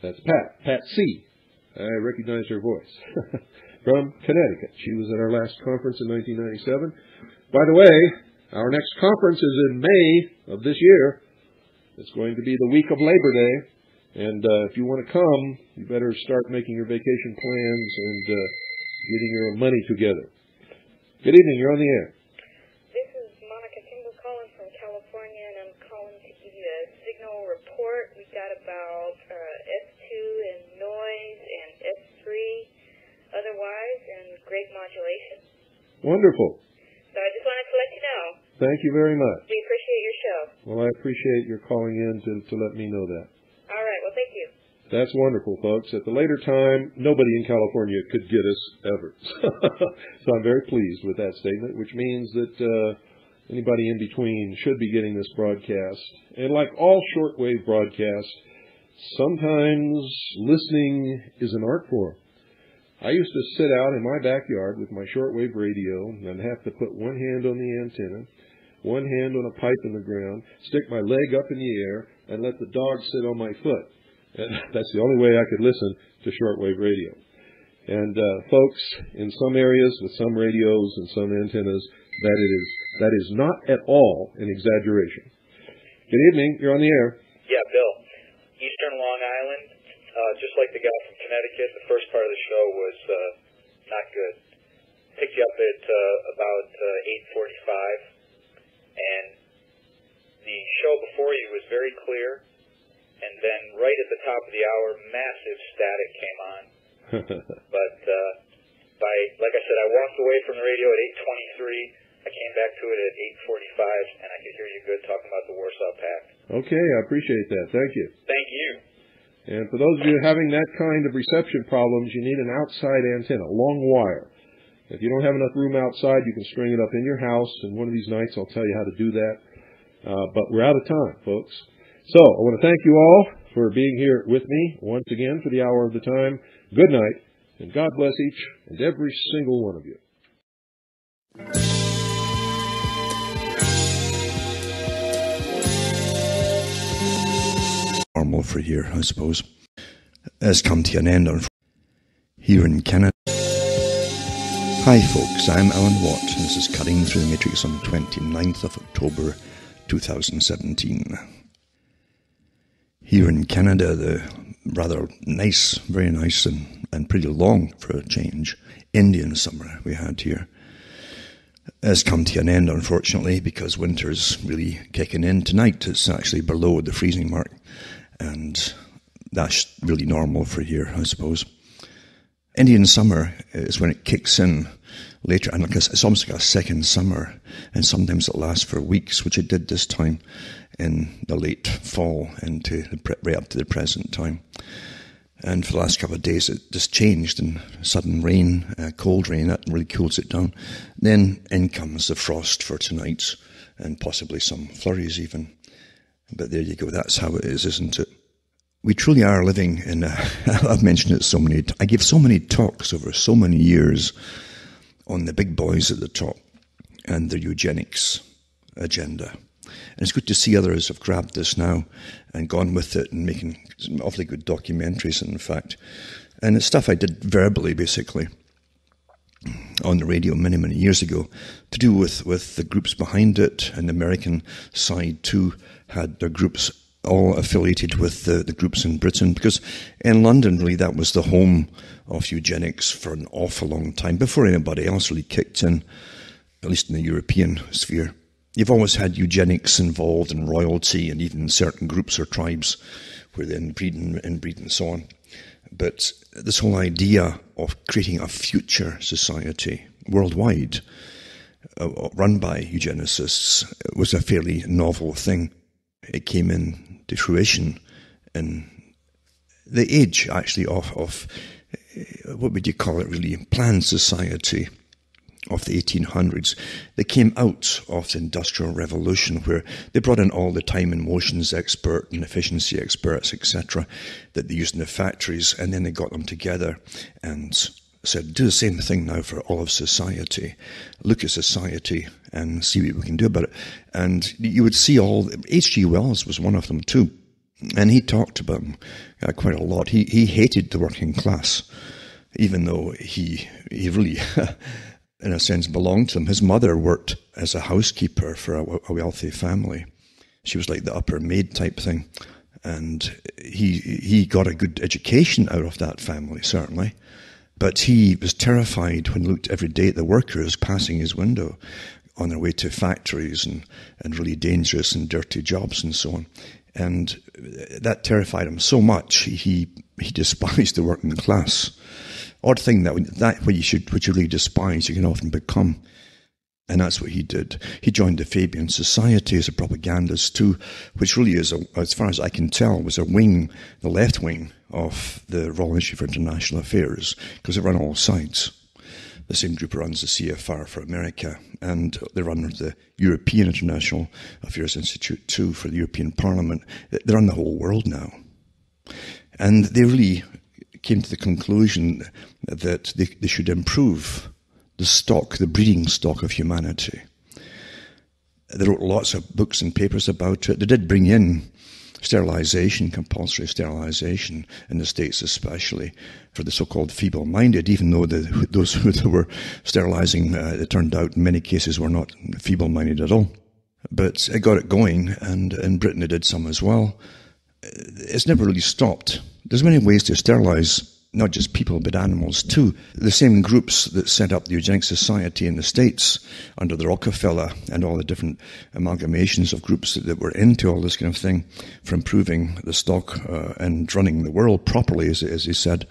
That's Pat. Pat C. I recognize her voice. from Connecticut. She was at our last conference in 1997. By the way, our next conference is in May of this year. It's going to be the week of Labor Day. And if you want to come, you better start making your vacation plans and getting your money together. Good evening. You're on the air. This is Monica Kimball calling from California, and I'm calling to give you a signal report. We got about S2 and noise and S3 otherwise, and great modulation. Wonderful. So I just wanted to let you know. Thank you very much. We appreciate your show. Well, I appreciate your calling in to let me know that. All right. Well, thank you. That's wonderful, folks. At the later time, nobody in California could get us ever. So I'm very pleased with that statement, which means that anybody in between should be getting this broadcast. And like all shortwave broadcasts, sometimes listening is an art form. I used to sit out in my backyard with my shortwave radio and have to put one hand on the antenna, one hand on a pipe in the ground, stick my leg up in the air, and let the dog sit on my foot. And that's the only way I could listen to shortwave radio. And folks, in some areas with some radios and some antennas, that is not at all an exaggeration. Good evening. You're on the air. Yeah, Bill. Eastern Long Island, just like the guy from Connecticut, the first part of the show was not good. Picked you up at about 8:45, and the show before you was very clear. And then right at the top of the hour, massive static came on. But like I said, I walked away from the radio at 8:23. I came back to it at 8:45, and I could hear you good talking about the Warsaw Pact. Okay, I appreciate that. Thank you. Thank you. And for those of you having that kind of reception problems, you need an outside antenna, a long wire. If you don't have enough room outside, you can string it up in your house, and one of these nights I'll tell you how to do that. But we're out of time, folks. So, I want to thank you all for being here with me once again for the hour of the time. Good night, and God bless each and every single one of you. Normal for here, I suppose, has come to an end here in Canada. Hi folks, I'm Alan Watt, and this is Cutting Through the Matrix on the 29th of October 2017. Here in Canada, the rather nice, very nice and pretty long for a change, Indian summer we had here has come to an end, unfortunately, because winter's really kicking in. Tonight it's actually below the freezing mark, and that's really normal for here, I suppose. Indian summer is when it kicks in later, and it's almost like a second summer, and sometimes it lasts for weeks, which it did this time in the late fall into right up to the present time. And for the last couple of days it just changed, and sudden rain, cold rain, that really cools it down. Then in comes the frost for tonight, and possibly some flurries even. But there you go, that's how it is, isn't it? We truly are living in I've mentioned it so many I gave so many talks over so many years on the big boys at the top and their eugenics agenda. And it's good to see others have grabbed this now and gone with it and making some awfully good documentaries, in fact. And it's stuff I did verbally, basically, on the radio many, many years ago, to do with the groups behind it. And the American side, too, had their groups all affiliated with the groups in Britain, because in London, really, that was the home of eugenics for an awful long time, before anybody else really kicked in, at least in the European sphere. You've always had eugenics involved in royalty and even in certain groups or tribes where they inbreed and so on. But this whole idea of creating a future society worldwide run by eugenicists was a fairly novel thing. It came into fruition in the age, actually, of what would you call it, really, planned society of the 1800s. They came out of the Industrial Revolution, where they brought in all the time and motions expert and efficiency experts, etc., that they used in the factories, and then they got them together and said, do the same thing now for all of society. Look at society and see what we can do about it. And you would see H.G. Wells was one of them too. And he talked about them quite a lot. He hated the working class. even though he really, in a sense, belonged to them. His mother worked as a housekeeper for a wealthy family. She was like the upper maid type thing. And he got a good education out of that family, certainly. But he was terrified when he looked every day at the workers passing his window on their way to factories and really dangerous and dirty jobs and so on. And that terrified him so much, he despised the working class. Odd thing that what you really despise, you can often become. And that's what he did. He joined the Fabian Society as a propagandist too, which really is, as far as I can tell, was a wing, the left wing of the Royal Institute for International Affairs, because they run all sides. The same group runs the CFR for America, and they run the European International Affairs Institute too for the European Parliament. They run the whole world now. And they really came to the conclusion that they should improve the breeding stock of humanity. They wrote lots of books and papers about it. They did bring in sterilization, compulsory sterilization, in the States especially, for the so-called feeble-minded, even though those who they were sterilizing, it turned out in many cases were not feeble-minded at all. But it got it going, and in Britain they did some as well. It's never really stopped. There's many ways to sterilize not just people, but animals too. The same groups that set up the Eugenics Society in the States under the Rockefeller and all the different amalgamations of groups that were into all this kind of thing for improving the stock and running the world properly, as he said,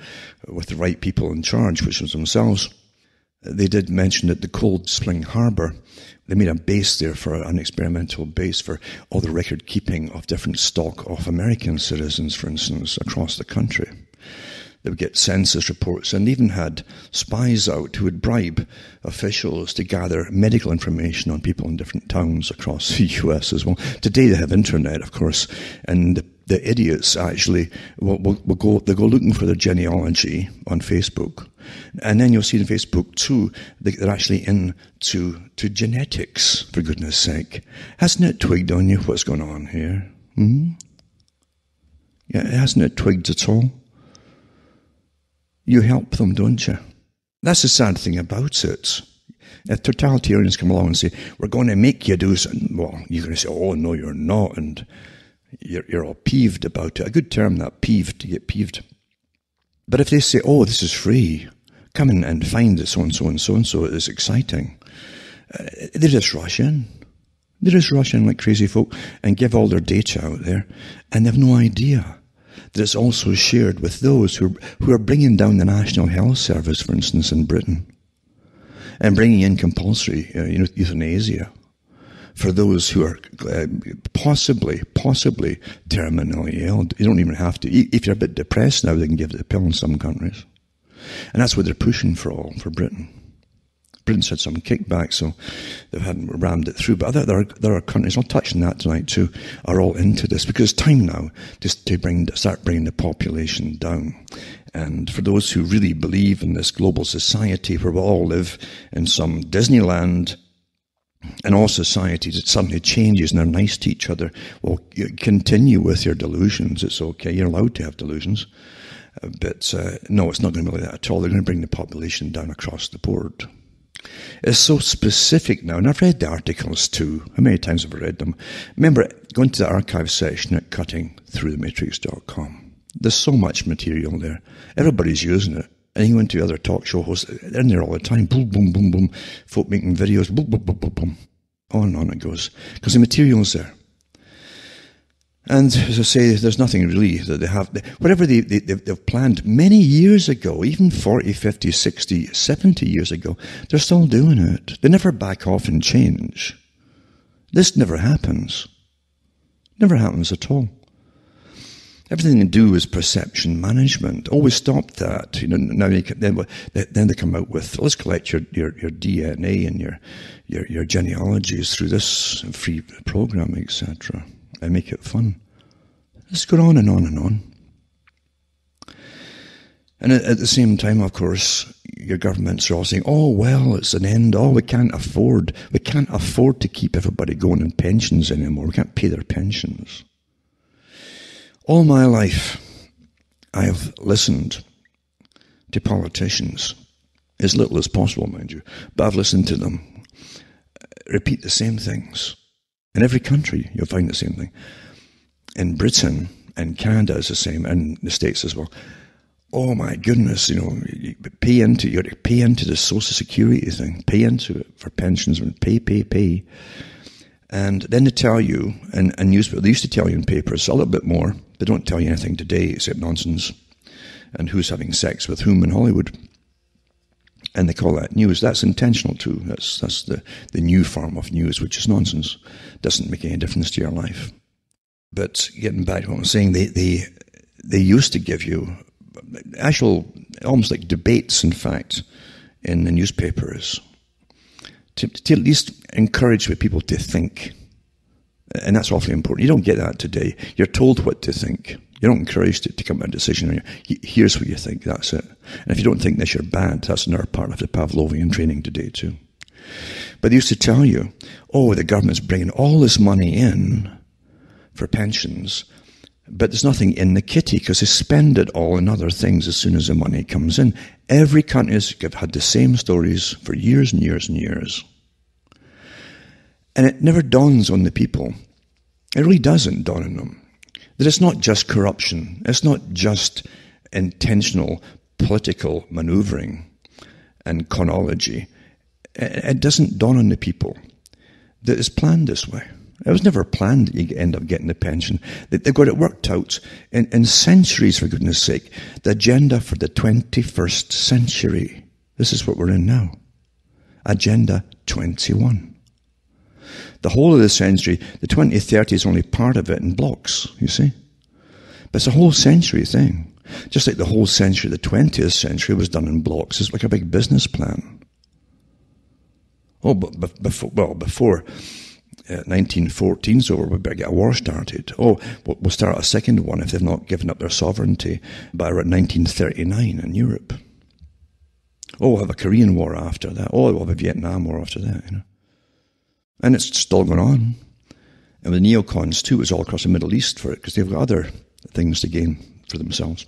with the right people in charge, which was themselves. They did mention at the Cold Spring Harbor, they made a base there for an experimental base for all the record keeping of different stock of American citizens, for instance, across the country. They would get census reports and even had spies out who would bribe officials to gather medical information on people in different towns across the US as well. Today they have internet, of course, and the idiots actually will go looking for their genealogy on Facebook. And then you'll see on Facebook too, they're actually into genetics, for goodness sake. Hasn't it twigged on you what's going on here? Yeah, hasn't it twigged at all? You help them, don't you? That's the sad thing about it. If totalitarians come along and say, we're going to make you do something, well, you're going to say, oh, no, you're not, and you're all peeved about it. A good term, that, peeved, to get peeved. But if they say, oh, this is free, come in and find it, so-and-so and so-and-so, it's exciting, they just rush in. They just rush in like crazy folk and give all their data out there, and they have no idea that it's also shared with those who are bringing down the National Health Service, for instance, in Britain, and bringing in compulsory euthanasia for those who are possibly terminally ill. You don't even have to. If you're a bit depressed now, they can give it a pill in some countries. And that's what they're pushing for Britain. Britain's had some kickback, so they hadn't rammed it through. But there are countries, I'll touch on that tonight too, are all into this, because it's time now just to start bringing the population down. And for those who really believe in this global society where we all live in some Disneyland, and all societies, it suddenly changes and they're nice to each other, well, you continue with your delusions. It's okay. You're allowed to have delusions. But no, it's not going to be like that at all. They're going to bring the population down across the board. It's so specific now, and I've read the articles too. How many times have I read them? Remember, going to the archive section at cuttingthroughthematrix.com. There's so much material there. Everybody's using it. And you go into other talk show hosts, they're in there all the time. Boom, boom, boom, boom. Folk making videos. Boom, boom, boom, boom, boom. On and on it goes. Because the material's there. And as I say, there's nothing really that they have. Whatever they've planned many years ago, even 40, 50, 60, 70 years ago, they're still doing it. They never back off and change. This never happens. Never happens at all. Everything they do is perception management. Always stop that. Now then they come out with, let's collect your DNA and your genealogies through this free program, etc., and make it fun. Let's go on and on and on. And at the same time, of course, your governments are all saying, oh, well, it's an end. Oh, we can't afford to keep everybody going in pensions anymore. We can't pay their pensions. All my life, I have listened to politicians, as little as possible, mind you, but I've listened to them repeat the same things. In every country, you'll find the same thing. In Britain and Canada is the same, and the States as well. Oh my goodness, you pay into the Social Security thing, pay into it for pensions, and pay. And then they tell you, and newspaper, they used to tell you in papers a little bit more. They don't tell you anything today except nonsense and who's having sex with whom in Hollywood. And they call that news. That's intentional too. That's the new form of news, which is nonsense. Doesn't make any difference to your life. But getting back to what I'm saying, they used to give you actual, almost like debates, in fact, in the newspapers, to at least encourage people to think. And that's awfully important. You don't get that today. You're told what to think. You're not encouraged to come to a decision. Here's what you think, that's it. And if you don't think this, you're bad. That's another part of the Pavlovian training today too. But they used to tell you, oh, the government's bringing all this money in for pensions, but there's nothing in the kitty because they spend it all in other things as soon as the money comes in. Every country has had the same stories for years and years and years. And it never dawns on the people. It really doesn't dawn on them that it's not just corruption. It's not just intentional political maneuvering and chronology. It doesn't dawn on the people that it's planned this way. It was never planned that you end up getting the pension. They've got it worked out in centuries, for goodness sake. The agenda for the 21st century. This is what we're in now. Agenda 21. The whole of the century, the 2030 is only part of it in blocks, you see. But it's a whole century thing. Just like the whole century, the 20th century was done in blocks. It's like a big business plan. Oh, but before 1914's over, we better get a war started. Oh, we'll start a second one if they've not given up their sovereignty by around 1939 in Europe. Oh, we'll have a Korean War after that. Oh, we'll have a Vietnam War after that, And it's still going on. And with neocons too, it's all across the Middle East for it, because they've got other things to gain for themselves.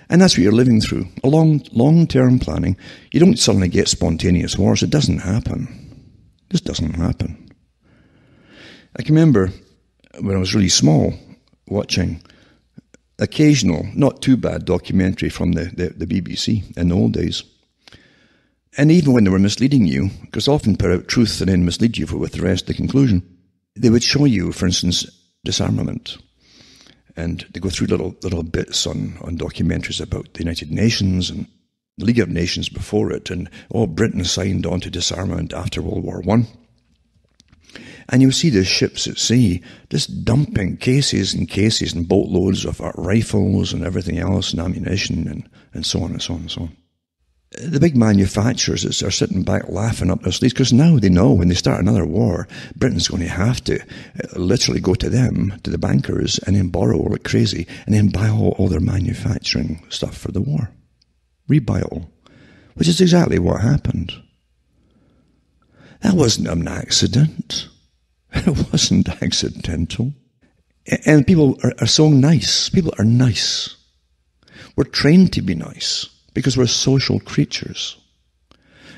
And that's what you're living through. A long-term planning. You don't suddenly get spontaneous wars. It doesn't happen. It just doesn't happen. I can remember when I was really small, watching occasional, not too bad documentary from the BBC in the old days. And even when they were misleading you, because often put out truth and then mislead you with the rest of the conclusion, they would show you, for instance, disarmament. And they go through little bits on documentaries about the United Nations and the League of Nations before it, and Britain signed on to disarmament after World War I. And you see the ships at sea just dumping cases and cases and boatloads of rifles and everything else and ammunition and so on and so on and so on. The big manufacturers are sitting back laughing up their sleeves because now they know when they start another war, Britain's going to have to literally go to them, to the bankers, and then borrow like crazy and then buy all their manufacturing stuff for the war. Rebuy it all. Which is exactly what happened. That wasn't an accident. It wasn't accidental. And people are so nice. People are nice. We're trained to be nice. Because we're social creatures.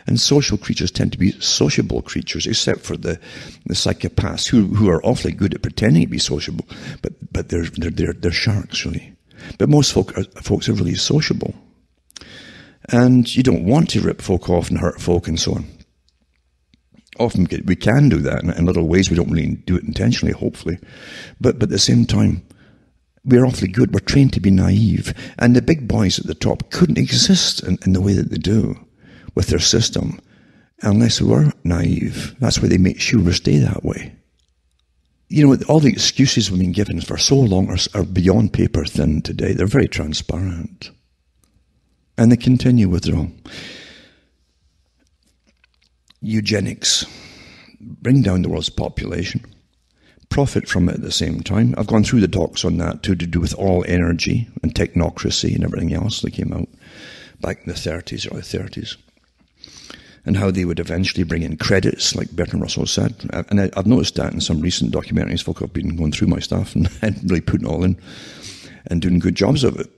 And social creatures tend to be sociable creatures, except for the psychopaths who are awfully good at pretending to be sociable, but they're sharks, really. But most folks are really sociable. And you don't want to rip folk off and hurt folk and so on. Often we can do that in little ways. We don't really do it intentionally, hopefully. But at the same time, we're awfully good. We're trained to be naive. And the big boys at the top couldn't exist in the way that they do with their system unless we were naive. That's why they make sure we stay that way. All the excuses we've been given for so long are beyond paper thin today. They're very transparent. And they continue with it all. Eugenics. Bring down the world's population. Profit from it at the same time. I've gone through the talks on that too, to do with all energy and technocracy and everything else that came out back in the 30s, early 30s. And how they would eventually bring in credits, like Bertrand Russell said. And I've noticed that in some recent documentaries. Folk have been going through my stuff and really putting it all in and doing good jobs of it.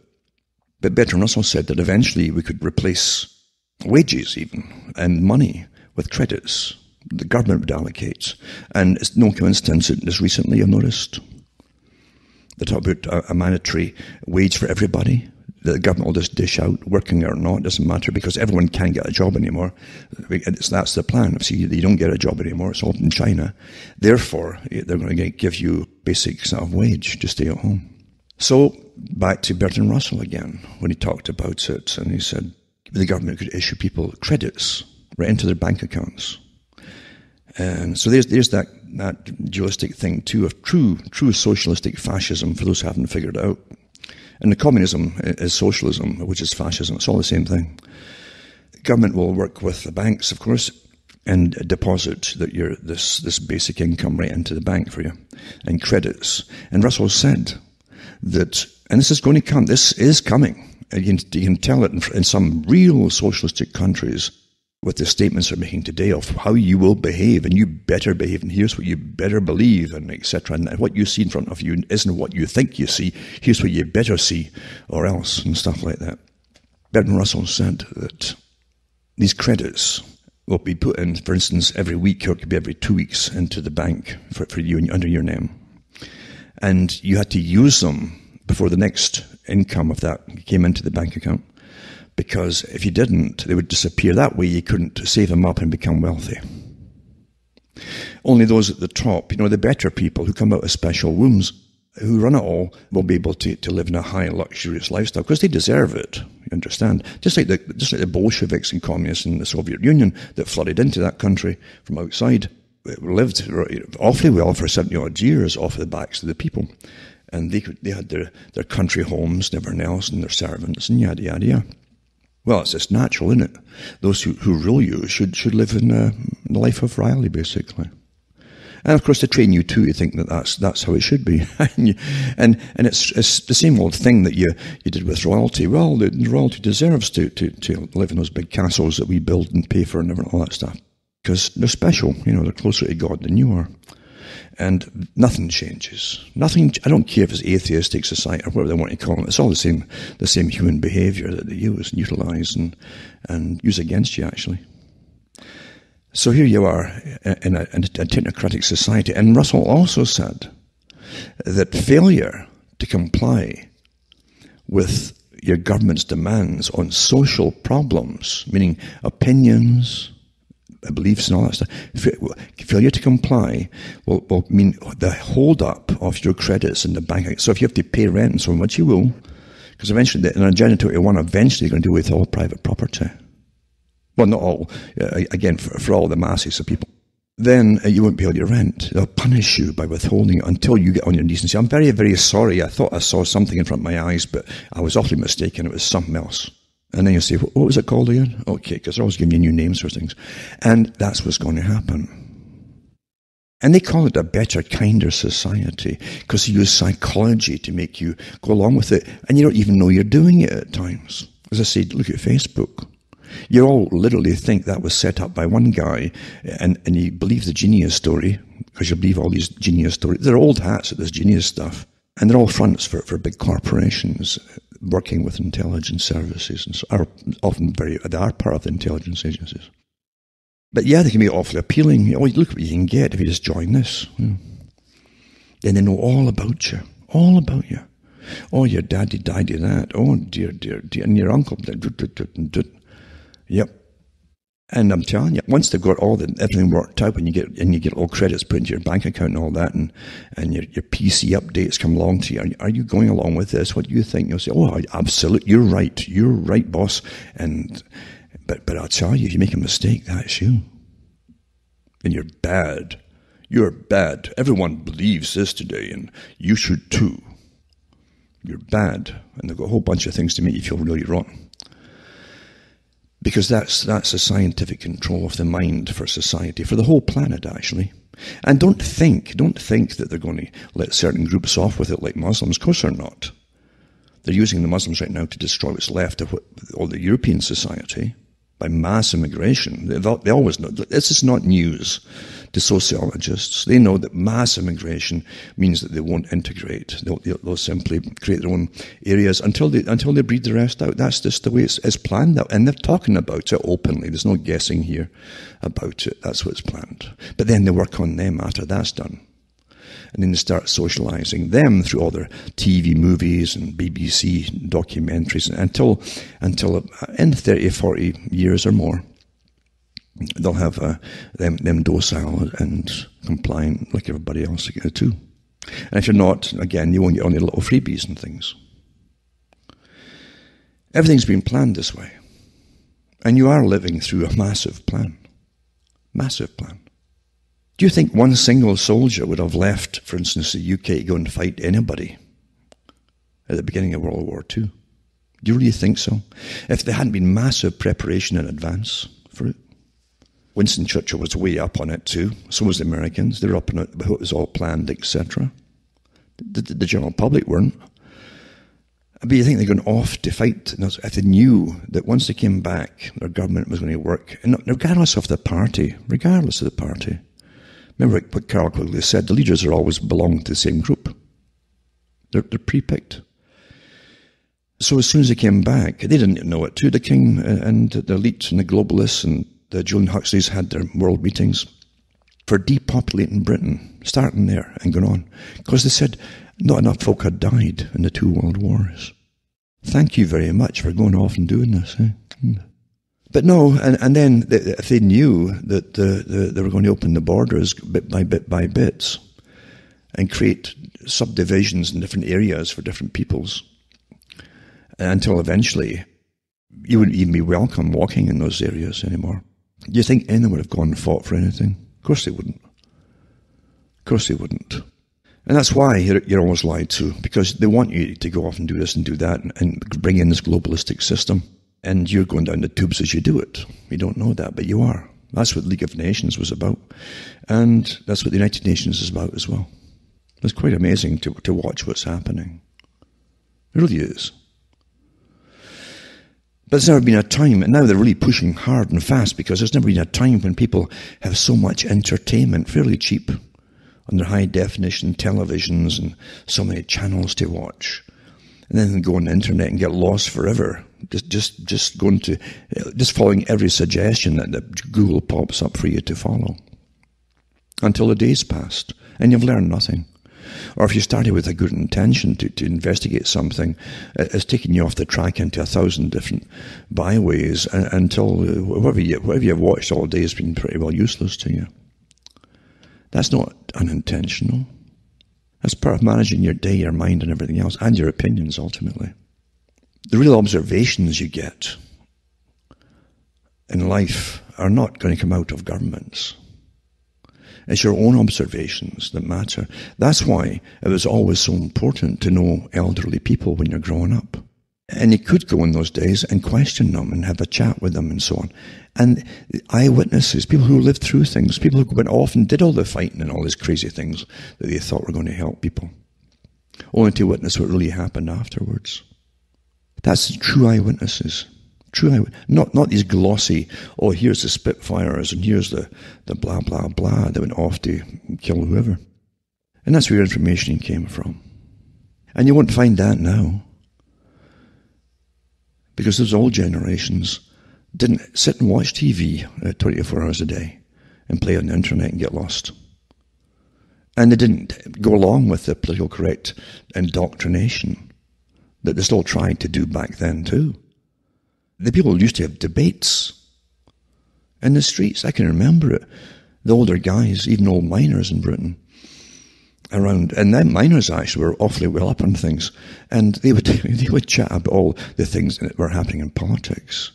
But Bertrand Russell said that eventually we could replace wages even and money with credits the government would allocate. And it's no coincidence that just recently I've noticed they talk about a mandatory wage for everybody. The government will just dish out, working or not, doesn't matter, because everyone can't get a job anymore. That's the plan. See, you don't get a job anymore. It's all in China. Therefore, they're going to give you basic sort of wage to stay at home. So, back to Bertrand Russell again, when he talked about it, and he said the government could issue people credits right into their bank accounts. And so there's that dualistic thing too of true socialistic fascism, for those who haven't figured it out. And the communism is socialism, which is fascism. It's all the same thing. The government will work with the banks, of course, and deposit this basic income right into the bank for you, and credits. And Russell said that, and this is going to come, this is coming. You can tell it in some real socialistic countries with the statements they're making today of how you will behave, and you better behave, and here's what you better believe, and etc. And what you see in front of you isn't what you think you see. Here's what you better see, or else, and stuff like that. Bertrand Russell said that these credits will be put in, for instance, every week, or it could be every 2 weeks, into the bank for you under your name. And you had to use them before the next income of that came into the bank account. Because if you didn't, they would disappear. That way you couldn't save them up and become wealthy. Only those at the top, the better people who come out of special wombs, who run it all, will be able to live in a high, luxurious lifestyle, because they deserve it, you understand? Just like the Bolsheviks and communists in the Soviet Union that flooded into that country from outside, lived awfully well for 70-odd years off the backs of the people. And they had their country homes and everything else, and their servants, and yada, yada, yada. Well, it's just natural, isn't it? Those who rule you should live in the life of Riley, basically. And of course, they train you too. You think that's how it should be, and it's the same old thing that you did with royalty. Well, the royalty deserves to live in those big castles that we build and pay for and all that stuff, because they're special. They're closer to God than you are. And nothing changes. Nothing. I don't care if it's atheistic society or whatever they want to call it. It's all the same human behaviour that they use and utilise and use against you, actually. So here you are in a technocratic society. And Russell also said that failure to comply with your government's demands on social problems, meaning opinions, beliefs and all that stuff, failure to comply will mean the hold-up of your credits in the bank. So if you have to pay rent and so on, which you will, because eventually, in Agenda 21, eventually you're going to deal with all private property. Well, not all, again, for all the masses of people. Then you won't pay all your rent. They'll punish you by withholding it until you get on your knees and say, I'm very, very sorry. I thought I saw something in front of my eyes, but I was awfully mistaken. It was something else. And then you say, what was it called again? Okay, because they're always giving you new names for things. And that's what's going to happen. And they call it a better, kinder society, because they use psychology to make you go along with it. And you don't even know you're doing it at times. As I said, look at Facebook. You all literally think that was set up by one guy, and you believe the genius story, because you believe all these genius stories. They're old hats at this genius stuff. And they're all fronts for big corporations working with intelligence services, and so are often they are part of the intelligence agencies. But yeah, they can be awfully appealing. Oh, look what you can get if you just join this. Then they know all about you. All about you. Oh, your daddy died of that. Oh, dear, dear, dear. And your uncle. Yep. And I'm telling you, once they've got everything worked out, and you get all credits put into your bank account and all that, and your PC updates come along to you, are you going along with this? What do you think? You'll say, oh, absolutely, you're right, boss. But I'll tell you, if you make a mistake, that's you. And you're bad. You're bad. Everyone believes this today, and you should too. You're bad. And they've got a whole bunch of things to make you feel really rotten. Because that's a scientific control of the mind for society, for the whole planet, actually. And don't think that they're going to let certain groups off with it like Muslims. Of course they're not. They're using the Muslims right now to destroy what's left of all the European society by mass immigration. They always know. This is not news to sociologists. They know that mass immigration means that they won't integrate. They'll simply create their own areas until they breed the rest out. That's just the way it's planned out. And they're talking about it openly. There's no guessing here about it. That's what's planned. But then they work on them after that's done. And then they start socializing them through all their TV movies and BBC documentaries until in 30, 40 years or more, they'll have them docile and compliant like everybody else too. And if you're not, again, you won't get only little freebies and things. Everything's been planned this way. And you are living through a massive plan. Massive plan. Do you think one single soldier would have left, for instance, the UK to go and fight anybody at the beginning of World War II? Do you really think so? If there hadn't been massive preparation in advance for it? Winston Churchill was way up on it too. So was the Americans. They were up on it, it was all planned, etc. The general public weren't. But you think they're going off to fight if they knew that once they came back, their government was going to work, and regardless of the party. Remember what Carl Quigley said, the leaders are always belong to the same group. They're pre-picked. So as soon as they came back, they didn't know it too. The king and the elite and the globalists and the Julian Huxleys had their world meetings for depopulating Britain, starting there and going on. Because they said not enough folk had died in the 2 world wars. Thank you very much for going off and doing this. But no, and then if they knew that they were going to open the borders bit by bits and create subdivisions in different areas for different peoples, until eventually you wouldn't even be welcome walking in those areas anymore. Do you think anyone would have gone and fought for anything? Of course they wouldn't. Of course they wouldn't. And that's why you're always lied to, because they want you to go off and do this and do that and bring in this globalistic system. And you're going down the tubes as you do it. You don't know that, but you are. That's what the League of Nations was about. And that's what the United Nations is about as well. It's quite amazing to watch what's happening. It really is. But there's never been a time, and now they're really pushing hard and fast, because there's never been a time when people have so much entertainment, fairly cheap, on their high-definition televisions and so many channels to watch. And then they go on the internet and get lost forever, just following every suggestion that Google pops up for you to follow, until the day's passed, and you've learned nothing. Or if you started with a good intention to investigate something, it's taking you off the track into 1,000 different byways until whatever you've watched all day has been pretty well useless to you. That's not unintentional. That's part of managing your day, your mind, and everything else, and your opinions, ultimately. The real observations you get in life are not going to come out of governments. It's your own observations that matter. That's why it was always so important to know elderly people when you're growing up. And you could go in those days and question them and have a chat with them and so on. And eyewitnesses, people who lived through things, people who went off and did all the fighting and all these crazy things that they thought were going to help people, only to witness what really happened afterwards. That's true eyewitnesses. Not these glossy, oh, here's the Spitfires and here's the blah, blah, blah that went off to kill whoever. And that's where your information came from. And you won't find that now. Because those old generations didn't sit and watch TV 24 hours a day and play on the internet and get lost. And they didn't go along with the political correct indoctrination that they still tried to do back then too. The people used to have debates in the streets. I can remember it. The older guys, even old miners in Britain, around, and then miners actually were awfully well up on things, and they would chat about all the things that were happening in politics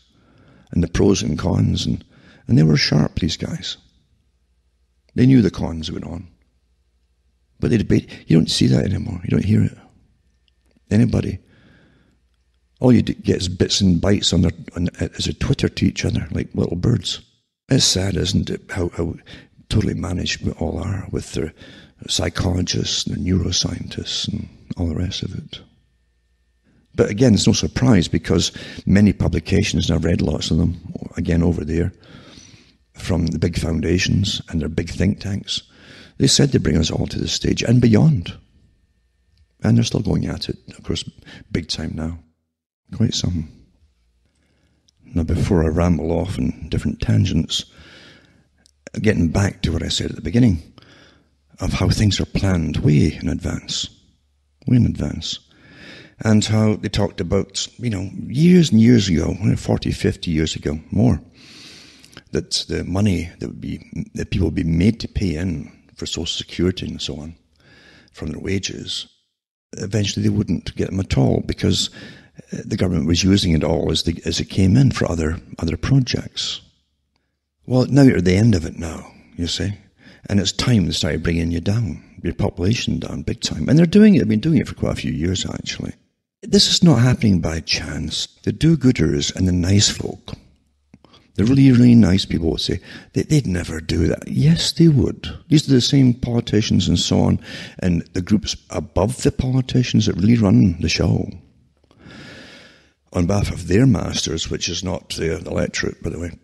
and the pros and cons, and they were sharp, these guys. They knew the cons went on, but they debate. You don't see that anymore. You don't hear it. Anybody. All you get is bits and bytes as a Twitter to each other, like little birds. It's sad, isn't it, how totally managed we all are with their psychologists and neuroscientists and all the rest of it. But again, it's no surprise, because many publications, and I've read lots of them, again over there, from the big foundations and their big think tanks. They said they'd bring us all to this stage and beyond. And they're still going at it, of course, big time now. Quite some. Now, before I ramble off in different tangents, getting back to what I said at the beginning, of how things are planned way in advance. And how they talked about, years and years ago, 40, 50 years ago, more, that the money that people would be made to pay in for Social Security and so on, from their wages, eventually they wouldn't get them at all because the government was using it all as it came in for other projects. Well, now you're at the end of it now, you see, and it's time to start bringing you down, your population down big time. And they've been doing it for quite a few years actually. This is not happening by chance. The do-gooders and the nice folk, the really, really nice people would say, they'd never do that. Yes, they would. These are the same politicians and so on, and the groups above the politicians that really run the show on behalf of their masters, which is not the electorate, by the way.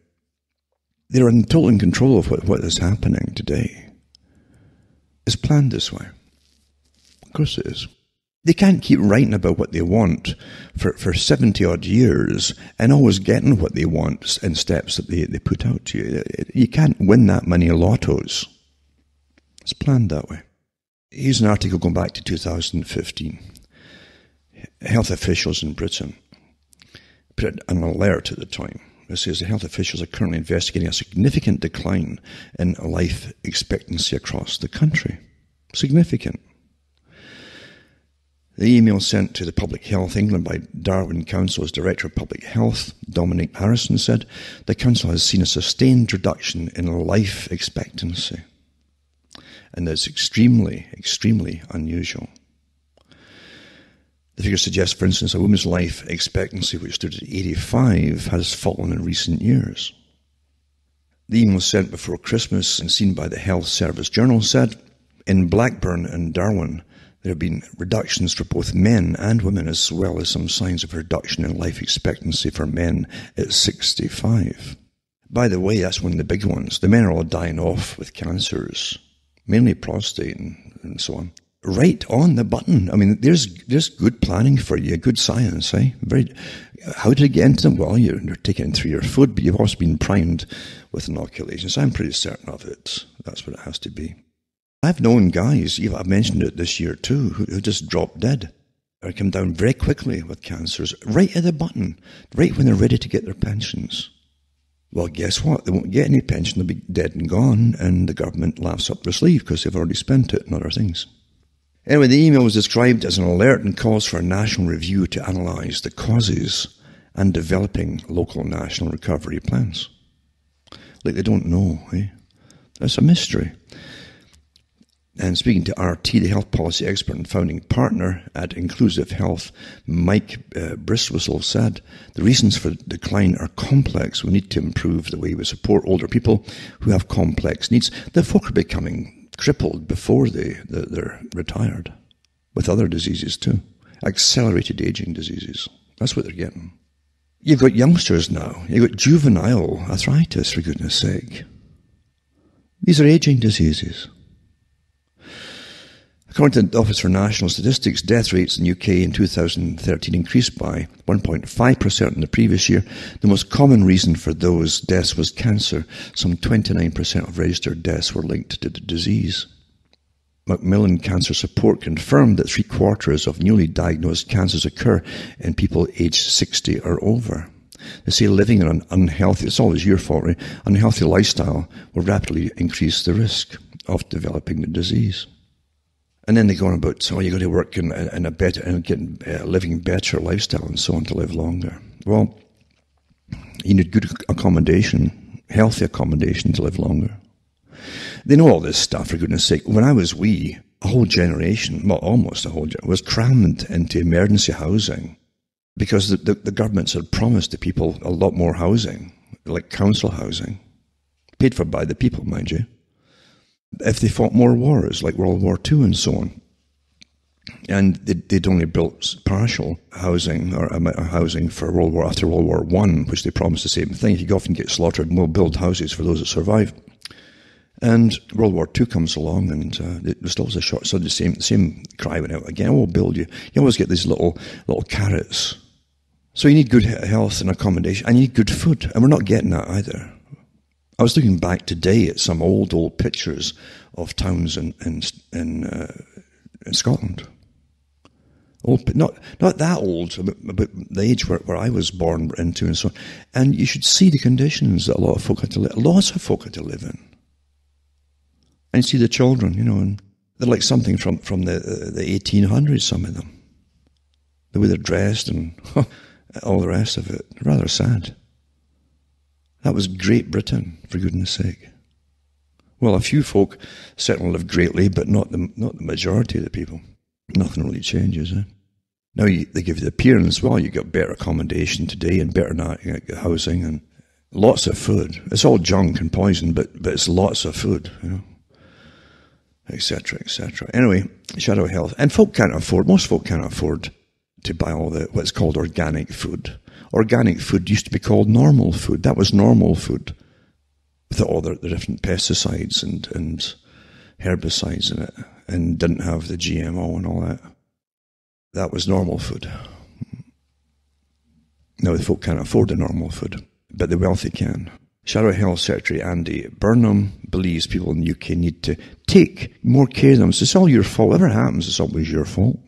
They're in total control of what is happening today. It's planned this way. Of course it is. They can't keep writing about what they want for 70-odd years and always getting what they want in steps that they put out to you. You can't win that many lottos. It's planned that way. Here's an article going back to 2015. Health officials in Britain put an alert at the time. It says the health officials are currently investigating a significant decline in life expectancy across the country. Significant. The email sent to the Public Health England by Darwin Council's Director of Public Health, Dominic Harrison, said the Council has seen a sustained reduction in life expectancy. And that's extremely, extremely unusual. The figure suggests, for instance, a woman's life expectancy, which stood at 85, has fallen in recent years. The email sent before Christmas and seen by the Health Service Journal said, in Blackburn and Darwin, there have been reductions for both men and women, as well as some signs of reduction in life expectancy for men at 65. By the way, that's one of the big ones. The men are all dying off with cancers, mainly prostate and so on. Right on the button. I mean, there's good planning for you, good science, eh? How did it get into them? Well, you're taking it through your food, but you've also been primed with inoculations. I'm pretty certain of it. That's what it has to be. I've known guys, I've mentioned it this year too, who just dropped dead or come down very quickly with cancers, right at the button, right when they're ready to get their pensions. Well, guess what? They won't get any pension, they'll be dead and gone, and the government laughs up their sleeve because they've already spent it and other things. Anyway, the email was described as an alert and calls for a national review to analyse the causes and developing local national recovery plans. Like they don't know, eh? That's a mystery. And speaking to RT, the health policy expert and founding partner at Inclusive Health, Mike Bristwhistle, said, the reasons for the decline are complex. We need to improve the way we support older people who have complex needs. The folk are becoming crippled before they're retired, with other diseases too. Accelerated aging diseases. That's what they're getting. You've got youngsters now. You've got juvenile arthritis, for goodness sake. These are aging diseases. According to the Office for National Statistics, death rates in the UK in 2013 increased by 1.5% in the previous year. The most common reason for those deaths was cancer. Some 29% of registered deaths were linked to the disease. Macmillan Cancer Support confirmed that 3/4 of newly diagnosed cancers occur in people aged 60 or over. They say living an unhealthy, it's always your fault, right? Unhealthy lifestyle will rapidly increase the risk of developing the disease. And then they go on about, so you got to work in a better and get living better lifestyle and so on to live longer. Well, you need good accommodation, healthy accommodation to live longer. They know all this stuff, for goodness sake. When I was wee, a whole generation, well, almost a whole generation, was crammed into emergency housing because the governments had promised the people a lot more housing, like council housing, paid for by the people, mind you, if they fought more wars, like World War II and so on. And they'd only built partial housing or housing for after World War I, which they promised the same thing. If you often get slaughtered, we'll build houses for those that survive. And World War II comes along, and there's always a short. So the same cry went out again. We'll build you. You always get these little carrots. So you need good health and accommodation, and you need good food, and we're not getting that either. I was looking back today at some old pictures of towns in Scotland. Old, not that old, but the age where I was born into, and so on. And you should see the conditions that lots of folk had to live in. And you see the children, and they're like something from the 1800s, some of them. The way they're dressed and all the rest of it. Rather sad. That was Great Britain, for goodness sake. Well, a few folk certainly live greatly, but not the majority of the people. Nothing really changes, eh? Now they give you the appearance, well, you got better accommodation today and better housing and lots of food. It's all junk and poison, but it's lots of food, etc., etc. Anyway, shadow health. And most folk can't afford to buy all what's called organic food. Organic food used to be called normal food. That was normal food, with all the different pesticides and herbicides in it, and didn't have the GMO and all that. That was normal food. Now the folk can't afford the normal food, but the wealthy can. Shadow Health Secretary Andy Burnham believes people in the UK need to take more care of them. So it's all your fault. Whatever happens, it's always your fault.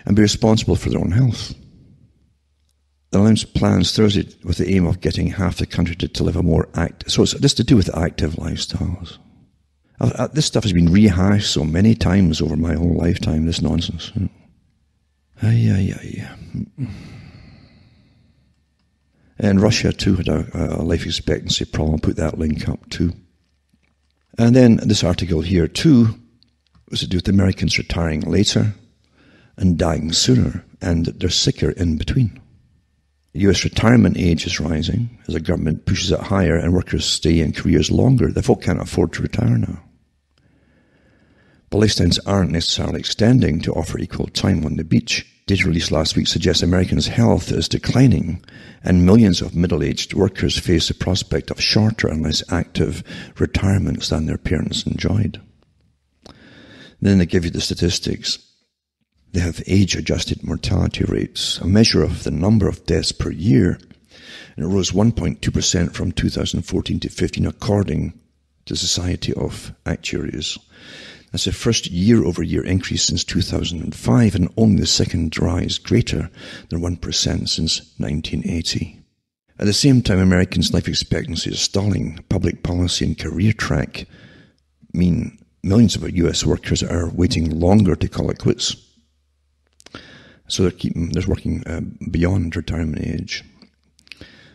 And be responsible for their own health. They announced plans Thursday with the aim of getting half the country to live a more active. So it's just to do with active lifestyles. This stuff has been rehashed so many times over my whole lifetime, this nonsense. And Russia, too, had a life expectancy problem. I'll put that link up, too. And then this article here, too, was to do with Americans retiring later and dying sooner, and they're sicker in between. The US retirement age is rising as the government pushes it higher and workers stay in careers longer. The folk can't afford to retire now. But lifespans aren't necessarily extending to offer equal time on the beach. Data released last week suggests Americans' health is declining, and millions of middle-aged workers face the prospect of shorter and less active retirements than their parents enjoyed. Then they give you the statistics. They have age-adjusted mortality rates, a measure of the number of deaths per year, and it rose 1.2% from 2014 to 15, according to the Society of Actuaries. That's the first year-over-year increase since 2005, and only the second rise greater than 1% since 1980. At the same time, Americans' life expectancy is stalling. Public policy and career track mean millions of US workers are waiting longer to call it quits. So they're working beyond retirement age.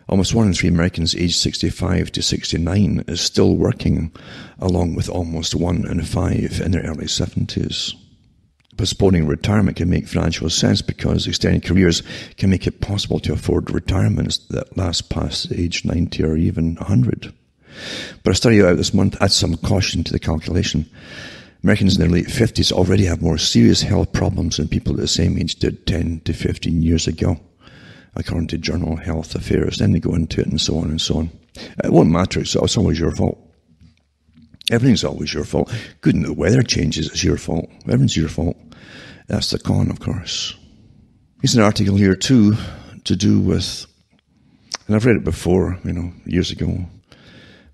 Almost 1 in 3 Americans aged 65 to 69 is still working, along with almost 1 in 5 in their early 70s. Postponing retirement can make financial sense because extending careers can make it possible to afford retirements that last past age 90 or even 100. But a study out this month adds some caution to the calculation. Americans in their late 50s already have more serious health problems than people at the same age did 10 to 15 years ago, according to Journal Health Affairs. Then they go into it and so on and so on. It won't matter, it's always your fault. Everything's always your fault. Good, and the weather changes, it's your fault. Everything's your fault. That's the con, of course. Here's an article here, too, to do with, and I've read it before, years ago,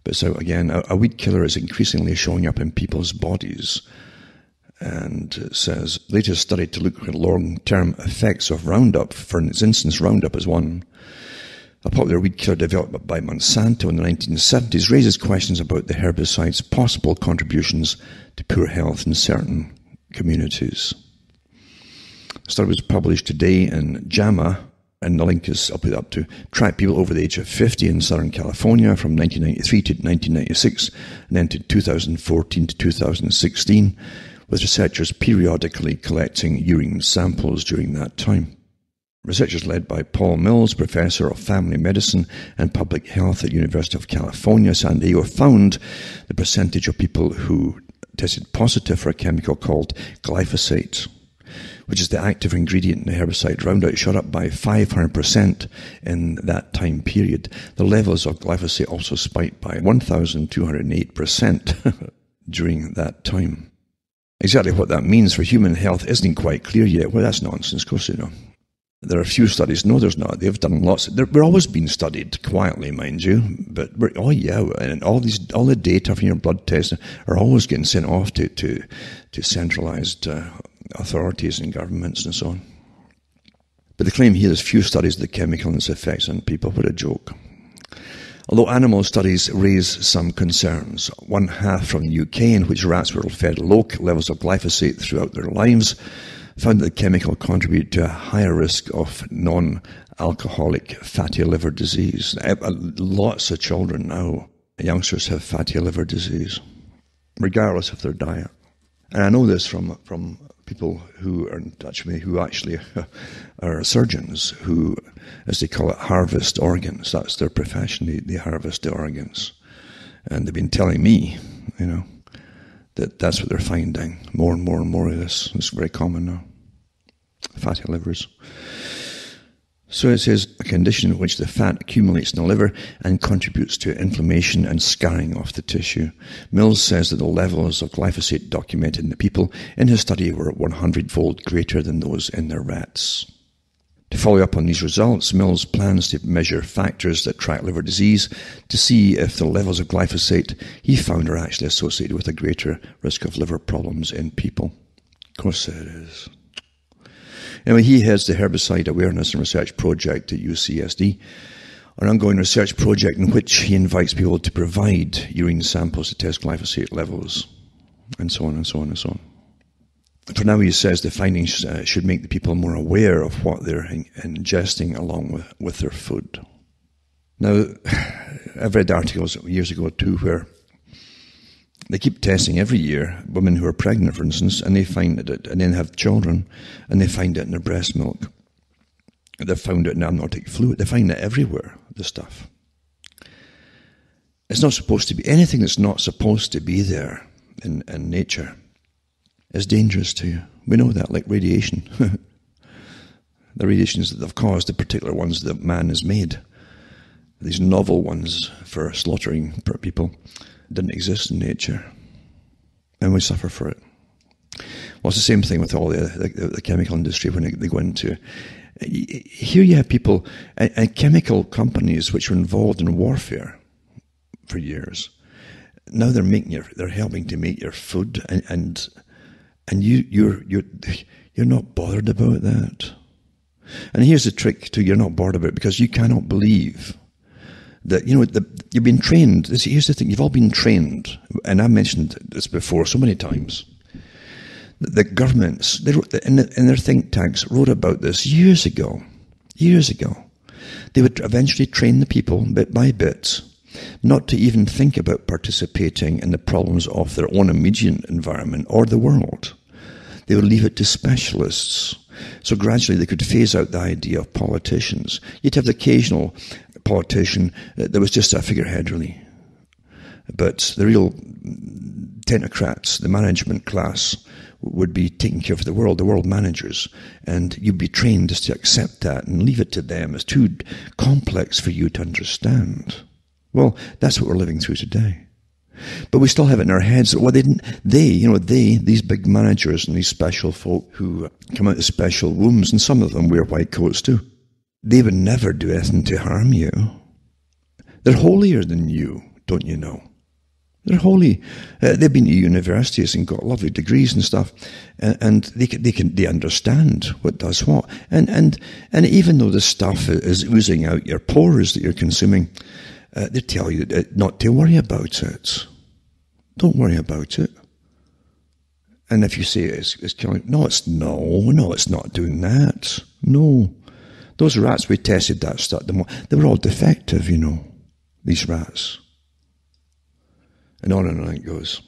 but it's out again. A weed killer is increasingly showing up in people's bodies. And it says, latest study to look at long-term effects of Roundup. For instance, Roundup is one. A popular weed killer developed by Monsanto in the 1970s raises questions about the herbicide's possible contributions to poor health in certain communities. The study was published today in JAMA, and the link is, I'll put it up to, track people over the age of 50 in Southern California from 1993 to 1996, and then to 2014 to 2016, with researchers periodically collecting urine samples during that time. Researchers led by Paul Mills, Professor of Family Medicine and Public Health at University of California, San Diego, found the percentage of people who tested positive for a chemical called glyphosate, which is the active ingredient in the herbicide Roundup, shot up by 500% in that time period. The levels of glyphosate also spiked by 1,208% during that time. Exactly what that means for human health isn't quite clear yet. Well, that's nonsense, of course, you know. There are a few studies. No, there's not. They've done lots. We're always being studied quietly, mind you. But and all the data from your blood tests are always getting sent off to centralized authorities and governments and so on. But the claim here is few studies of the chemical and its effects on people. What a joke. Although animal studies raise some concerns. One half from the UK, in which rats were fed low levels of glyphosate throughout their lives, found that the chemical contributed to a higher risk of non-alcoholic fatty liver disease. Lots of children now, youngsters, have fatty liver disease, regardless of their diet. And I know this from people who are in touch with me who actually are surgeons who, as they call it, harvest organs. That's their profession. They harvest the organs. And they've been telling me, you know, that's what they're finding. More and more and more of this. It's very common now. Fatty livers. So it says, a condition in which the fat accumulates in the liver and contributes to inflammation and scarring of the tissue. Mills says that the levels of glyphosate documented in the people in his study were 100-fold greater than those in their rats. To follow up on these results, Mills plans to measure factors that track liver disease to see if the levels of glyphosate he found are actually associated with a greater risk of liver problems in people. Of course it is. Anyway, he heads the Herbicide Awareness and Research Project at UCSD, an ongoing research project in which he invites people to provide urine samples to test glyphosate levels, and so on and so on and so on. For now, he says the findings should make the people more aware of what they're ingesting along with their food. Now, I've read articles years ago too where they keep testing every year women who are pregnant, for instance, and they find it, and then have children, and they find it in their breast milk. They've found it in amniotic fluid. They find it everywhere, this stuff. It's not supposed to be. Anything that's not supposed to be there in nature is dangerous to you. We know that, like radiation. The radiations that have caused the particular ones that man has made, these novel ones for slaughtering people, didn't exist in nature, and we suffer for it. Well, it's the same thing with all the chemical industry when they go into. Here you have people and chemical companies which were involved in warfare for years. Now they're helping to make your food, and you're not bothered about that. And here's the trick too: you're not bothered about it because you cannot believe that, you know, you've been trained. Here's the thing, you've all been trained, and I mentioned this before so many times. The governments, they wrote, in their think tanks, wrote about this years ago. They would eventually train the people, bit by bit, not to even think about participating in the problems of their own immediate environment or the world. They would leave it to specialists. So gradually they could phase out the idea of politicians. You'd have the occasional politician that was just a figurehead, really. But the real technocrats, the management class, would be taking care of the world managers. And you'd be trained just to accept that and leave it to them. It's too complex for you to understand. Well, that's what we're living through today. But we still have it in our heads. Well, these big managers and these special folk who come out of special wombs, and some of them wear white coats too, they would never do anything to harm you. They're holier than you, don't you know? They're holy. They've been to universities and got lovely degrees and stuff, and they understand what does what. And even though the stuff is oozing out your pores that you're consuming, they tell you not to worry about it. Don't worry about it. And if you say it's killing, no, it's not doing that. No. Those rats, we tested that stuff. They were all defective, you know, these rats. And on it goes.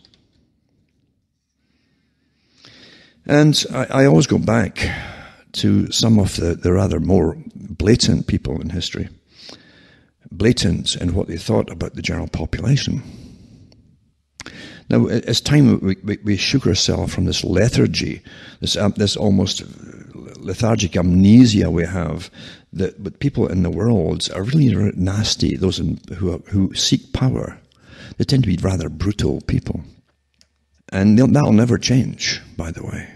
And I always go back to some of the rather more blatant people in history. Blatant in what they thought about the general population. Now, it's time we shook ourselves from this lethargy, this almost lethargic amnesia we have, that people in the world are really nasty, those who seek power. They tend to be rather brutal people. And that'll never change, by the way.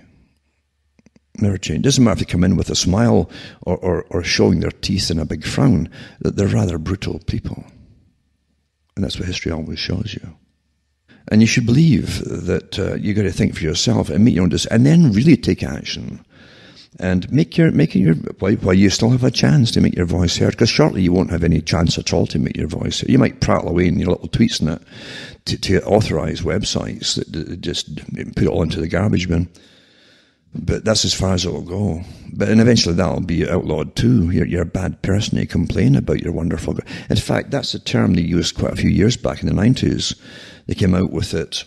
Never change. It doesn't matter if they come in with a smile or showing their teeth in a big frown, that they're rather brutal people. And that's what history always shows you. And you should believe that you've got to think for yourself and make your own decision, and then really take action. And while you still have a chance to make your voice heard, because shortly you won't have any chance at all to make your voice heard. You might prattle away in your little tweets and that to authorize websites that just put it all into the garbage bin. But that's as far as it will go. And eventually that'll be outlawed too. You're a bad person. You complain about your wonderful. In fact, that's a term they used quite a few years back in the 90s. They came out with it.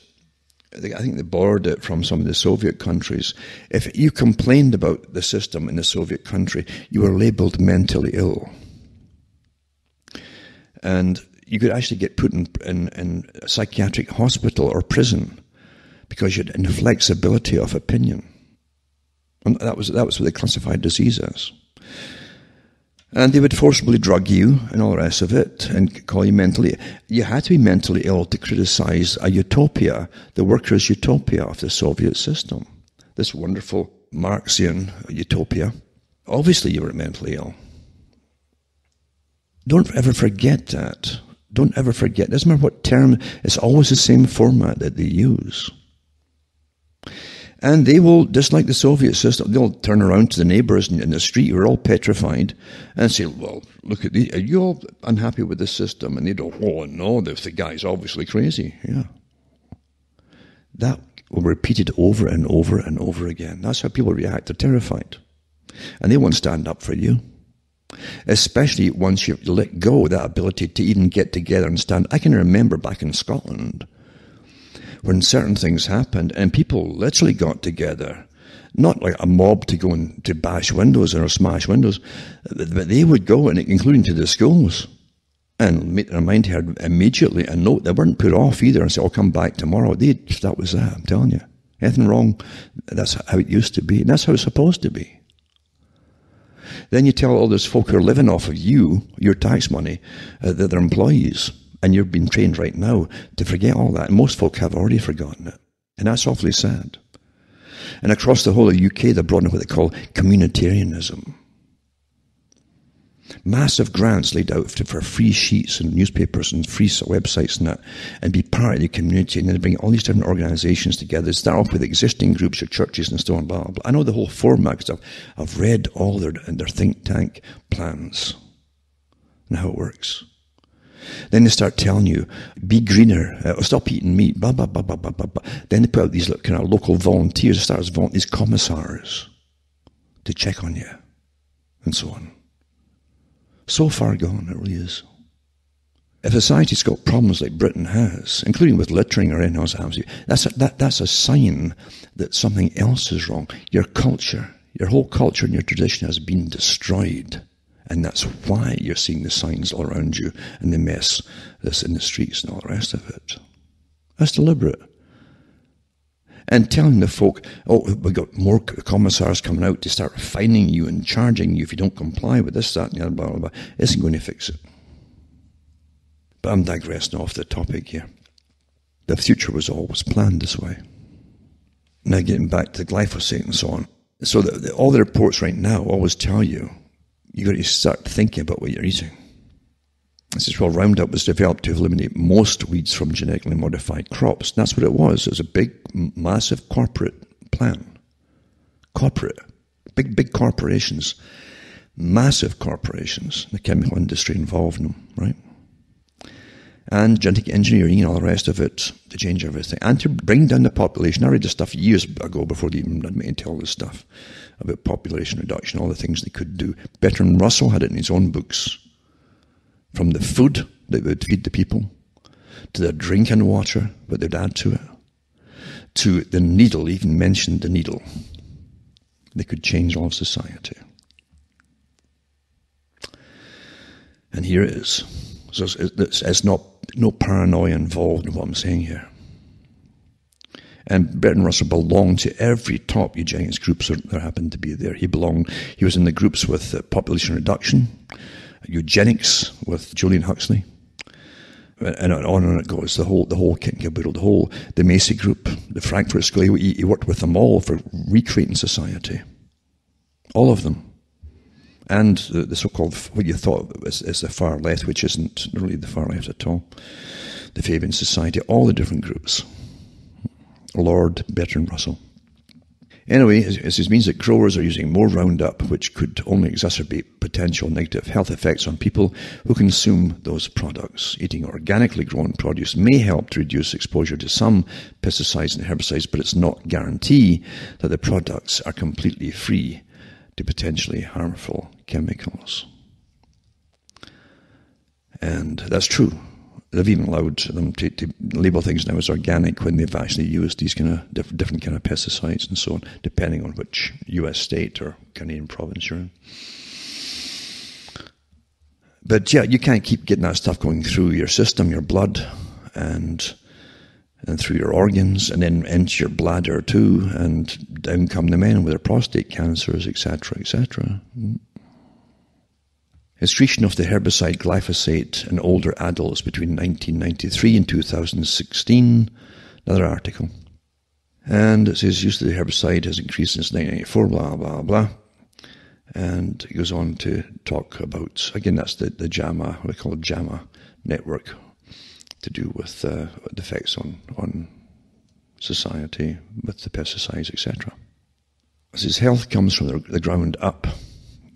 I think they borrowed it from some of the Soviet countries. If you complained about the system in the Soviet country, you were labeled mentally ill. And you could actually get put in a psychiatric hospital or prison because you had inflexibility of opinion. And that was what they classified disease as. And they would forcibly drug you and all the rest of it and call you mentally. You had to be mentally ill to criticize a utopia, the workers' utopia of the Soviet system. This wonderful Marxian utopia. Obviously you were mentally ill. Don't ever forget that. Don't ever forget. It doesn't matter what term, it's always the same format that they use. And they will, just like the Soviet system, they'll turn around to the neighbors in the street who are all petrified and say, well, look at these, are you all unhappy with this system? And they go, oh no, the guy's obviously crazy. Yeah. That will be repeated over and over and over again. That's how people react. They're terrified. And they won't stand up for you. Especially once you've let go of that ability to even get together and stand. I can remember back in Scotland, when certain things happened and people literally got together, not like a mob to go and to bash windows or smash windows, but they would go, and including to the schools, and make their mind heard immediately, and note they weren't put off either and say, I'll come back tomorrow. That was that, I'm telling you. Anything wrong, that's how it used to be, and that's how it's supposed to be. Then you tell all those folk who are living off of you, your tax money, that they're employees. And you've been trained right now to forget all that. And most folk have already forgotten it. And that's awfully sad. And across the whole of the UK, they're brought in what they call communitarianism. Massive grants laid out for free sheets and newspapers and free websites and that, and be part of the community. And then they bring all these different organizations together. They start off with existing groups or churches and so on, blah, blah, blah. I know the whole format because I've read all their think tank plans and how it works. Then they start telling you, be greener, stop eating meat, blah, blah, blah, blah, blah, blah, blah. Then they put out these kind of local volunteers, start as these commissars to check on you, and so on. So far gone, it really is. If society's got problems like Britain has, including with littering or anything else that happens, that's a sign that something else is wrong. Your culture, your whole culture and your tradition has been destroyed. And that's why you're seeing the signs all around you and the mess that's in the streets and all the rest of it. That's deliberate. And telling the folk, oh, we've got more commissars coming out to start fining you and charging you if you don't comply with this, that, and the other, blah, blah, blah, isn't going to fix it. But I'm digressing off the topic here. The future was always planned this way. Now getting back to glyphosate and so on. So all the reports right now always tell you, you've got to start thinking about what you're eating. This is well, Roundup was developed to eliminate most weeds from genetically modified crops. And that's what it was. It was a big, massive corporate plan. Corporate. Big corporations. Massive corporations. The chemical industry involved in them, right? And genetic engineering and all the rest of it to change everything. And to bring down the population. I read this stuff years ago before they even admitted to all this stuff about population reduction, all the things they could do. Bertrand Russell had it in his own books. From the food that they would feed the people, to their drinking water, what they'd add to it, to the needle, even mentioned the needle. They could change all of society. And here it is. So it's no paranoia involved in what I'm saying here. And Bertrand Russell belonged to every top eugenics groups there happened to be there. He was in the groups with population reduction, eugenics with Julian Huxley, and on and it goes. The whole kit and caboodle, the Macy Group, the Frankfurt School. He worked with them all for recreating society, all of them. And the so-called, what you thought is the far left, which isn't really the far left at all, the Fabian Society, all the different groups. Lord Bertrand Russell. Anyway, it means that growers are using more Roundup, which could only exacerbate potential negative health effects on people who consume those products. Eating organically grown produce may help to reduce exposure to some pesticides and herbicides, but it's not guarantee that the products are completely free to potentially harmful chemicals. And that's true. They've even allowed them to label things now as organic when they've actually used these kind of different kind of pesticides and so on, depending on which US state or Canadian province you're in. But yeah, you can't keep getting that stuff going through your system, your blood, and through your organs, and then into your bladder too, and down come the men with their prostate cancers, etc., etc. Excretion of the herbicide glyphosate in older adults between 1993 and 2016. Another article. And it says use of the herbicide has increased since 1994, blah, blah, blah. And it goes on to talk about, again, that's the JAMA, what they call JAMA network, to do with the effects on society with the pesticides, etc. It says health comes from the ground up.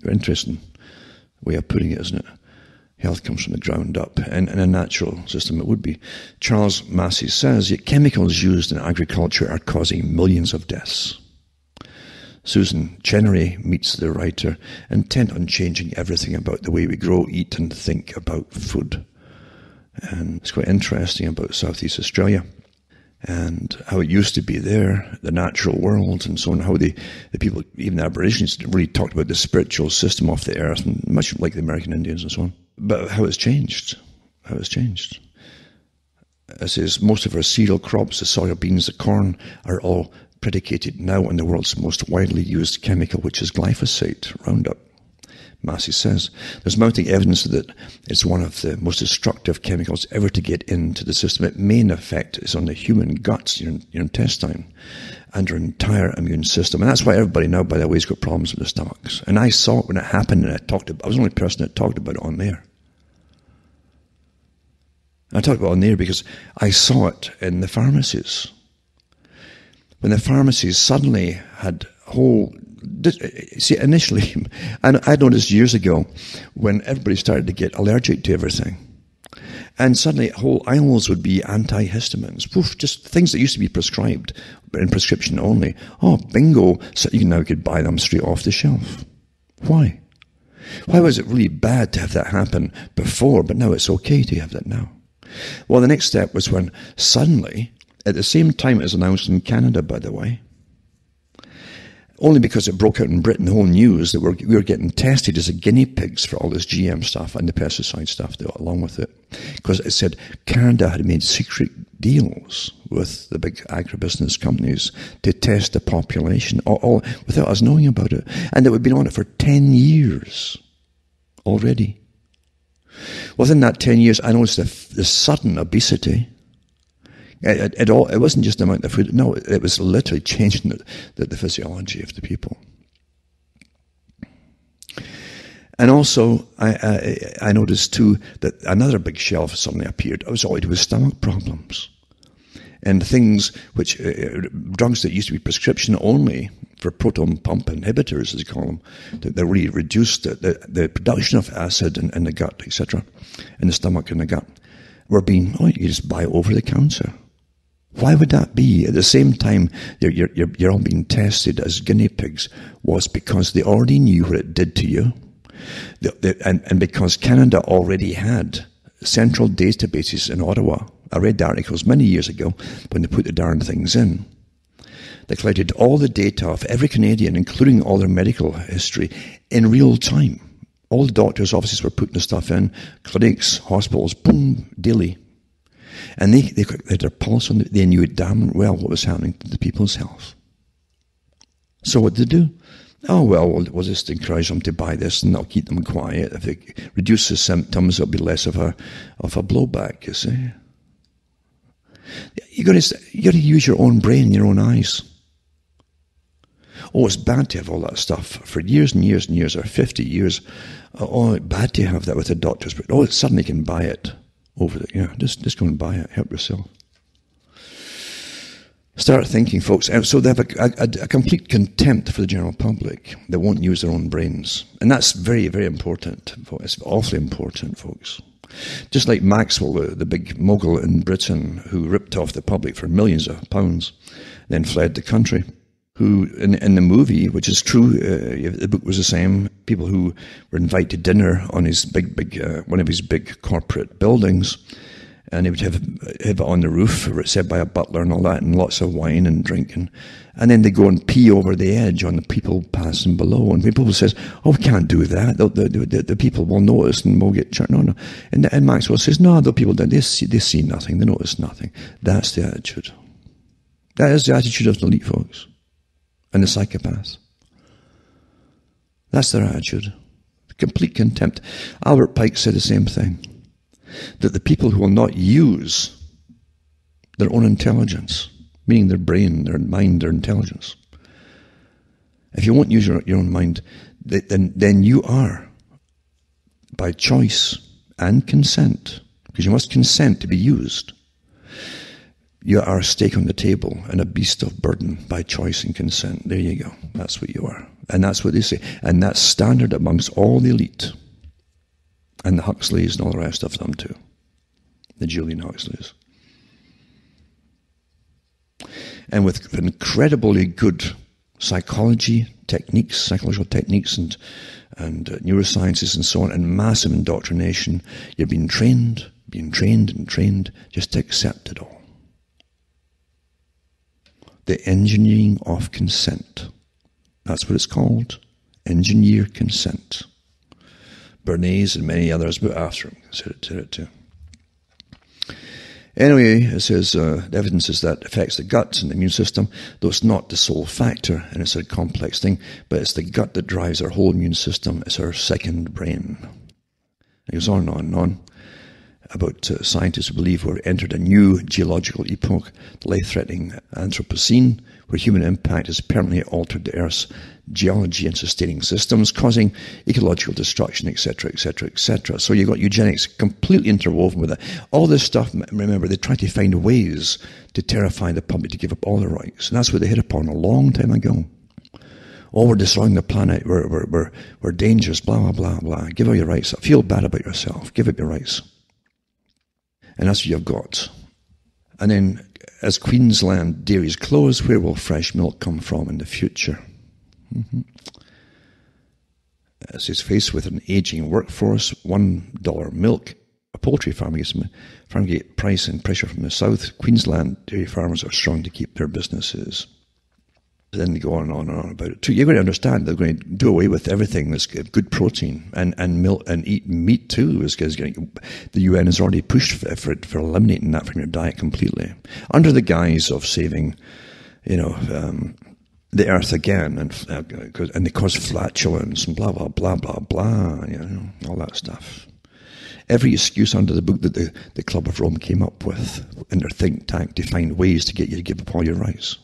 Interesting way of putting it, isn't it? Health comes from the ground up. And in a natural system it would be. Charles Massey says, yet chemicals used in agriculture are causing millions of deaths. Susan Chenery meets the writer, intent on changing everything about the way we grow, eat and think about food. And it's quite interesting about Southeast Australia and how it used to be there, the natural world, and so on, how the people, even the Aborigines, really talked about the spiritual system of the earth, and much like the American Indians and so on. But how it's changed. It says most of our cereal crops, the soya beans, the corn, are all predicated now on the world's most widely used chemical, which is glyphosate, Roundup. Massey says, there's mounting evidence that it's one of the most destructive chemicals ever to get into the system. Its main effect is on the human guts, your intestine, and your entire immune system. And that's why everybody now, by the way, has got problems with their stomachs. And I saw it when it happened, and I was the only person that talked about it on there. And I talked about it on there because I saw it in the pharmacies. When the pharmacies suddenly had see, initially, and I noticed years ago when everybody started to get allergic to everything, and suddenly whole aisles would be antihistamines, woof, just things that used to be prescribed, but in prescription only. Oh, bingo! So you now could buy them straight off the shelf. Why? Why was it really bad to have that happen before, but now it's okay to have that now? Well, the next step was when suddenly, at the same time it was announced in Canada, by the way, only because it broke out in Britain, the whole news that we were getting tested as guinea pigs for all this GM stuff and the pesticide stuff along with it. Because it said Canada had made secret deals with the big agribusiness companies to test the population, all without us knowing about it. And we'd been on it for 10 years already. Within that 10 years, I noticed the sudden obesity. It wasn't just the amount of food. No, it was literally changing the physiology of the people. And also, I noticed too that another big shelf suddenly appeared. It was all to do with stomach problems. And things which, drugs that used to be prescription only for proton pump inhibitors, as you call them, that really reduced the production of acid in the gut, etc., in the stomach and the gut, were being, you just buy over the counter. Why would that be? At the same time, you're all being tested as guinea pigs, was because they already knew what it did to you. And because Canada already had central databases in Ottawa. I read the articles many years ago when they put the darn things in. They collected all the data of every Canadian, including all their medical history, in real time. All the doctors' offices were putting the stuff in, clinics, hospitals, boom, daily. And they had their pulse on they knew damn well what was happening to the people's health. So what did they do? Oh, well, we'll just encourage them to buy this and that'll keep them quiet. If it reduces symptoms, it'll be less of a blowback, you see. You got to use your own brain, your own eyes. Oh, it's bad to have all that stuff for years and years and years, or 50 years. Oh, it's bad to have that with the doctors, but oh, suddenly you can buy it over the, just go and buy it, help yourself. Start thinking, folks. So they have a complete contempt for the general public. They won't use their own brains. And that's very, very important. It's awfully important, folks. Just like Maxwell, the big mogul in Britain, who ripped off the public for millions of pounds, then fled the country, who, in the movie, which is true, the book was the same, people who were invited to dinner on his one of his big corporate buildings, and he would have it on the roof, said by a butler and all that, and lots of wine and drinking. And then they go and pee over the edge on the people passing below. And people says, oh, we can't do that. The people will notice and we'll get charged. No. And Maxwell says, no, the people don't. They see nothing. They notice nothing. That's the attitude. That is the attitude of the elite folks and the psychopaths. That's their attitude. Complete contempt. Albert Pike said the same thing. That the people who will not use their own intelligence, meaning their brain, their mind, their intelligence. If you won't use your own mind, then you are, by choice and consent, because you must consent to be used, you are a stake on the table and a beast of burden by choice and consent. There you go. That's what you are. And that's what they say. And that's standard amongst all the elite. And the Huxleys and all the rest of them too. The Julian Huxleys. And with incredibly good psychological techniques and neurosciences and so on, and massive indoctrination, you're being trained just to accept it all. The engineering of consent. That's what it's called. Engineer consent. Bernays and many others, but after him said it too. Anyway, it says the evidence is that affects the gut and the immune system, though it's not the sole factor, and it's a complex thing, but it's the gut that drives our whole immune system. It's our second brain. It goes on and on and on about scientists who believe we've entered a new geological epoch, the life-threatening Anthropocene, where human impact has permanently altered the Earth's geology and sustaining systems, causing ecological destruction, etc., etc., etc. So you've got eugenics completely interwoven with it. All this stuff, remember, they try to find ways to terrify the public to give up all their rights. And that's what they hit upon a long time ago. Oh, we're destroying the planet, we're dangerous, blah, blah, blah, blah. Give up your rights. Feel bad about yourself. Give up your rights. And that's what you've got. And then, as Queensland dairies close, where will fresh milk come from in the future? As it's faced with an aging workforce, $1 milk, a poultry farm get price and pressure from the south. Queensland dairy farmers are strong to keep their businesses. Then they go on and on and on about it too. You're going to understand they're going to do away with everything that's good protein and milk and eat meat too. The UN has already pushed for eliminating that from your diet completely, under the guise of saving, the earth again, and they cause flatulence and blah blah blah blah blah. All that stuff. Every excuse under the book that the Club of Rome came up with in their think tank to find ways to get you to give up all your rights.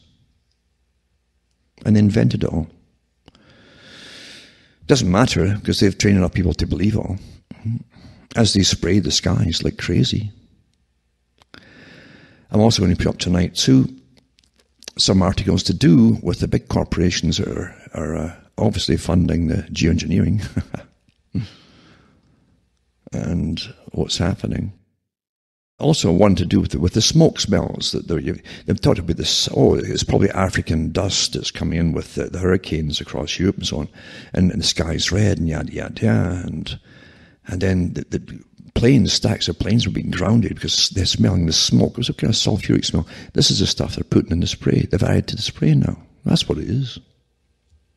And they invented it all. Doesn't matter, because they've trained enough people to believe it all. As they spray the skies like crazy. I'm also going to put up tonight too some articles to do with the big corporations that are obviously funding the geoengineering and what's happening. Also, one to do with the smoke smells. They've talked about this. Oh, it's probably African dust that's coming in with the hurricanes across Europe and so on, and the sky's red and yada yada yada. And then the planes, stacks of planes were being grounded because they're smelling the smoke. It was a kind of sulfuric smell. This is the stuff they're putting in the spray. They've added to the spray now. That's what it is.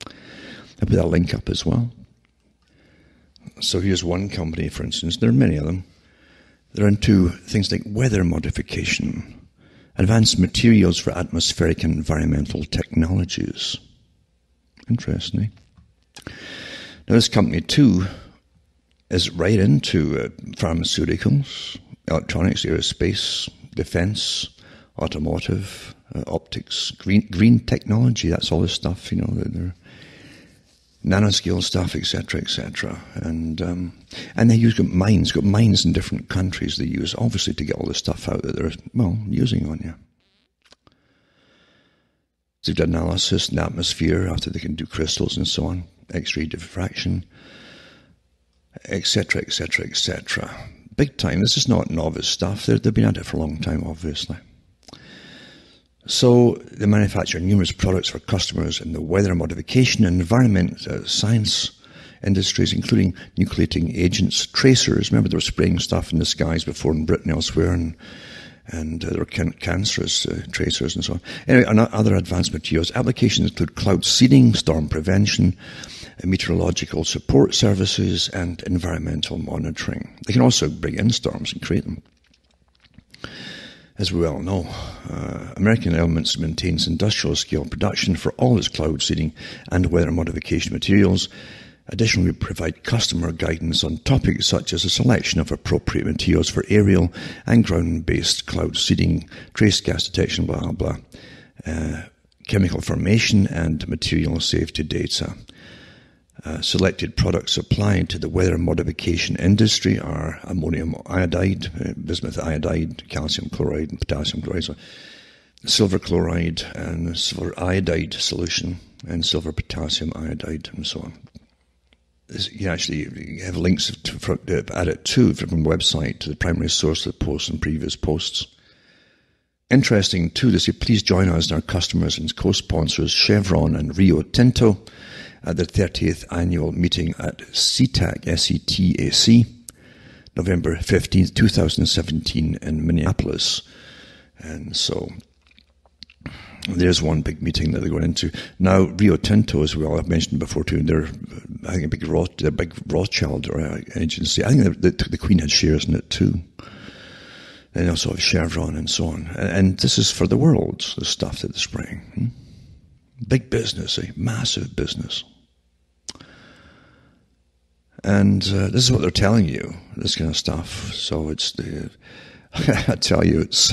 I'll put that link up as well. So here's one company, for instance. There are many of them. They're into things like weather modification, advanced materials for atmospheric and environmental technologies. Interesting. Now this company too is right into pharmaceuticals, electronics, aerospace, defense, automotive, optics, green technology. That's all this stuff, you know, they're nanoscale stuff, etc., etc. And they use got mines in different countries they use, obviously, to get all the stuff out that they're, well, using on you. They've done analysis in the atmosphere after they can do crystals and so on, X-ray diffraction, etc., etc., etc. Big time. This is not novice stuff. They've been at it for a long time, obviously. So they manufacture numerous products for customers in the weather modification and environment science industries, including nucleating agents, tracers. Remember, they were spraying stuff in the skies before in Britain, elsewhere, and there were cancerous tracers and so on. Anyway, and other advanced materials. Applications include cloud seeding, storm prevention, meteorological support services, and environmental monitoring. They can also bring in storms and create them. As we well know, American Elements maintains industrial-scale production for all its cloud seeding and weather modification materials. Additionally, we provide customer guidance on topics such as the selection of appropriate materials for aerial and ground-based cloud seeding, trace gas detection, blah, blah, chemical formation and material safety data. Selected products applied to the weather modification industry are ammonium iodide, bismuth iodide, calcium chloride, and potassium chloride, so silver chloride and silver iodide solution, and silver potassium iodide, and so on. You actually have links to add it to from the website to the primary source of the posts and previous posts. Interesting too, they say, please join us and our customers and co-sponsors Chevron and Rio Tinto at the 30th annual meeting at CTAC, S-E-T-A-C, November 15th, 2017 in Minneapolis. And so there's one big meeting that they're going into. Now, Rio Tinto, as well, I've mentioned before too, they're, I think, a big Rothschild agency. I think the Queen had shares in it too. And also have Chevron and so on. And this is for the world, the stuff that they're spraying. Big business, massive business. And this is what they're telling you, this kind of stuff. So it's I tell you, it's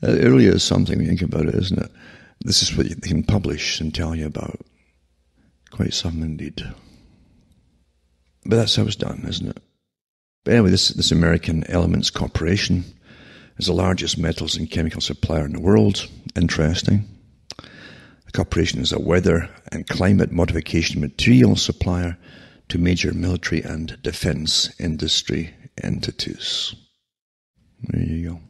it really is something when you think about it, isn't it? This is what they can publish and tell you about. Quite something indeed. But that's how it's done, isn't it? But anyway, this American Elements Corporation is the largest metals and chemical supplier in the world. Interesting. The corporation is a weather and climate modification material supplier to major military and defense industry entities. There you go.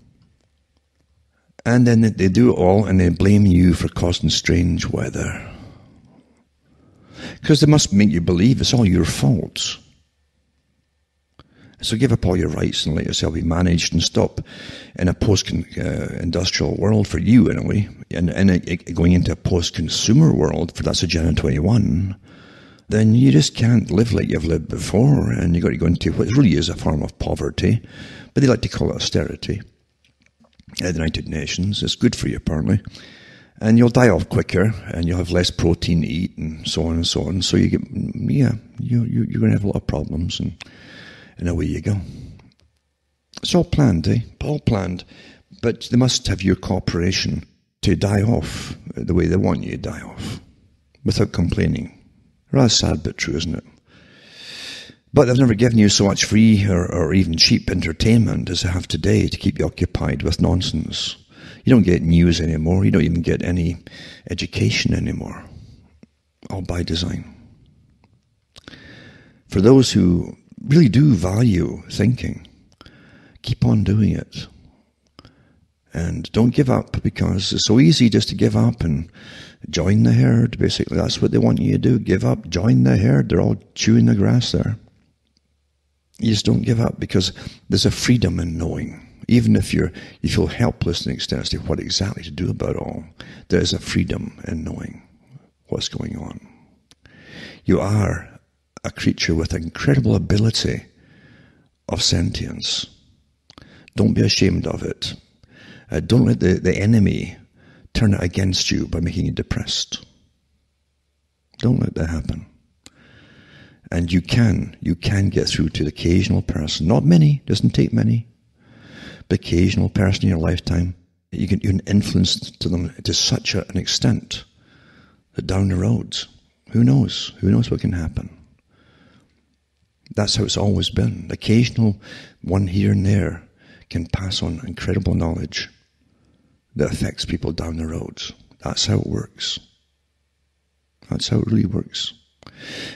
And then they do it all and they blame you for causing strange weather. Because they must make you believe it's all your fault. So give up all your rights and let yourself be managed and stop in a post-industrial world for you, in a way, and going into a post-consumer world, for that's Agenda 21, then you just can't live like you've lived before, and you've got to go into what really is a form of poverty, but they like to call it austerity. At the United Nations, it's good for you, apparently. And you'll die off quicker, and you'll have less protein to eat, and so on and so on. So you get, you're going to have a lot of problems, and away you go. It's all planned, all planned. But they must have your cooperation to die off the way they want you to die off, without complaining. Rather sad but true, isn't it? But they've never given you so much free or even cheap entertainment as they have today to keep you occupied with nonsense. You don't get news anymore. You don't even get any education anymore. All by design. For those who really do value thinking, keep on doing it. And don't give up, because it's so easy just to give up and join the herd. Basically, that's what they want you to do. Give up, join the herd. They're all chewing the grass there. You just don't give up, because there's a freedom in knowing. Even if you feel helpless to an extent as to what exactly to do about it all, there is a freedom in knowing what's going on. You are a creature with incredible ability of sentience. Don't be ashamed of it. Don't let the enemy turn it against you by making you depressed. Don't let that happen. And you can get through to the occasional person. Not many, doesn't take many. But occasional person in your lifetime, you can influence to them to such an extent that down the road, who knows? Who knows what can happen? That's how it's always been. The occasional one here and there can pass on incredible knowledge that affects people down the road. That's how it works. That's how it really works.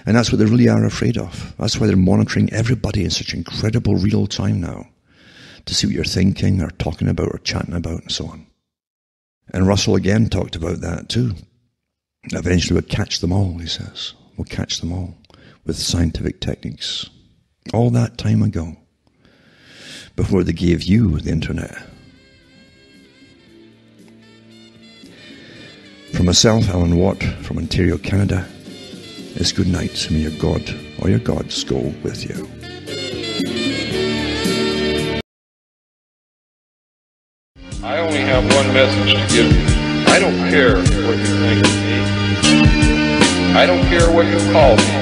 And that's what they really are afraid of. That's why they're monitoring everybody in such incredible real time now, to see what you're thinking or talking about or chatting about and so on. And Russell again talked about that too. Eventually we'll catch them all, he says. We'll catch them all with scientific techniques. All that time ago, before they gave you the internet. From myself, Alan Watt, from Ontario, Canada, it's good night. May your God or your gods go with you. I only have one message to give you. I don't care what you think of me. I don't care what you call me.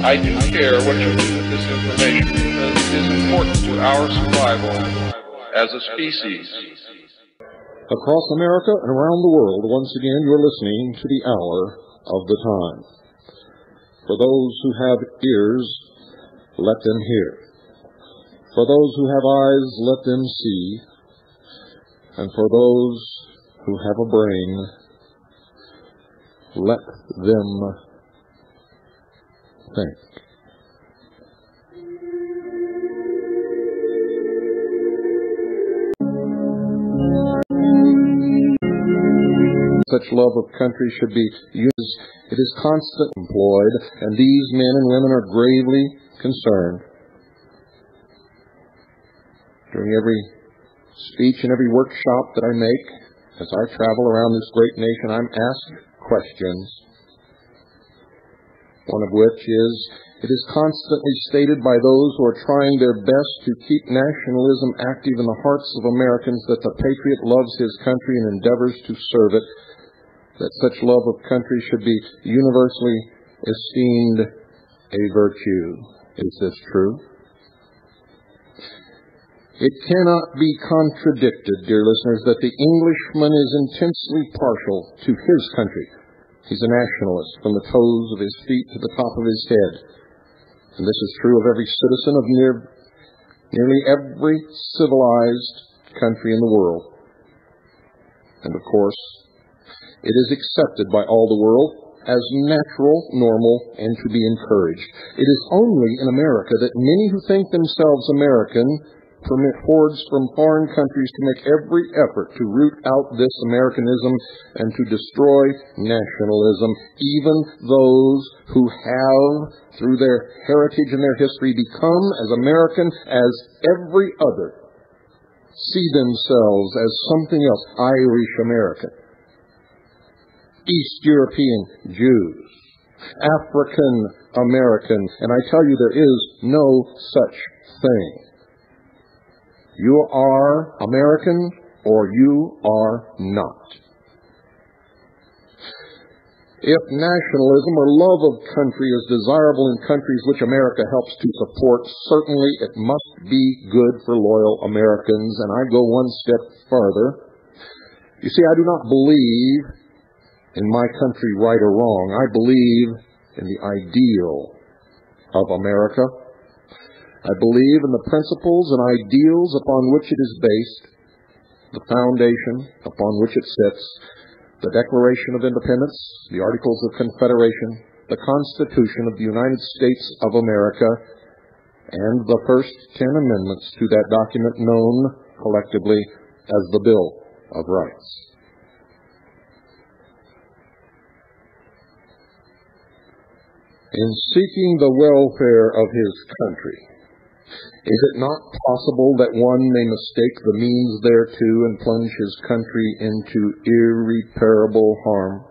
I do care what you do with this information because it is important to our survival as a species. Across America and around the world, once again, you're listening to the Hour of the Time. For those who have ears, let them hear. For those who have eyes, let them see. And for those who have a brain, let them think. Such love of country should be used. It is constantly employed, and these men and women are gravely concerned. During every speech and every workshop that I make, as I travel around this great nation, I'm asked questions. One of which is, it is constantly stated by those who are trying their best to keep nationalism active in the hearts of Americans that the patriot loves his country and endeavors to serve it, that such love of country should be universally esteemed a virtue. Is this true? It cannot be contradicted, dear listeners, that the Englishman is intensely partial to his country. He's a nationalist from the toes of his feet to the top of his head. And this is true of every citizen of nearly every civilized country in the world. And of course, it is accepted by all the world as natural, normal, and to be encouraged. It is only in America that many who think themselves American permit hordes from foreign countries to make every effort to root out this Americanism and to destroy nationalism, even those who have, through their heritage and their history, become as American as every other, see themselves as something else, Irish American, East European Jews, African American, and I tell you there is no such thing. You are American or you are not. If nationalism or love of country is desirable in countries which America helps to support, certainly it must be good for loyal Americans. And I go one step farther. You see, I do not believe in my country right or wrong. I believe in the ideal of America. I believe in the principles and ideals upon which it is based, the foundation upon which it sits, the Declaration of Independence, the Articles of Confederation, the Constitution of the United States of America, and the first 10 amendments to that document known collectively as the Bill of Rights. In seeking the welfare of his country, is it not possible that one may mistake the means thereto and plunge his country into irreparable harm?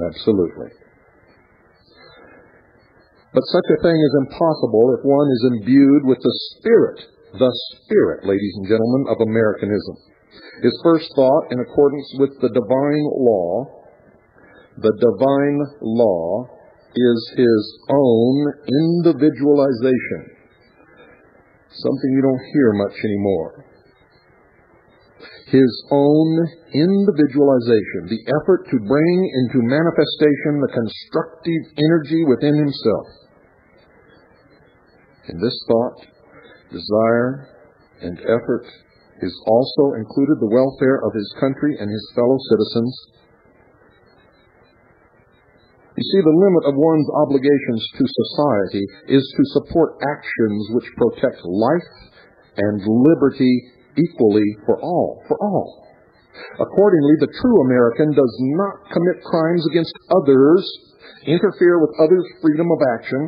Absolutely. But such a thing is impossible if one is imbued with the Spirit, ladies and gentlemen, of Americanism. His first thought, in accordance with the divine law is his own individualization. Something you don't hear much anymore. His own individualization, the effort to bring into manifestation the constructive energy within himself. In this thought, desire, and effort is also included the welfare of his country and his fellow citizens. You see, the limit of one's obligations to society is to support actions which protect life and liberty equally for all. Accordingly, the true American does not commit crimes against others, interfere with others' freedom of action,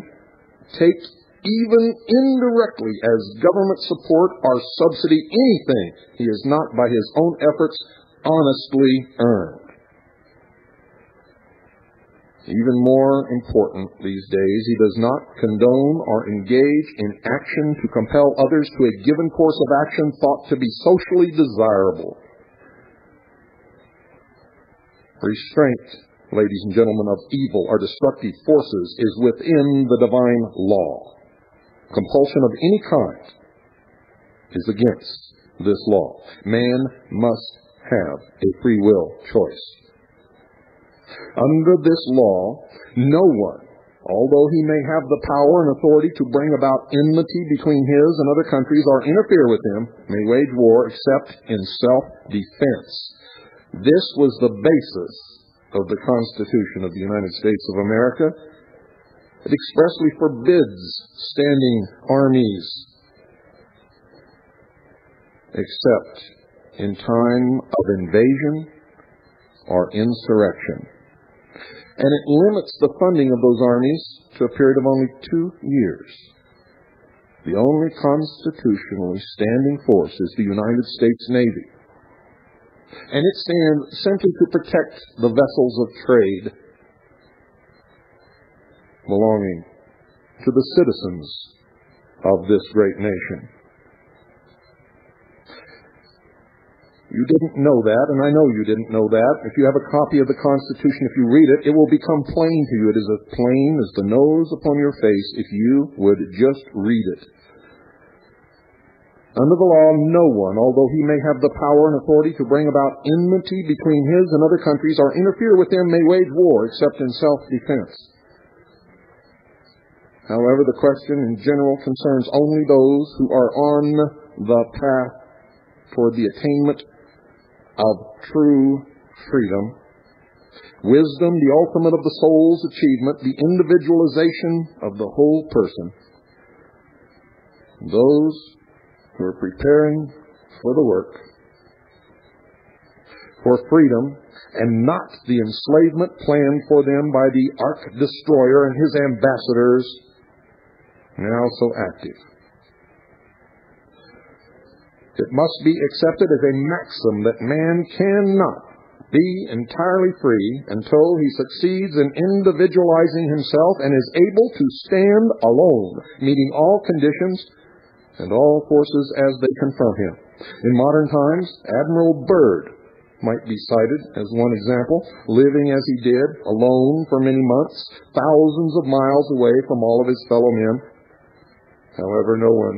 take even indirectly as government support or subsidy anything he has not by his own efforts honestly earned. Even more important these days, he does not condone or engage in action to compel others to a given course of action thought to be socially desirable. Restraint, ladies and gentlemen, of evil or destructive forces is within the divine law. Compulsion of any kind is against this law. Man must have a free will choice. Under this law, no one, although he may have the power and authority to bring about enmity between his and other countries or interfere with them, may wage war except in self-defense. This was the basis of the Constitution of the United States of America. It expressly forbids standing armies except in time of invasion or insurrection. And it limits the funding of those armies to a period of only 2 years. The only constitutionally standing force is the United States Navy. And it stands simply to protect the vessels of trade belonging to the citizens of this great nation. You didn't know that, and I know you didn't know that. If you have a copy of the Constitution, if you read it, it will become plain to you. It is as plain as the nose upon your face if you would just read it. Under the law, no one, although he may have the power and authority to bring about enmity between his and other countries or interfere with them, may wage war except in self-defense. However, the question in general concerns only those who are on the path toward the attainment of true freedom, wisdom, the ultimate of the soul's achievement, the individualization of the whole person. Those who are preparing for the work, for freedom, and not the enslavement planned for them by the Ark Destroyer and his ambassadors, now so active. It must be accepted as a maxim that man cannot be entirely free until he succeeds in individualizing himself and is able to stand alone, meeting all conditions and all forces as they confront him. In modern times, Admiral Byrd might be cited as one example, living as he did, alone for many months, thousands of miles away from all of his fellow men. However, no one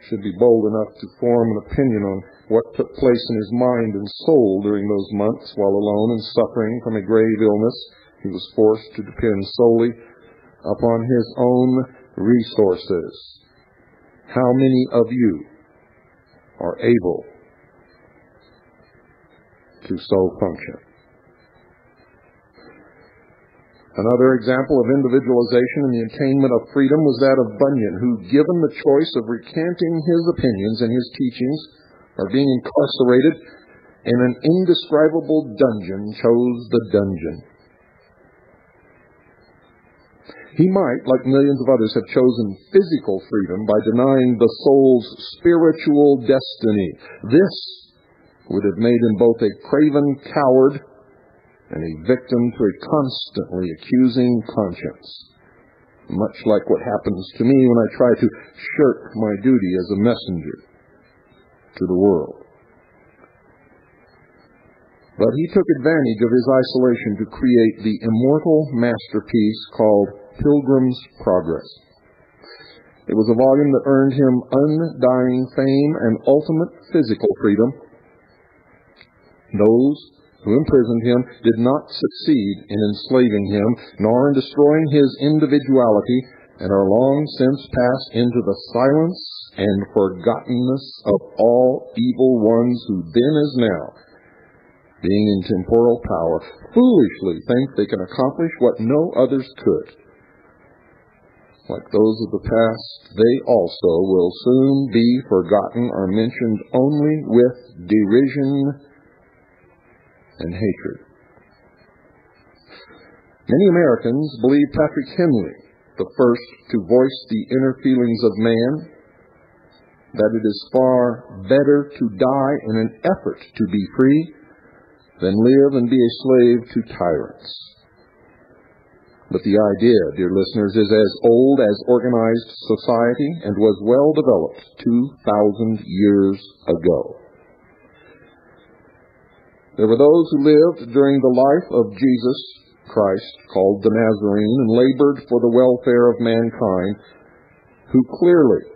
should be bold enough to form an opinion on what took place in his mind and soul during those months while alone and suffering from a grave illness. He was forced to depend solely upon his own resources. How many of you are able to so function? Another example of individualization and the attainment of freedom was that of Bunyan, who, given the choice of recanting his opinions and his teachings, or being incarcerated in an indescribable dungeon, chose the dungeon. He might, like millions of others, have chosen physical freedom by denying the soul's spiritual destiny. This would have made him both a craven coward and a victim to a constantly accusing conscience. much like what happens to me when I try to shirk my duty as a messenger to the world. But he took advantage of his isolation to create the immortal masterpiece called Pilgrim's Progress. It was a volume that earned him undying fame and ultimate physical freedom. Those who imprisoned him did not succeed in enslaving him, nor in destroying his individuality, and are long since passed into the silence and forgottenness of all evil ones who then as now, being in temporal power, foolishly think they can accomplish what no others could. Like those of the past, they also will soon be forgotten or mentioned only with derision and hatred. Many Americans believe Patrick Henley, the first to voice the inner feelings of man, that it is far better to die in an effort to be free than live and be a slave to tyrants. But the idea, dear listeners, is as old as organized society and was well developed 2,000 years ago. There were those who lived during the life of Jesus Christ, called the Nazarene, and labored for the welfare of mankind, who clearly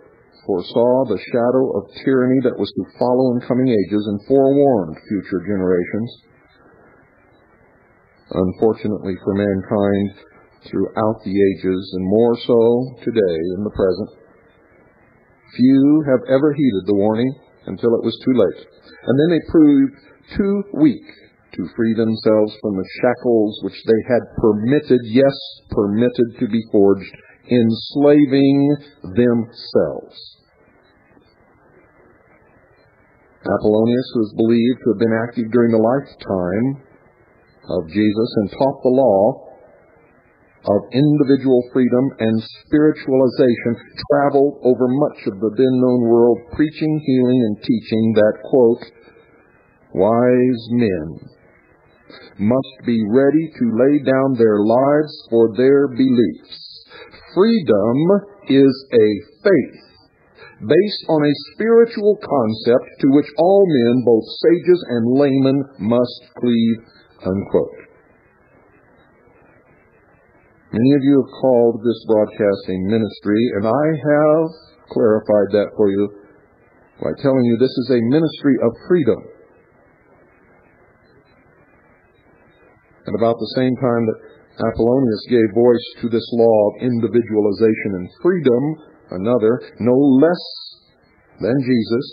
foresaw the shadow of tyranny that was to follow in coming ages and forewarned future generations. Unfortunately for mankind, throughout the ages, and more so today in the present, few have ever heeded the warning until it was too late, and then they proved too weak to free themselves from the shackles which they had permitted to be forged, enslaving themselves. Apollonius, who is believed to have been active during the lifetime of Jesus and taught the law of individual freedom and spiritualization, traveled over much of the then-known world, preaching, healing, and teaching that, quote, wise men must be ready to lay down their lives for their beliefs. Freedom is a faith based on a spiritual concept to which all men, both sages and laymen, must cleave, unquote. Many of you have called this broadcast a ministry, and I have clarified that for you by telling you this is a ministry of freedom. At about the same time that Apollonius gave voice to this law of individualization and freedom, another, no less than Jesus,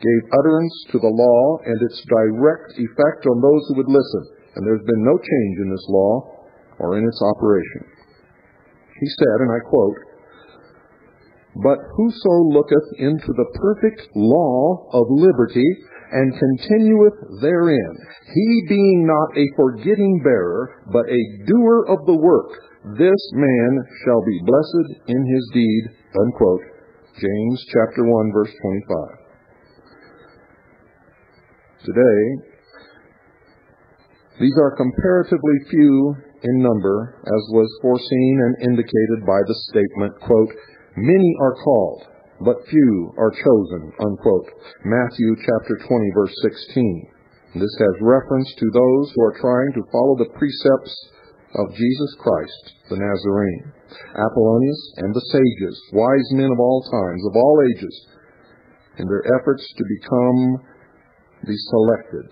gave utterance to the law and its direct effect on those who would listen. And there's been no change in this law or in its operation. He said, and I quote, but whoso looketh into the perfect law of liberty and continueth therein, he being not a forgetting bearer, but a doer of the work, this man shall be blessed in his deed, unquote. James chapter 1, verse 25. Today, these are comparatively few in number, as was foreseen and indicated by the statement, quote, many are called, but few are chosen, unquote. Matthew chapter 20, verse 16. This has reference to those who are trying to follow the precepts of Jesus Christ, the Nazarene, Apollonius, and the sages, wise men of all times, of all ages, in their efforts to become the selected,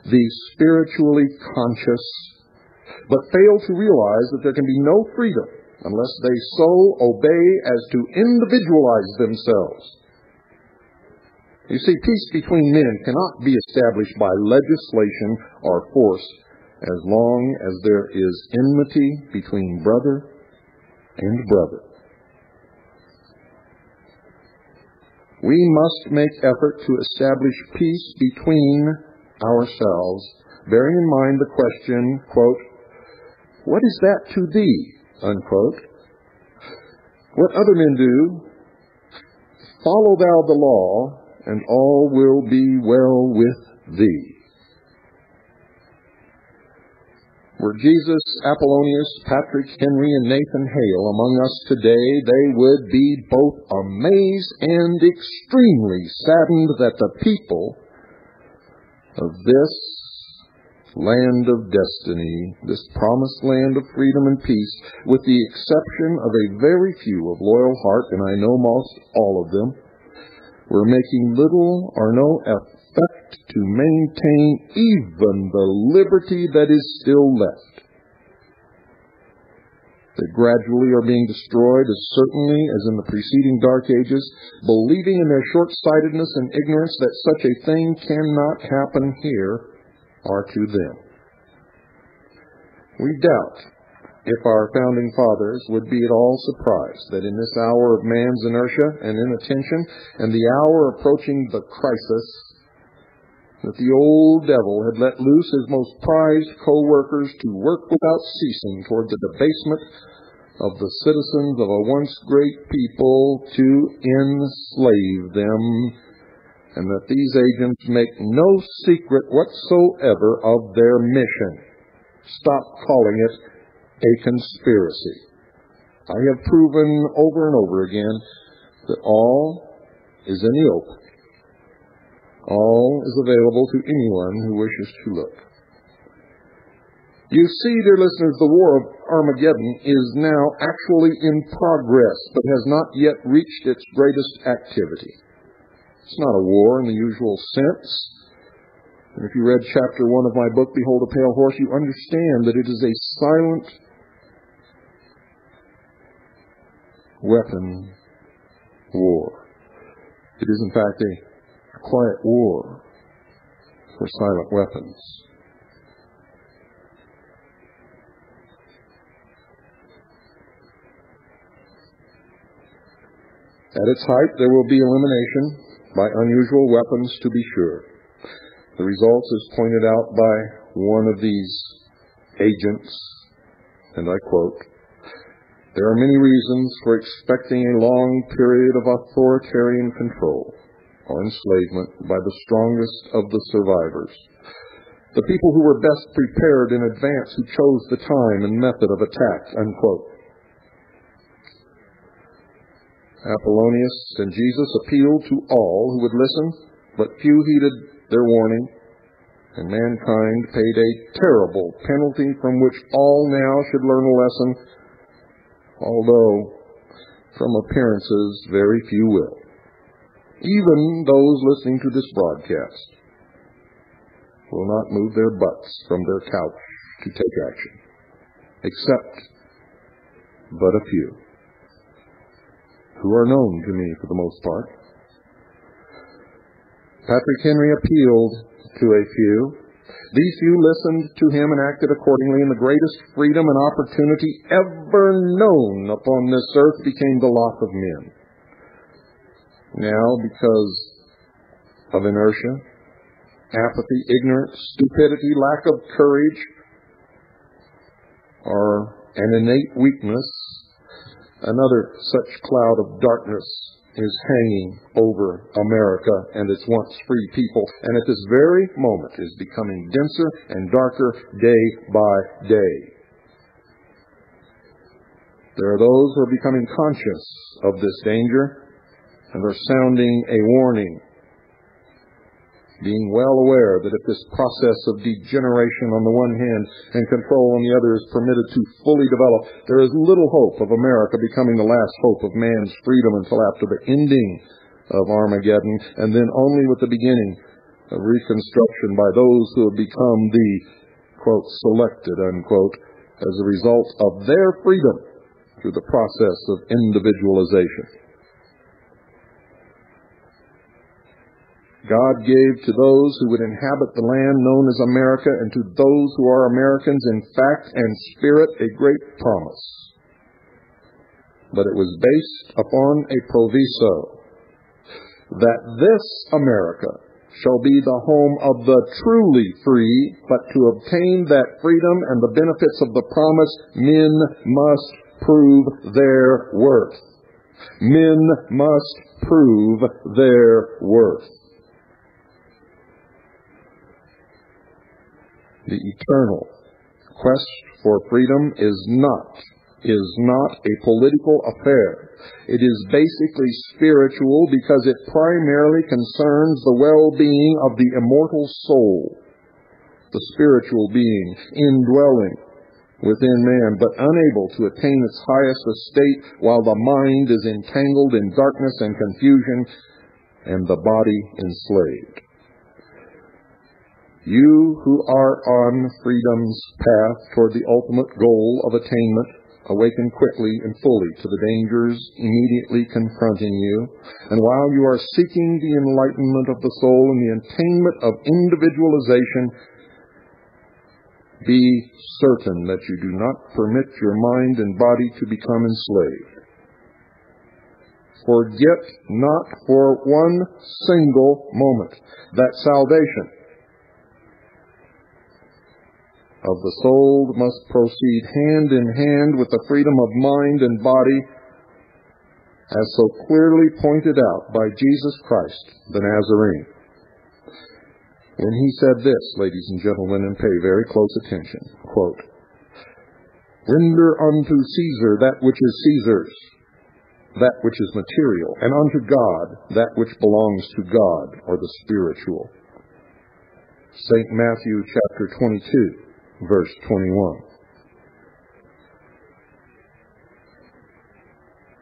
the spiritually conscious, but fail to realize that there can be no freedom unless they so obey as to individualize themselves. You see, peace between men cannot be established by legislation or force as long as there is enmity between brother and brother. We must make effort to establish peace between ourselves, bearing in mind the question, quote, what is that to thee, unquote? What other men do, follow thou the law, and all will be well with thee. Were Jesus, Apollonius, Patrick, Henry, and Nathan Hale among us today, they would be both amazed and extremely saddened that the people of this land of destiny, this promised land of freedom and peace, with the exception of a very few of loyal heart, and I know most all of them, were making little or no effort to maintain even the liberty that is still left. They gradually are being destroyed as certainly as in the preceding dark ages, believing in their short-sightedness and ignorance that such a thing cannot happen here or to them. We doubt if our founding fathers would be at all surprised that in this hour of man's inertia and inattention, and the hour approaching the crisis, that the old devil had let loose his most prized co-workers to work without ceasing toward the debasement of the citizens of a once great people to enslave them, and that these agents make no secret whatsoever of their mission. Stop calling it a conspiracy. I have proven over and over again that all is in the open. All is available to anyone who wishes to look. You see, dear listeners, the war of Armageddon is now actually in progress, but has not yet reached its greatest activity. It's not a war in the usual sense. And if you read chapter 1 of my book, Behold a Pale Horse, you understand that it is a silent weapon war. It is, in fact, a quiet war for silent weapons. At its height, there will be elimination by unusual weapons, to be sure. The results is pointed out by one of these agents, and I quote, "There are many reasons for expecting a long period of authoritarian control or enslavement by the strongest of the survivors, the people who were best prepared in advance, who chose the time and method of attack," unquote. Apollonius and Jesus appealed to all who would listen, but few heeded their warning, and mankind paid a terrible penalty from which all now should learn a lesson, although from appearances very few will. Even those listening to this broadcast will not move their butts from their couch to take action, except but a few, who are known to me for the most part. Patrick Henry appealed to a few. These few listened to him and acted accordingly, and the greatest freedom and opportunity ever known upon this earth became the lot of men. Now, because of inertia, apathy, ignorance, stupidity, lack of courage, or an innate weakness, another such cloud of darkness is hanging over America and its once free people, and at this very moment is becoming denser and darker day by day. There are those who are becoming conscious of this danger and are sounding a warning, being well aware that if this process of degeneration on the one hand and control on the other is permitted to fully develop, there is little hope of America becoming the last hope of man's freedom until after the ending of Armageddon, and then only with the beginning of reconstruction by those who have become the, quote, selected, unquote, as a result of their freedom through the process of individualization. God gave to those who would inhabit the land known as America, and to those who are Americans in fact and spirit, a great promise. But it was based upon a proviso, that this America shall be the home of the truly free, but to obtain that freedom and the benefits of the promise, men must prove their worth. Men must prove their worth. The eternal, quest for freedom is not a political affair. It is basically spiritual because it primarily concerns the well-being of the immortal soul, the spiritual being indwelling within man, but unable to attain its highest estate while the mind is entangled in darkness and confusion and the body enslaved. You who are on freedom's path toward the ultimate goal of attainment, awaken quickly and fully to the dangers immediately confronting you, and while you are seeking the enlightenment of the soul and the attainment of individualization, be certain that you do not permit your mind and body to become enslaved. Forget not for one single moment that salvation of the soul must proceed hand in hand with the freedom of mind and body, as so clearly pointed out by Jesus Christ, the Nazarene. When he said this, ladies and gentlemen, and pay very close attention, quote, "Render unto Caesar that which is Caesar's, that which is material, and unto God that which belongs to God," or the spiritual. St. Matthew chapter 22. Verse 21.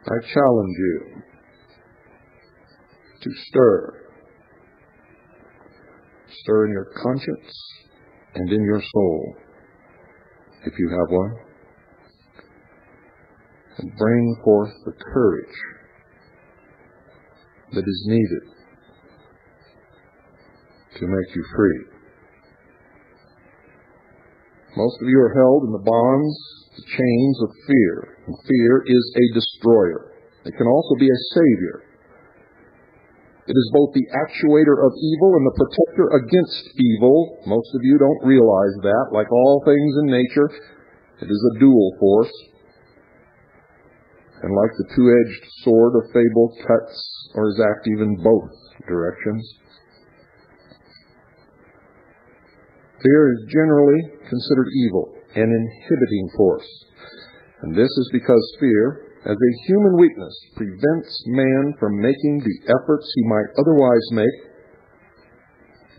I challenge you to stir in your conscience and in your soul, if you have one, and bring forth the courage that is needed to make you free. Most of you are held in the bonds, the chains of fear. And fear is a destroyer. It can also be a savior. It is both the actuator of evil and the protector against evil. Most of you don't realize that. Like all things in nature, it is a dual force. And like the two-edged sword of fable, cuts or is active in both directions. Fear is generally considered evil, an inhibiting force. And this is because fear, as a human weakness, prevents man from making the efforts he might otherwise make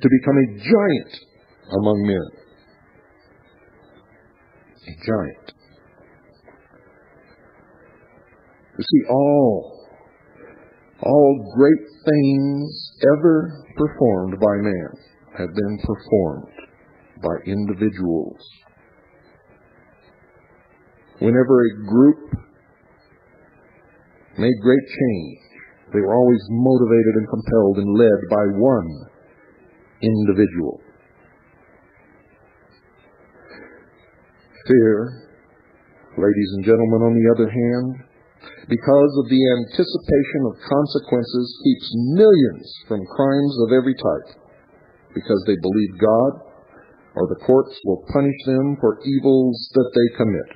to become a giant among men. A giant. You see, all great things ever performed by man have been performed by individuals. Whenever a group made great change, they were always motivated and compelled and led by one individual. Fear, ladies and gentlemen, on the other hand, because of the anticipation of consequences, keeps millions from crimes of every type, because they believe God or the courts will punish them for evils that they commit.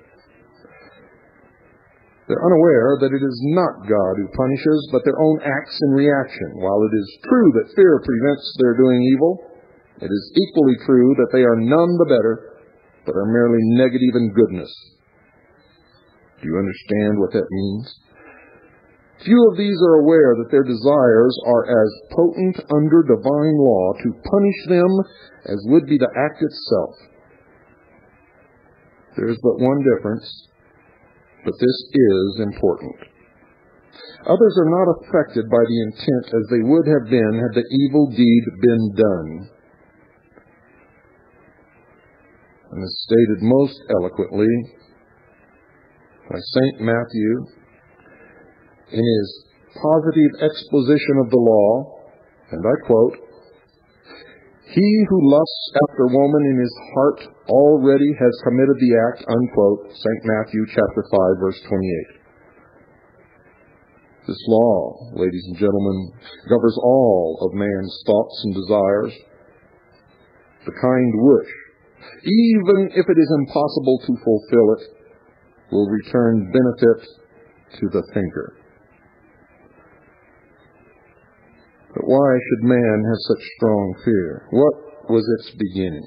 They're unaware that it is not God who punishes, but their own acts in reaction. While it is true that fear prevents their doing evil, it is equally true that they are none the better, but are merely negative in goodness. Do you understand what that means? Few of these are aware that their desires are as potent under divine law to punish them as would be the act itself. There is but one difference, but this is important. Others are not affected by the intent as they would have been had the evil deed been done. And is stated most eloquently by St. Matthew in his positive exposition of the law, and I quote, "He who lusts after woman in his heart already has committed the act," unquote, St. Matthew chapter 5, verse 28. This law, ladies and gentlemen, governs all of man's thoughts and desires. The kind which, even if it is impossible to fulfill it, will return benefit to the thinker. But why should man have such strong fear? What was its beginning?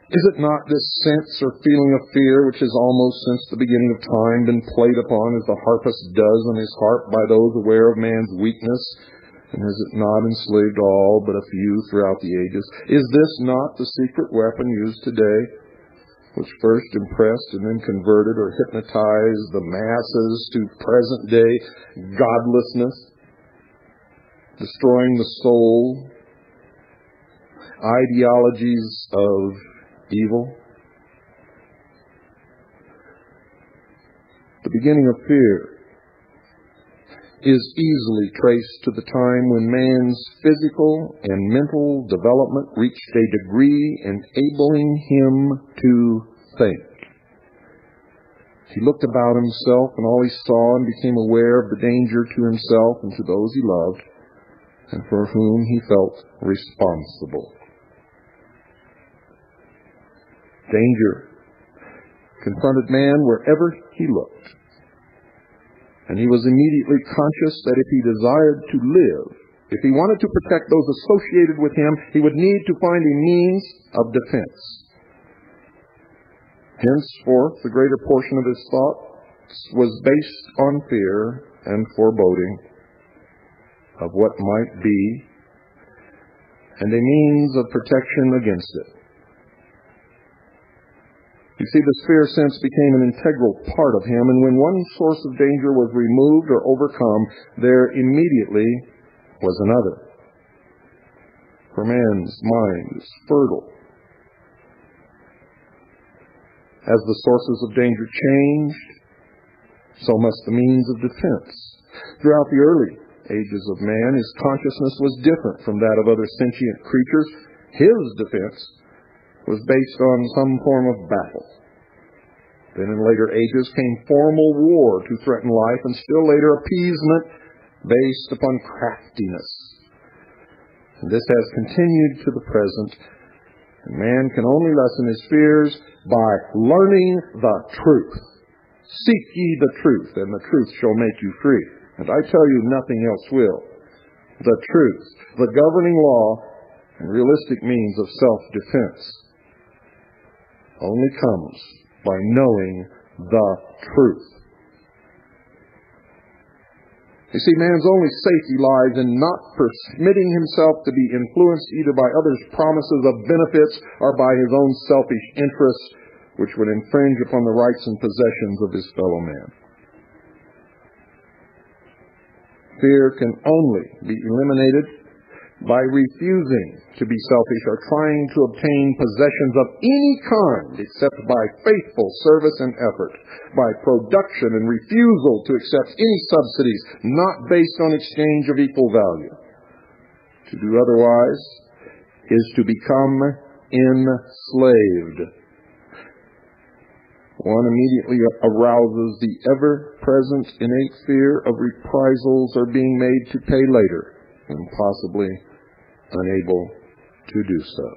Is it not this sense or feeling of fear which has almost since the beginning of time been played upon as the harpist does on his harp by those aware of man's weakness? And has it not enslaved all but a few throughout the ages? Is this not the secret weapon used today, which first impressed and then converted or hypnotized the masses to present-day godlessness, destroying the soul, ideologies of evil? The beginning of fear is easily traced to the time when man's physical and mental development reached a degree enabling him to think. He looked about himself and all he saw and became aware of the danger to himself and to those he loved and for whom he felt responsible. Danger confronted man wherever he looked. And he was immediately conscious that if he desired to live, if he wanted to protect those associated with him, he would need to find a means of defense. Henceforth, the greater portion of his thoughts was based on fear and foreboding of what might be, and a means of protection against it. You see, this fear sense became an integral part of him, and when one source of danger was removed or overcome, there immediately was another. For man's mind is fertile. As the sources of danger changed, so must the means of defense. Throughout the early ages of man, his consciousness was different from that of other sentient creatures. His defense was based on some form of battle. Then in later ages came formal war to threaten life, and still later appeasement based upon craftiness. And this has continued to the present, and man can only lessen his fears by learning the truth. Seek ye the truth, and the truth shall make you free. And I tell you, nothing else will. The truth, the governing law, and realistic means of self-defense only comes by knowing the truth. You see, man's only safety lies in not permitting himself to be influenced either by others' promises of benefits or by his own selfish interests, which would infringe upon the rights and possessions of his fellow man. Fear can only be eliminated by refusing to be selfish or trying to obtain possessions of any kind except by faithful service and effort, by production and refusal to accept any subsidies not based on exchange of equal value. To do otherwise is to become enslaved. One immediately arouses the ever-present innate fear of reprisals or being made to pay later, and possibly unable to do so.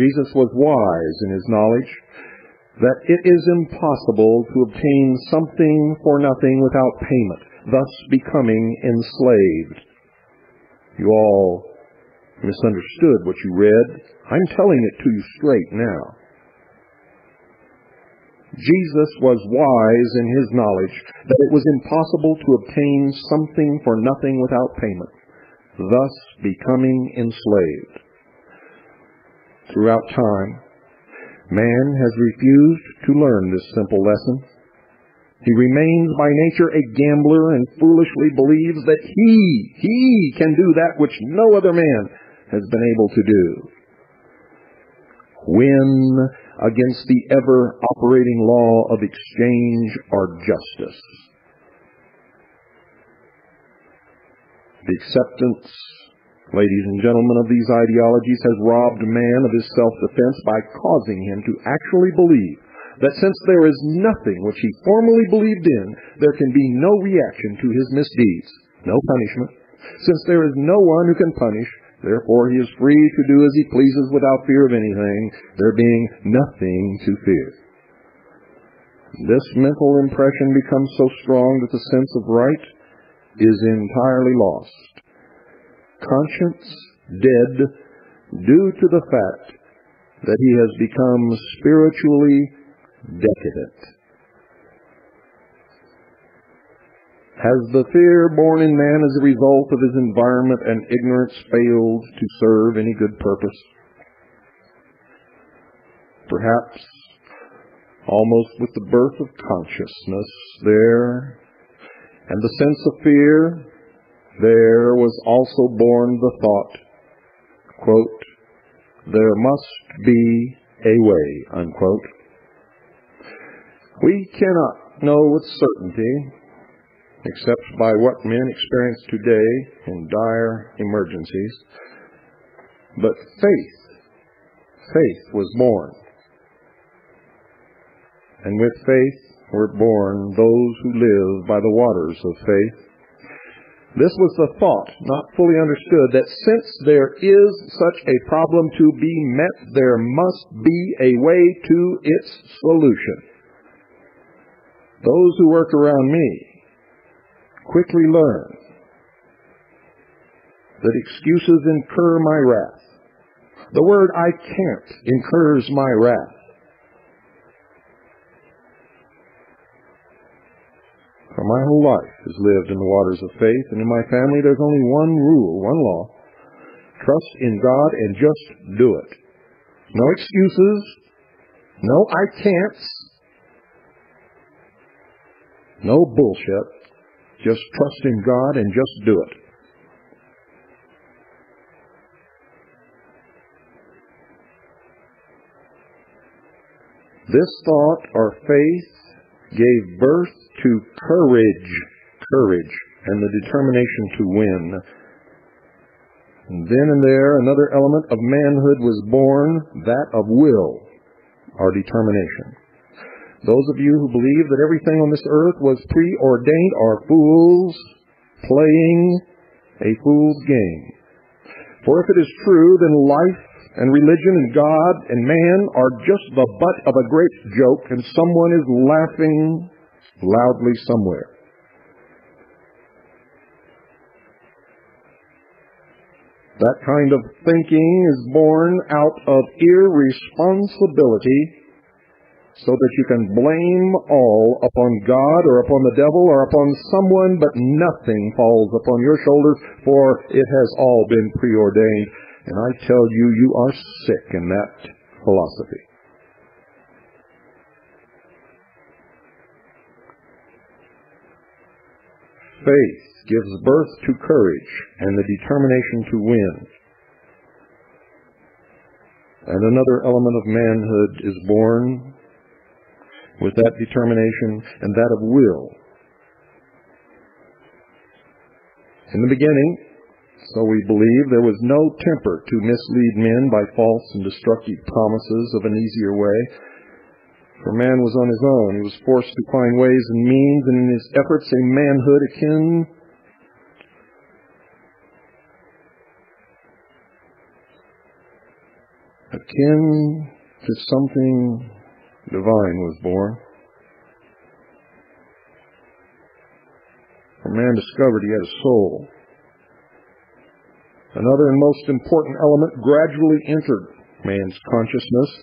Jesus was wise in his knowledge that it is impossible to obtain something for nothing without payment, thus becoming enslaved. You all misunderstood what you read. I'm telling it to you straight now. Jesus was wise in his knowledge that it was impossible to obtain something for nothing without payment, thus becoming enslaved. Throughout time, man has refused to learn this simple lesson. He remains by nature a gambler and foolishly believes that he can do that which no other man has been able to do. Win against the ever-operating law of exchange or justice. The acceptance, ladies and gentlemen, of these ideologies has robbed man of his self-defense by causing him to actually believe that since there is nothing which he formerly believed in, there can be no reaction to his misdeeds, no punishment. Since there is no one who can punish, therefore he is free to do as he pleases without fear of anything, there being nothing to fear. This mental impression becomes so strong that the sense of right is entirely lost. Conscience dead due to the fact that he has become spiritually decadent. Has the fear born in man as a result of his environment and ignorance failed to serve any good purpose? Perhaps, almost with the birth of consciousness there, and the sense of fear, there was also born the thought, quote, there must be a way, unquote. We cannot know with certainty, except by what men experience today in dire emergencies, but faith was born. And with faith were born those who live by the waters of faith. This was the thought, not fully understood, that since there is such a problem to be met, there must be a way to its solution. Those who work around me quickly learn that excuses incur my wrath. The word "I can't" incurs my wrath. For my whole life is lived in the waters of faith, and in my family there's only one rule, one law. Trust in God and just do it. No excuses, no "I can'ts," no bullshit. Just trust in God and just do it. This thought or faith gave birth to courage, and the determination to win. And then and there, another element of manhood was born, that of will, or determination. Those of you who believe that everything on this earth was preordained are fools playing a fool's game. For if it is true, then life and religion and God and man are just the butt of a great joke, and someone is laughing loudly somewhere. That kind of thinking is born out of irresponsibility, so that you can blame all upon God or upon the devil or upon someone, but nothing falls upon your shoulders, for it has all been preordained. And I tell you, you are sick in that philosophy. Faith gives birth to courage and the determination to win. And another element of manhood is born with that determination and that of will. In the beginning, so we believe, there was no temper to mislead men by false and destructive promises of an easier way. For man was on his own. He was forced to find ways and means, and in his efforts a manhood akin to something divine was born. For man discovered he had a soul. Another and most important element gradually entered man's consciousness,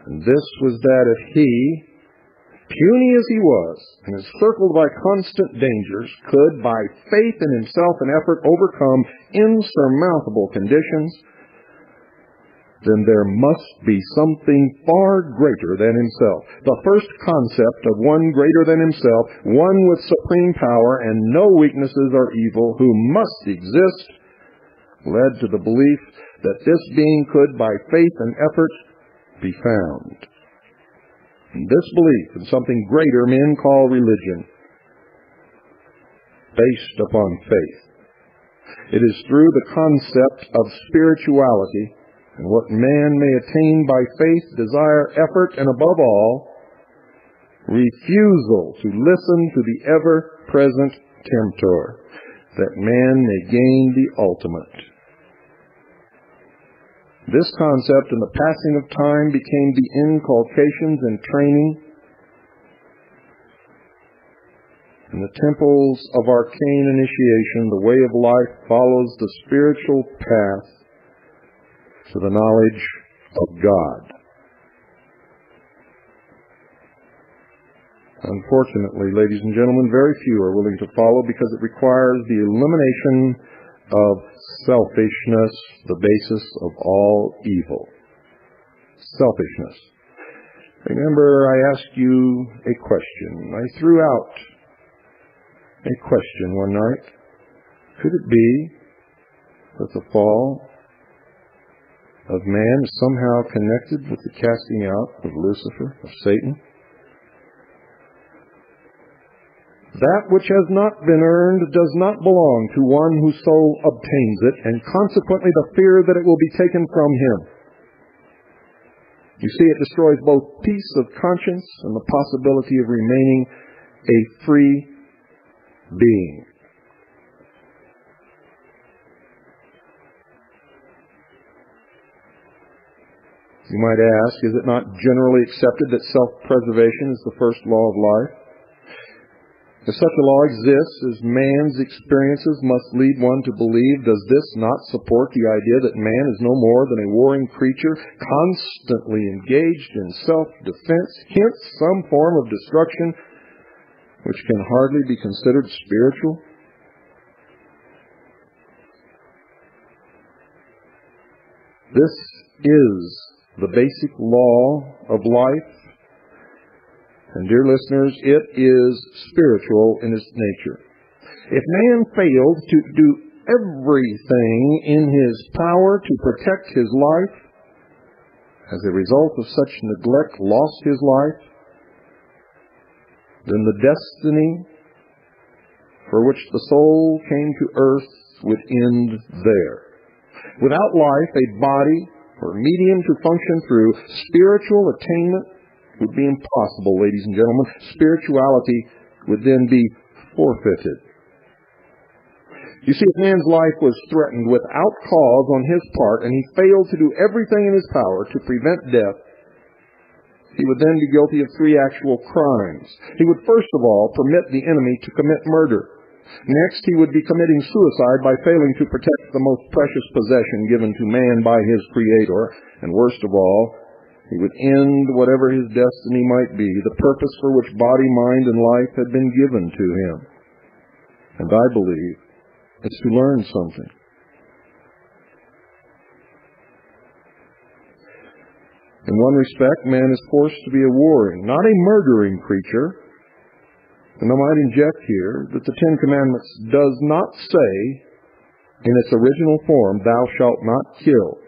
and this was that if he, puny as he was, and encircled by constant dangers, could, by faith in himself and effort, overcome insurmountable conditions, then there must be something far greater than himself. The first concept of one greater than himself, one with supreme power and no weaknesses or evil, who must exist, led to the belief that this being could, by faith and effort, be found. And this belief in something greater men call religion, based upon faith. It is through the concept of spirituality and what man may attain by faith, desire, effort, and above all, refusal to listen to the ever-present tempter, that man may gain the ultimate. This concept in the passing of time became the inculcations and training in the temples of arcane initiation. The way of life follows the spiritual path to the knowledge of God. Unfortunately, ladies and gentlemen, very few are willing to follow because it requires the elimination of selfishness, the basis of all evil. Selfishness. Remember, I asked you a question. I threw out a question one night. Could it be that the fall of man is somehow connected with the casting out of Lucifer, of Satan? That which has not been earned does not belong to one who so obtains it, and consequently the fear that it will be taken from him. You see, it destroys both peace of conscience and the possibility of remaining a free being. You might ask, is it not generally accepted that self-preservation is the first law of life? If such a law exists, as man's experiences must lead one to believe, does this not support the idea that man is no more than a warring creature, constantly engaged in self-defense, hence some form of destruction, which can hardly be considered spiritual? This is the basic law of life. And dear listeners, it is spiritual in its nature. If man failed to do everything in his power to protect his life, as a result of such neglect lost his life, then the destiny for which the soul came to earth would end there. Without life, a body or medium to function through, spiritual attainment would be impossible, ladies and gentlemen. Spirituality would then be forfeited. You see, if man's life was threatened without cause on his part, and he failed to do everything in his power to prevent death, he would then be guilty of three actual crimes. He would first of all permit the enemy to commit murder. Next, he would be committing suicide by failing to protect the most precious possession given to man by his Creator. And worst of all, he would end whatever his destiny might be, the purpose for which body, mind, and life had been given to him. And I believe it's to learn something. In one respect, man is forced to be a warring, not a murdering creature. And I might inject here that the Ten Commandments does not say, in its original form, thou shalt not kill.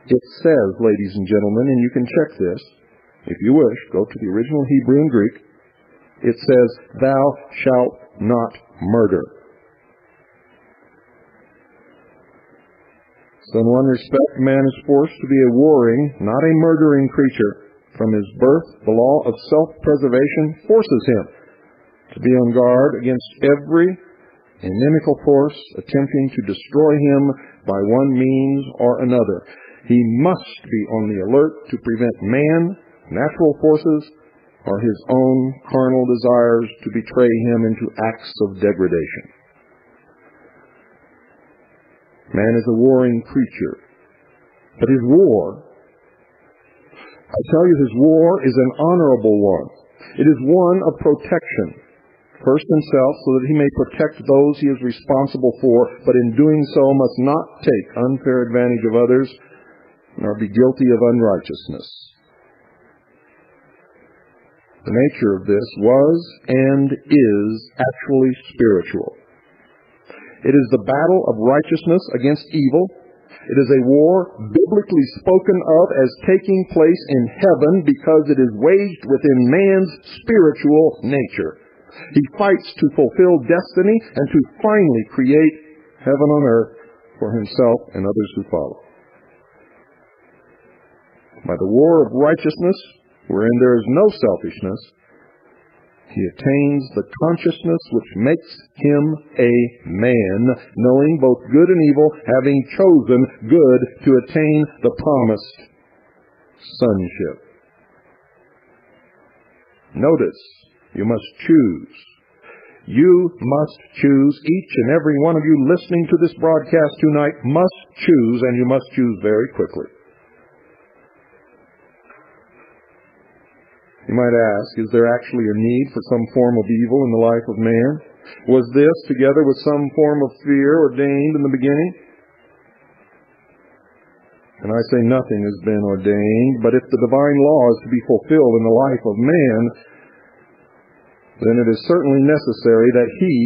It says, ladies and gentlemen, and you can check this, if you wish, go to the original Hebrew and Greek, it says, thou shalt not murder. So in one respect, man is forced to be a warring, not a murdering creature. From his birth, the law of self-preservation forces him to be on guard against every inimical force attempting to destroy him by one means or another. He must be on the alert to prevent man, natural forces, or his own carnal desires to betray him into acts of degradation. Man is a warring creature, but his war, I tell you, his war is an honorable one. It is one of protection. First himself, so that he may protect those he is responsible for, but in doing so must not take unfair advantage of others, nor be guilty of unrighteousness. The nature of this was and is actually spiritual. It is the battle of righteousness against evil. It is a war biblically spoken of as taking place in heaven because it is waged within man's spiritual nature. He fights to fulfill destiny and to finally create heaven on earth for himself and others who follow. By the war of righteousness, wherein there is no selfishness, he attains the consciousness which makes him a man, knowing both good and evil, having chosen good to attain the promised sonship. Notice, you must choose. You must choose. Each and every one of you listening to this broadcast tonight must choose, and you must choose very quickly. You might ask, is there actually a need for some form of evil in the life of man? Was this, together with some form of fear, ordained in the beginning? And I say nothing has been ordained, but if the divine law is to be fulfilled in the life of man, then it is certainly necessary that he,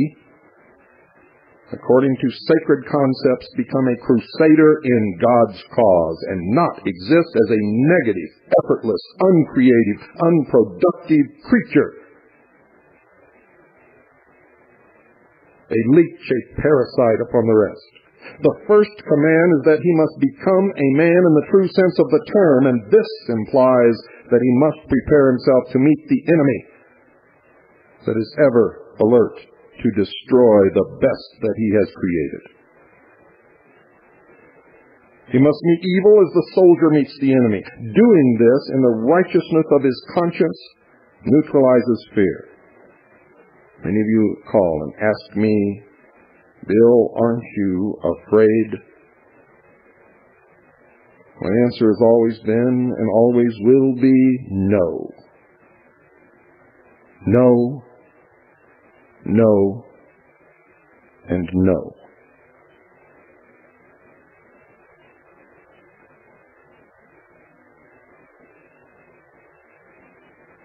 according to sacred concepts, become a crusader in God's cause and not exist as a negative, effortless, uncreative, unproductive creature. A leech, a parasite upon the rest. The first command is that he must become a man in the true sense of the term, and this implies that he must prepare himself to meet the enemy that is ever alert to destroy the best that he has created. He must meet evil as the soldier meets the enemy. Doing this in the righteousness of his conscience neutralizes fear. Many of you call and ask me, Bill, aren't you afraid? My answer has always been and always will be no. No, no, and no.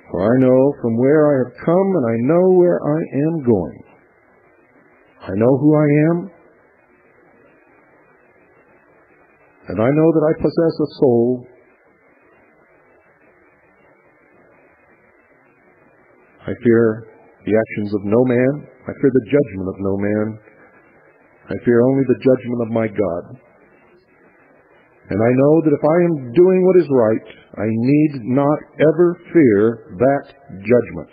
For I know from where I have come, and I know where I am going. I know who I am, and I know that I possess a soul. I fear the actions of no man. I fear the judgment of no man. I fear only the judgment of my God. And I know that if I am doing what is right, I need not ever fear that judgment.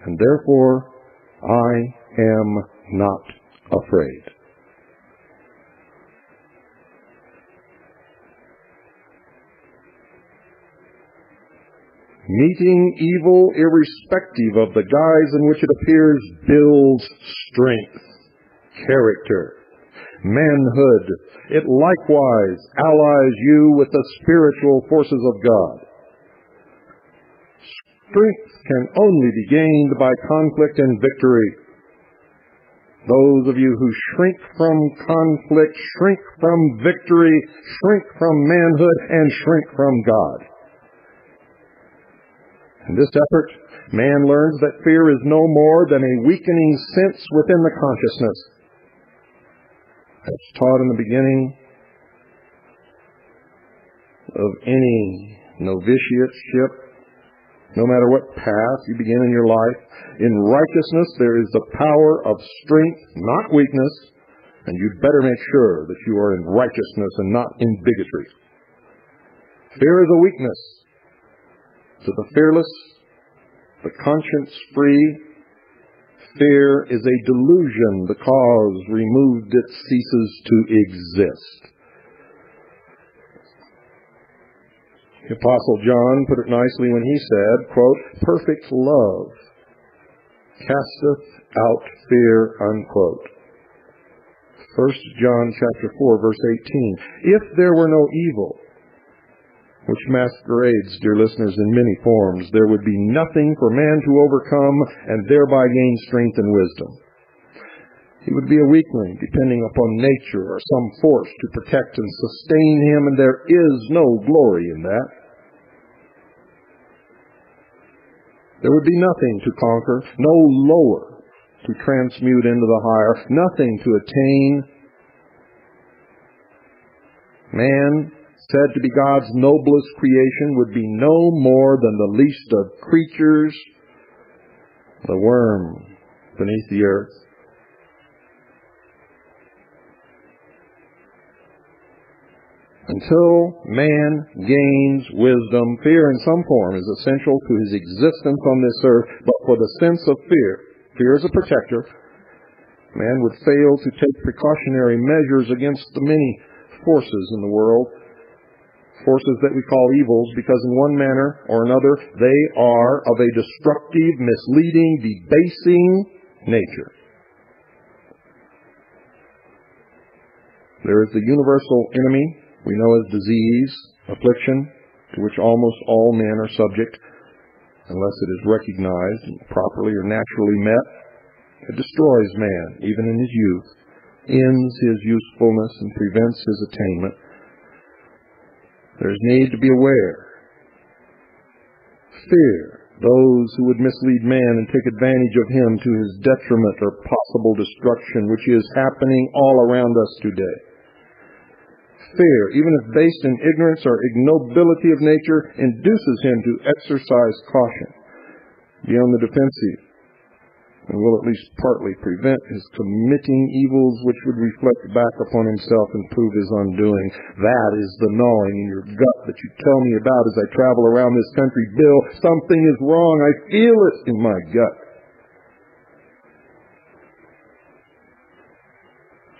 And therefore, I am not afraid. Meeting evil, irrespective of the guise in which it appears, builds strength, character, manhood. It likewise allies you with the spiritual forces of God. Strength can only be gained by conflict and victory. Those of you who shrink from conflict, shrink from victory, shrink from manhood, and shrink from God. In this effort, man learns that fear is no more than a weakening sense within the consciousness. As taught in the beginning of any novitiateship, no matter what path you begin in your life, in righteousness there is the power of strength, not weakness, and you'd better make sure that you are in righteousness and not in bigotry. Fear is a weakness. To the fearless, the conscience-free, fear is a delusion because removed it ceases to exist. The Apostle John put it nicely when he said, quote, perfect love casteth out fear, unquote. 1 John chapter 4, verse 18. If there were no evil, which masquerades, dear listeners, in many forms, there would be nothing for man to overcome and thereby gain strength and wisdom. He would be a weakling, depending upon nature or some force to protect and sustain him, and there is no glory in that. There would be nothing to conquer, no lower to transmute into the higher, nothing to attain. Man, said to be God's noblest creation, would be no more than the least of creatures, the worm beneath the earth. Until man gains wisdom, fear in some form is essential to his existence on this earth. But for the sense of fear is a protector, man would fail to take precautionary measures against the many forces in the world, forces that we call evils, because in one manner or another they are of a destructive, misleading, debasing nature. There is the universal enemy we know as disease, affliction, to which almost all men are subject, unless it is recognized and properly or naturally met. It destroys man, even in his youth, ends his usefulness, and prevents his attainment. There's need to be aware. Fear those who would mislead man and take advantage of him to his detriment or possible destruction, which is happening all around us today. Fear, even if based in ignorance or ignobility of nature, induces him to exercise caution, be on the defensive, and will at least partly prevent his committing evils which would reflect back upon himself and prove his undoing. That is the gnawing in your gut that you tell me about as I travel around this country. Bill, something is wrong. I feel it in my gut.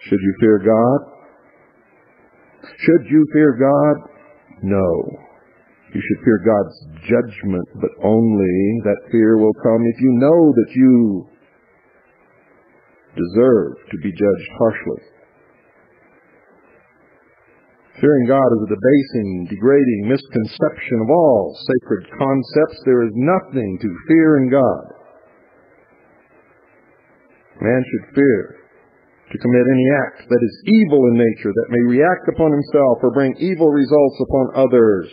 Should you fear God? Should you fear God? No. You should fear God's judgment, but only that fear will come if you know that you deserve to be judged harshly. Fearing God is a debasing, degrading misconception of all sacred concepts. There is nothing to fear in God. Man should fear to commit any act that is evil in nature, that may react upon himself or bring evil results upon others.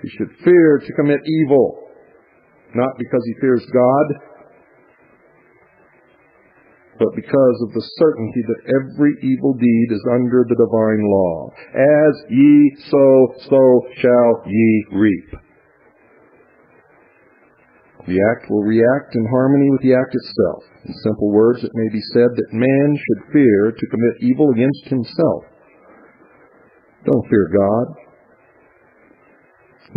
He should fear to commit evil, not because he fears God, but because of the certainty that every evil deed is under the divine law. As ye sow, so shall ye reap. The act will react in harmony with the act itself. In simple words, it may be said that man should fear to commit evil against himself. Don't fear God.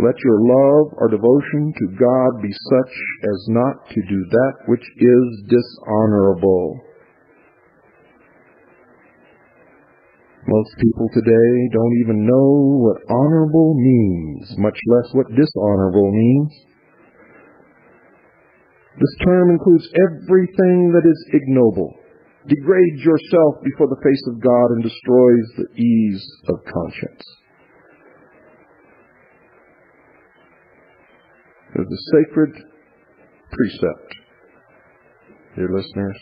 Let your love or devotion to God be such as not to do that which is dishonorable. Most people today don't even know what honorable means, much less what dishonorable means. This term includes everything that is ignoble, degrades yourself before the face of God, and destroys the ease of conscience. There's a sacred precept, dear listeners.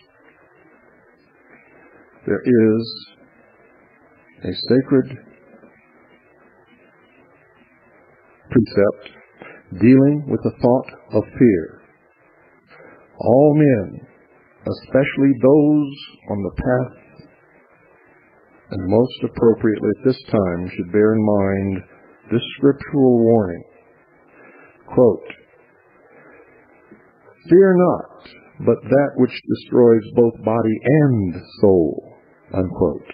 There is a sacred precept dealing with the thought of fear. All men, especially those on the path, and most appropriately at this time, should bear in mind this scriptural warning. Quote, "Fear not, but that which destroys both body and soul." Unquote.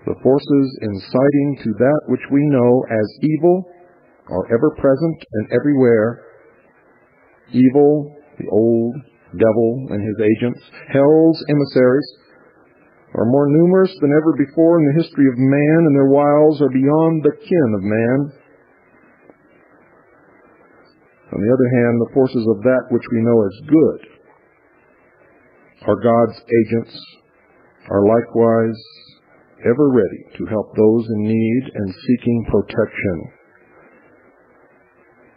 The forces inciting to that which we know as evil are ever present and everywhere. Evil, the old devil and his agents, hell's emissaries, are more numerous than ever before in the history of man, and their wiles are beyond the ken of man. On the other hand, the forces of that which we know as good are God's agents, are likewise ever ready to help those in need and seeking protection.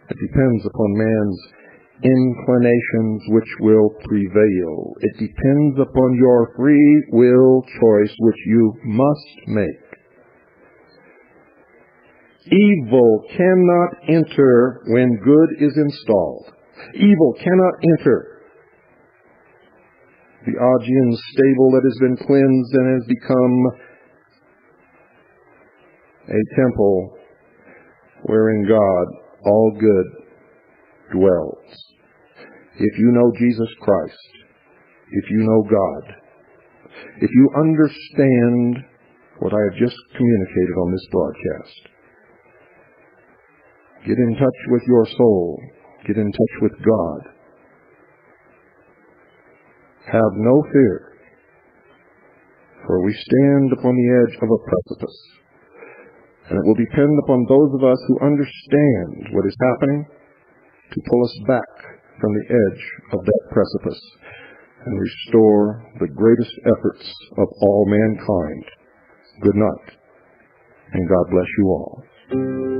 It depends upon man's inclinations which will prevail. It depends upon your free will choice, which you must make. Evil cannot enter when good is installed. Evil cannot enter the Augean stable that has been cleansed and has become a temple wherein God, all good, dwells. If you know Jesus Christ, if you know God, If you understand what I have just communicated on this broadcast, get in touch with your soul. Get in touch with God. Have no fear, for we stand upon the edge of a precipice, and it will depend upon those of us who understand what is happening to pull us back from the edge of that precipice and restore the greatest efforts of all mankind. Good night, and God bless you all.